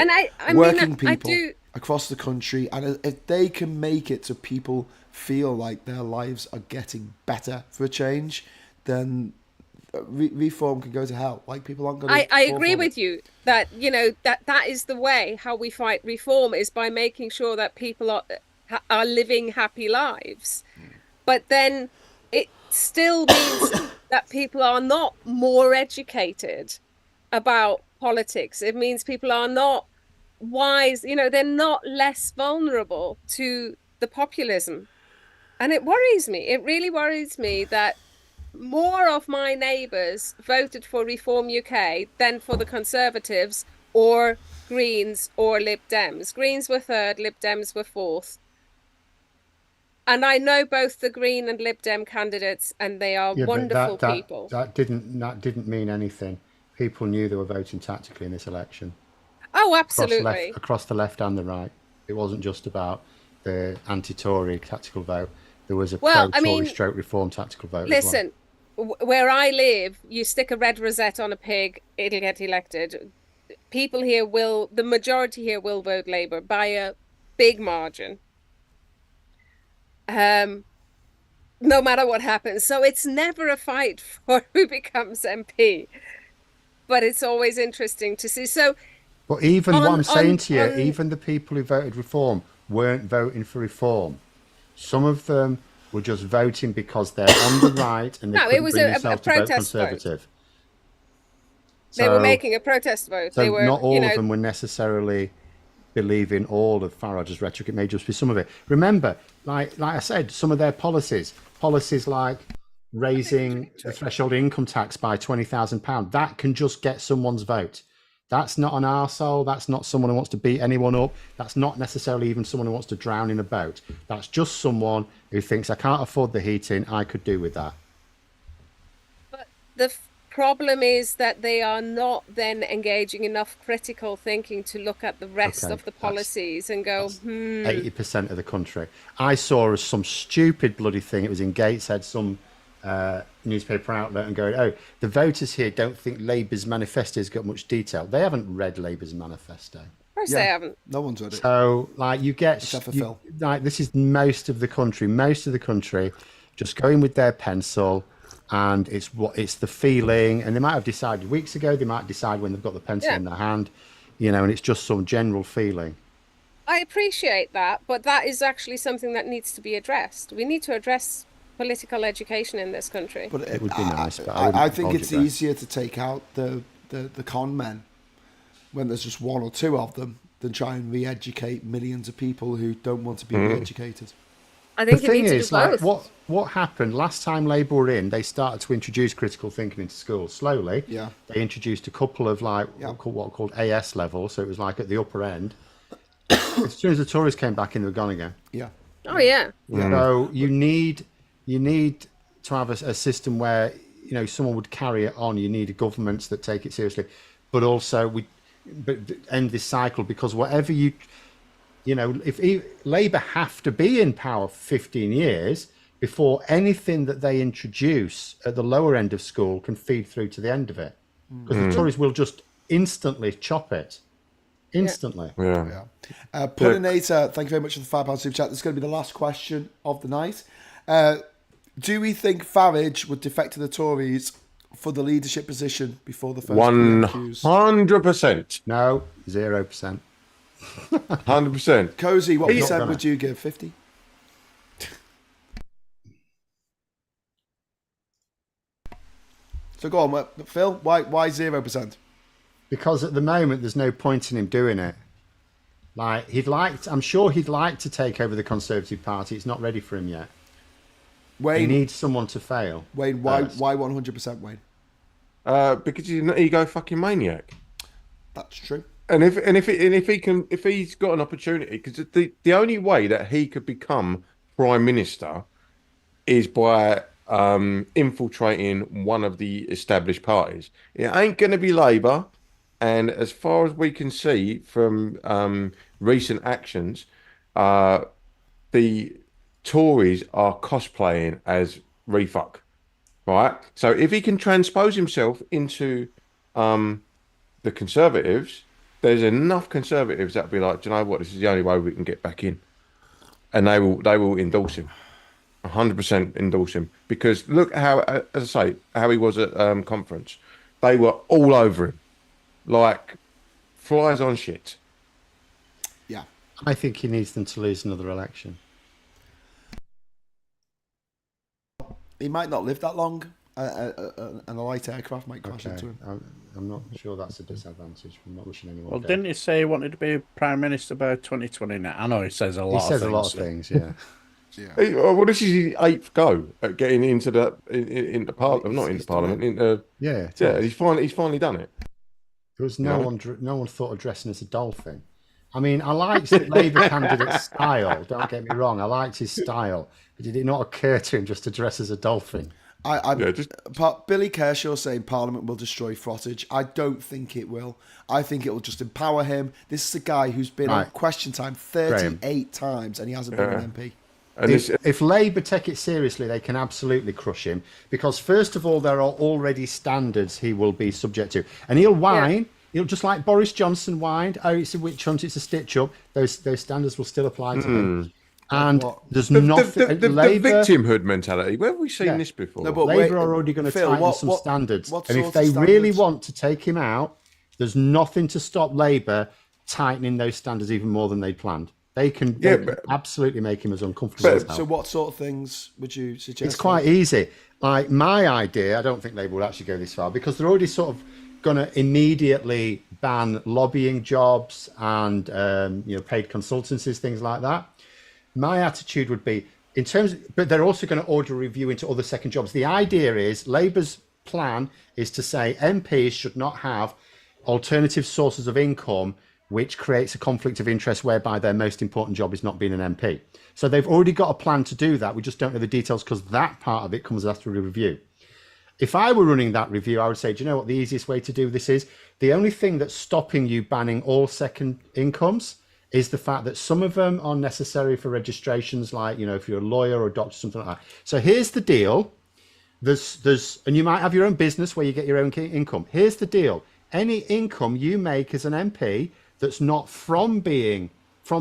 working people across the country. And if they can make it so people feel like their lives are getting better for a change, then... reform can go to hell. Like, people aren't going to... I agree with you that, that is the way how we fight reform, is by making sure that people are living happy lives. But then it still means that people are not more educated about politics. It means people are not wise. They're not less vulnerable to the populism. And it worries me. It really worries me that more of my neighbours voted for Reform UK than for the Conservatives or Greens or Lib Dems. Greens were third, Lib Dems were fourth. And I know both the Green and Lib Dem candidates, and they are wonderful people. That didn't mean anything. People knew they were voting tactically in this election. Oh, absolutely. Across the left and the right. It wasn't just about the anti-Tory tactical vote. There was a pro-Tory stroke reform tactical vote. Listen, where I live, you stick a red rosette on a pig, it'll get elected. People here the majority here will vote Labour by a big margin. No matter what happens. So it's never a fight for who becomes MP. But it's always interesting to see. But even what I'm saying to you, even the people who voted Reform weren't voting for Reform. Some of them were just voting because they're on the right and they couldn't bring themselves to vote Conservative. Vote. They were making a protest vote. So not all of them were necessarily believing all of Farage's rhetoric. It may just be some of it. Remember, like I said, some of their policies like raising the threshold income tax by £20,000, that can just get someone's vote. That's not an arsehole. That's not someone who wants to beat anyone up. That's not necessarily even someone who wants to drown in a boat. That's just someone who thinks, I can't afford the heating, I could do with that. But the problem is that they are not then engaging enough critical thinking to look at the rest of the policies and go, 80% of the country. I saw some stupid bloody thing. It was in Gateshead, some newspaper outlet, and going, oh, the voters here don't think Labour's manifesto has got much detail. They haven't read Labour's manifesto. Of course they haven't. No one's read it. So, you get... this is most of the country just going with their pencil, and it's the feeling, and they might have decided weeks ago, they might decide when they've got the pencil in their hand, and it's just some general feeling. I appreciate that, but that is actually something that needs to be addressed. We need to address political education in this country. But it would be nice. But I think it's easier to take out the con men when there's just one or two of them than try and re-educate millions of people who don't want to be re-educated. I think you need to do both. What happened last time Labour were in, they started to introduce critical thinking into schools slowly. Yeah. They introduced a couple of what are called AS levels, so it was like at the upper end. As soon as the Tories came back in, they were gone again. Yeah. Oh yeah. So you need to have a system where someone would carry it on. You need governments that take it seriously, but also end this cycle, because whatever if Labour have to be in power for 15 years before anything that they introduce at the lower end of school can feed through to the end of it, because the Tories will just instantly chop it. instantly. Yeah. Puddinator, thank you very much for the £5 super chat. This is going to be the last question of the night. Do we think Farage would defect to the Tories for the leadership position before the first PMQs? 100%. No, 0%. 100%. Cozy, what percent would you give? 50? So go on, Phil. Why 0%? Because at the moment there's no point in him doing it. Like I'm sure he'd like to take over the Conservative Party. It's not ready for him yet. Wayne, he needs someone to fail. Wayne, why 100%, Wayne? Because he's an ego fucking maniac. That's true. And if he's got an opportunity, because the only way that he could become prime minister is by infiltrating one of the established parties. It ain't going to be Labour, and as far as we can see from recent actions, the Tories are cosplaying as refuck, right? So if he can transpose himself into the Conservatives, there's enough Conservatives that'll be like, do you know what? This is the only way we can get back in, and they will endorse him, 100% endorse him, because look how, as I say, how he was at conference. They were all over him, like flies on shit. Yeah, I think he needs them to lose another election. He might not live that long, and a light aircraft might crash into him. I'm not sure that's a disadvantage. I'm not wishing anyone. Well, dead. didn't he say he wanted to be Prime Minister by 2029? I know he says a lot. He says a lot of things. Yeah. Yeah. Well, this is his 8th go at getting into into Parliament, not into Parliament. Yeah. He's finally done it. There was no one thought of dressing as a dolphin. I mean, I liked the Labour candidate's style. Don't get me wrong. I liked his style, but did it not occur to him just to dress as a dolphin? Billy Kershaw saying Parliament will destroy Frottage. I don't think it will. I think it will just empower him. This is a guy who's been on Question Time 38 times and he hasn't been an MP. If Labour take it seriously, they can absolutely crush him, because first of all, there are already standards he will be subject to, and he'll whine. Yeah. He'll just like Boris Johnson whined. Oh, it's a witch hunt. It's a stitch up. Those standards will still apply to him. And there's nothing. The victimhood mentality. Where have we seen this before? No, but Labour are already going to tighten some standards. And if they really want to take him out, there's nothing to stop Labour tightening those standards even more than they planned. They can absolutely make him as uncomfortable as hell. So what sort of things would you suggest? It's quite easy. Like my idea, I don't think Labour will actually go this far, because they're already sort of going to immediately ban lobbying jobs and paid consultancies, things like that. My attitude would be, but they're also going to order a review into other second jobs. The idea is, Labour's plan is to say MPs should not have alternative sources of income, which creates a conflict of interest whereby their most important job is not being an MP. So they've already got a plan to do that. We just don't know the details because that part of it comes after a review. If I were running that review, I would say, do you know what the easiest way to do this is? The only thing that's stopping you banning all second incomes is the fact that some of them are necessary for registrations, like, if you're a lawyer or a doctor, something like that. So here's the deal. And you might have your own business where you get your own income. Here's the deal. Any income you make as an MP that's not from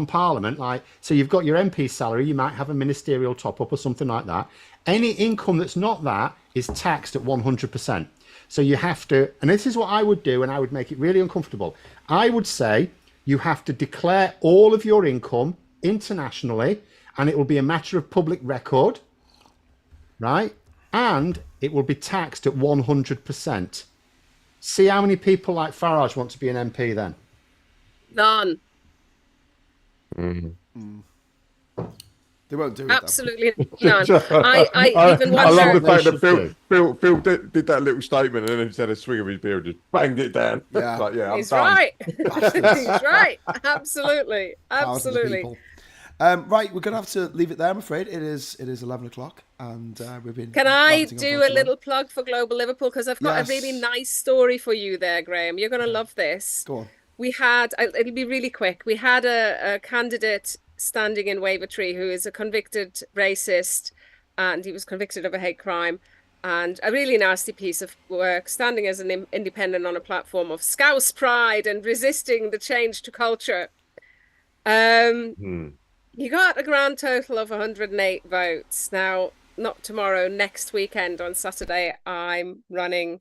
Parliament, so you've got your MP salary, you might have a ministerial top-up or something like that. Any income that's not that is taxed at 100%. So you have to, and this is what I would do, and I would make it really uncomfortable. I would say you have to declare all of your income internationally, and it will be a matter of public record, right? And it will be taxed at 100%. See how many people like Farage want to be an MP then? None. They won't do it. Absolutely none. I even wonder. I love the fact that Phil did that little statement and then instead of swing of his beer, just banged it down. Yeah, he's right. He's right. Absolutely. Right, we're going to have to leave it there, I'm afraid. It is 11 o'clock and we've been... Can I do a little plug for Global Liverpool? Because I've got a really nice story for you there, Graham. You're going to love this. Go on. It'll be really quick. We had a candidate standing in Wavertree who is a convicted racist, and he was convicted of a hate crime. and a really nasty piece of work, standing as an independent on a platform of Scouse pride and resisting the change to culture. He got a grand total of 108 votes. Now, not tomorrow, next weekend on Saturday, I'm running.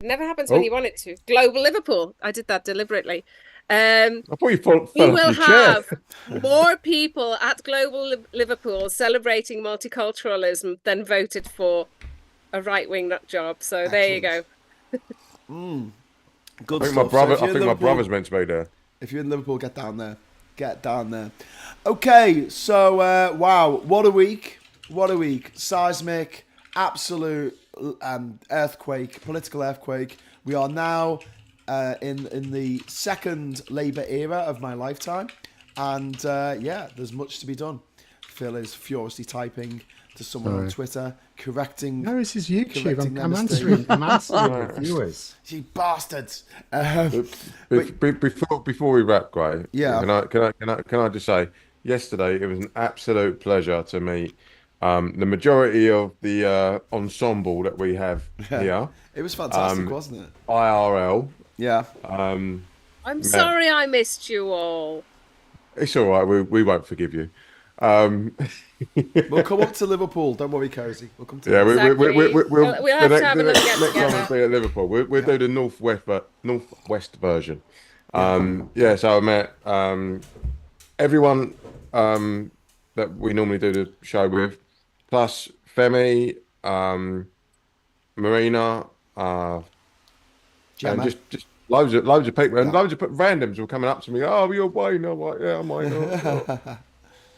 It never happens when you want it to. Global Liverpool. I did that deliberately. I thought you fell We off will your chair. have more people at Global Liverpool celebrating multiculturalism than voted for a right-wing nut job. So there you go. Good I think stuff. my brother. So I think my brother's meant to be there. If you're in Liverpool, get down there. Get down there. Okay, so wow, what a week! What a week! Seismic, absolute earthquake, political earthquake. We are now in the second Labour era of my lifetime, and yeah, there's much to be done. Phil is furiously typing to someone on Twitter, correcting. No, this is YouTube. correcting I'm their answering. mistake. I'm answering the viewers. You bastards! Before we wrap, Gray, Yeah. can I just say, yesterday it was an absolute pleasure to meet the majority of the ensemble that we have here. It was fantastic, wasn't it? IRL. Yeah. I'm sorry I missed you all. It's all right. We won't forgive you. We'll come up to Liverpool. Don't worry, Cozy. We'll come to Yeah, Exactly. we'll We'll have to have another get next time together. we'll be at Liverpool. We'll do the northwest version. Yeah, so I met everyone that we normally do the show with, plus Femi, Marina, and just loads of people, and loads of randoms were coming up to me. Oh, you're Wayne. I'm like, yeah, I'm Wayne.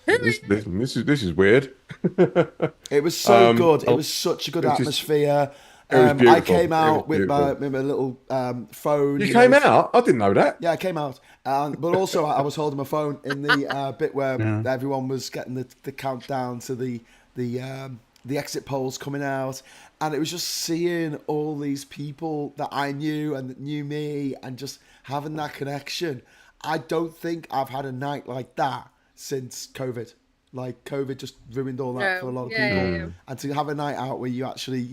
This is weird. It was so good. It was such a good atmosphere. I came out with my little phone. You came out? I didn't know that. Yeah, I came out. But also, I was holding my phone in the bit where everyone was getting the countdown to the exit polls coming out. And it was just seeing all these people that I knew and that knew me and just having that connection. I don't think I've had a night like that since COVID. Like, COVID just ruined all that for a lot of people. Yeah. And to have a night out where you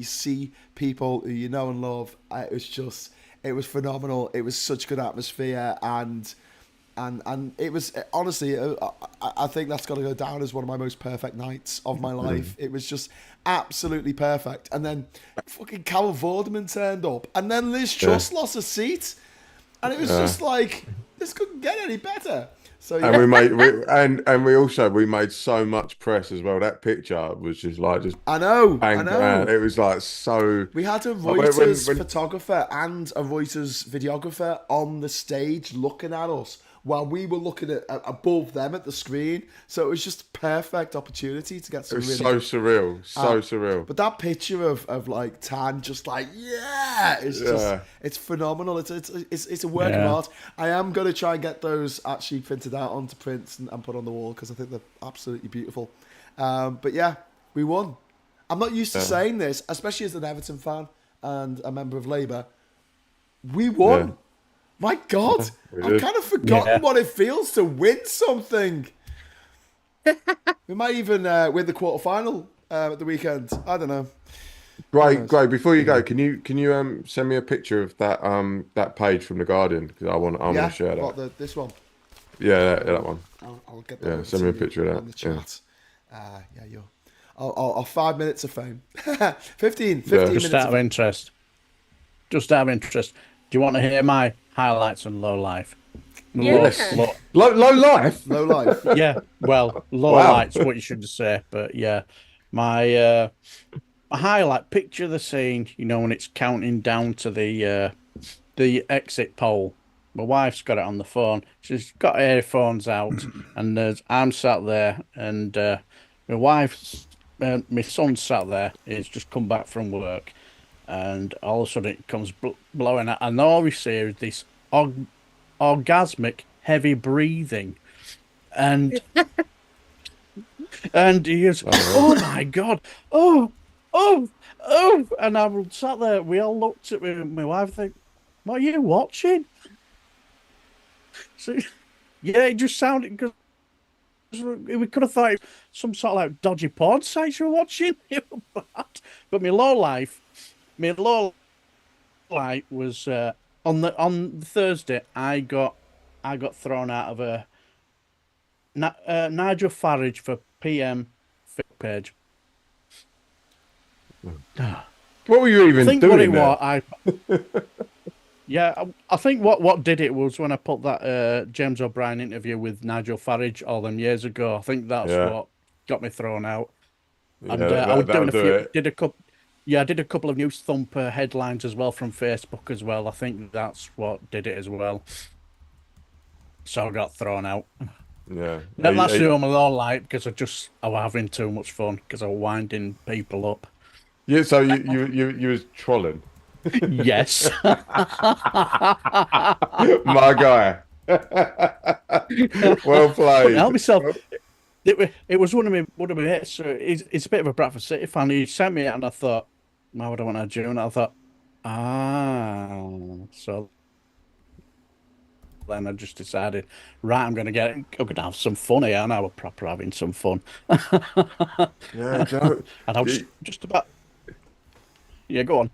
see people who you know and love, it was phenomenal. It was such good atmosphere, and it was, honestly, I think that's got to go down as one of my most perfect nights of my life. It was just absolutely perfect. And then fucking Carol Vorderman turned up, and then Liz Truss lost a seat, and it was just like, this couldn't get any better. So, yeah. And we made so much press as well. That picture was just I know. around. It was like so. We had a Reuters photographer and a Reuters videographer on the stage looking at us while we were looking at above them at the screen. So it was just a perfect opportunity to get some. It was so surreal, surreal. But that picture of like Tan, just like it's phenomenal. It's a work of art. I am going to try and get those actually printed out onto prints and put on the wall because I think they're absolutely beautiful. But yeah, we won. I'm not used to saying this, especially as an Everton fan and a member of Labour. We won. Yeah. My God, I've kind of forgotten what it feels to win something. We might even win the quarterfinal at the weekend. I don't know. Great. Before you go, can you send me a picture of that page from the Guardian, because I want to share that. What, this one? Yeah, that one. I'll get that. Yeah, send me a picture of that on the chat. Yeah, I'll 5 minutes of fame. 15 minutes. Just out of interest. Do you want to hear my highlights and low life? Yes. Low life? Low life. Yeah, well, low light's what you should say, but yeah. My highlight, picture the scene, when it's counting down to the exit poll. My wife's got it on the phone. She's got her earphones out, and I'm sat there, and my son's sat there. He's just come back from work. And all of a sudden it comes blowing out, and all we see is this orgasmic heavy breathing, and he goes, "Oh my God, oh," and I sat there. We all looked at me, my wife, think, "What are you watching?" So, yeah, it just sounded because We could have thought it was some sort of like dodgy porn sites you were watching. It was bad. But my low light was on Thursday. I got thrown out of a Nigel Farage for PM page. What were you even doing there? I think what did it was when I put that James O'Brien interview with Nigel Farage all them years ago. I think that's what got me thrown out. And I was doing I did a couple of News Thumper headlines as well from Facebook as well. I think that's what did it as well. So I got thrown out. Yeah. That last year I'm all light because I was having too much fun because I was winding people up. Yeah, so you was trolling. Yes. My guy. Well played. Help myself. It was one of my mates. So he's a bit of a Bradford City fan. He sent me it, and I thought, "Why would I want to do?" And I thought, so then I just decided, right, I'm going to have some fun here, and I was proper having some fun. Yeah, Joe. And I was just about. Yeah, go on.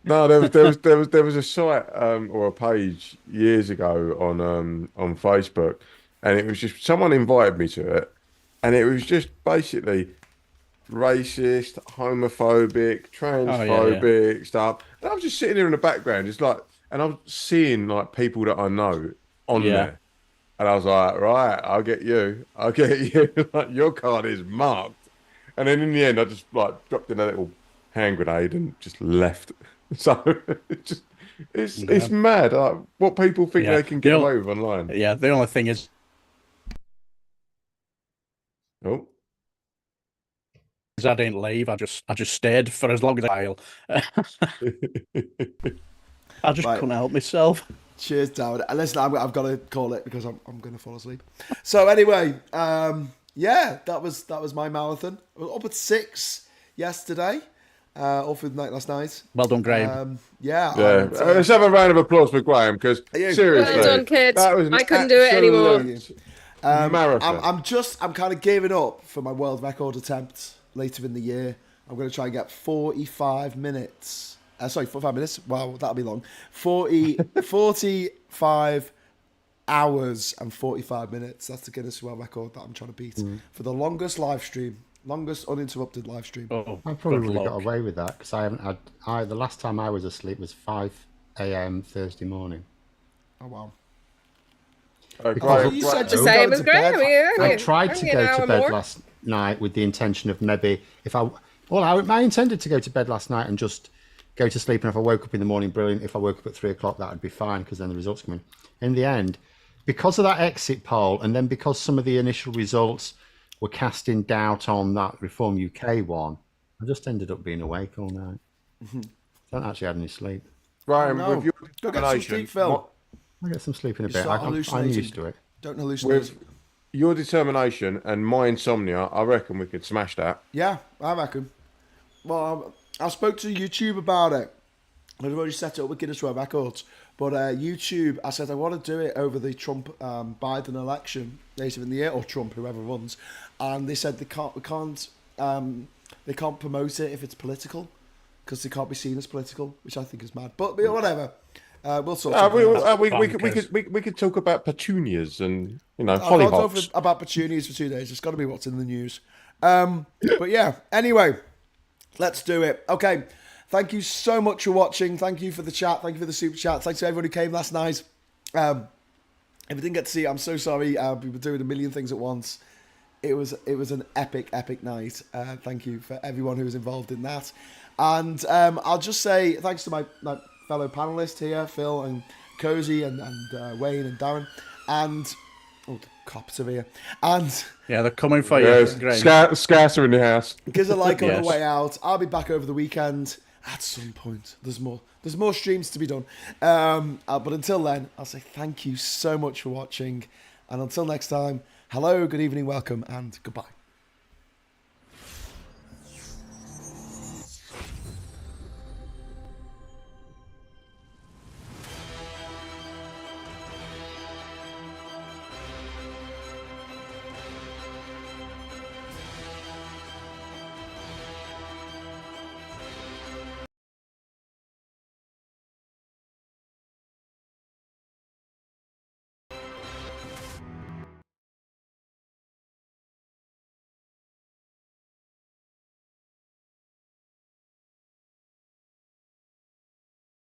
No, there was a site or a page years ago on Facebook, and it was just someone invited me to it, and it was just basically racist, homophobic, transphobic stuff. And I was just sitting there in the background, just like, and I was seeing like people that I know on there, and I was like, right, I'll get you, like your card is marked. And then in the end, I just like dropped in a little hand grenade and just left. So it's mad what people think they can get away with online. Yeah, the only thing is, I didn't leave. I just stayed for as long as I just couldn't help myself. Cheers, Dowd. Listen, I've got to call it because I'm going to fall asleep. So anyway, that was my marathon. I was up at 6 yesterday. All through the night last night. Well done, Graham. Let's have a round of applause for Graham because seriously, well done, kids. I couldn't do it anymore. Marathon. I'm kind of giving up for my world record attempt later in the year. I'm going to try and get 45 minutes. 45 minutes. Wow, that'll be long. 45 hours and 45 minutes. That's the Guinness World Record that I'm trying to beat for the longest live stream. Longest uninterrupted live stream. I probably would have got away with that because I haven't had. The last time I was asleep was 5 a.m. Thursday morning. Oh wow! You said the same as Graham. I tried to go to bed last night with the intention of maybe I intended to go to bed last night and just go to sleep, and if I woke up in the morning, brilliant. If I woke up at 3 o'clock, that would be fine because then the results come in. In the end, because of that exit poll, and then because some of the initial results were casting doubt on that Reform UK one, I just ended up being awake all night. Don't actually have any sleep. Graham, with your go get some sleep, Phil. I'll get some sleep in a bit. I'm used to it. Don't hallucinate. With your determination and my insomnia, I reckon we could smash that. Yeah, I reckon. Well, I spoke to YouTube about it. I've already set it up with Guinness World Records. But YouTube, I said I want to do it over the Trump Biden election later in the year, or Trump, whoever runs, and they said they can't promote it if it's political because they can't be seen as political, which I think is mad. But whatever, we'll sort. We could talk about petunias and hollyhocks. I'll talk about petunias for 2 days. It's got to be what's in the news. But yeah, anyway, let's do it. Okay. Thank you so much for watching. Thank you for the chat. Thank you for the super chat. Thanks to everyone who came last night. If you didn't get to see it, I'm so sorry. We were doing a million things at once. It was an epic night. Thank you for everyone who was involved in that. And I'll just say thanks to my fellow panelists here, Phil and Cozy and Wayne and Darren. And the cops are here. And they're coming for you. Scarcer in the house. Give us a like on the way out. I'll be back over the weekend. At some point, there's more streams to be done. But until then, I'll say thank you so much for watching. And until next time, hello, good evening, welcome, and goodbye.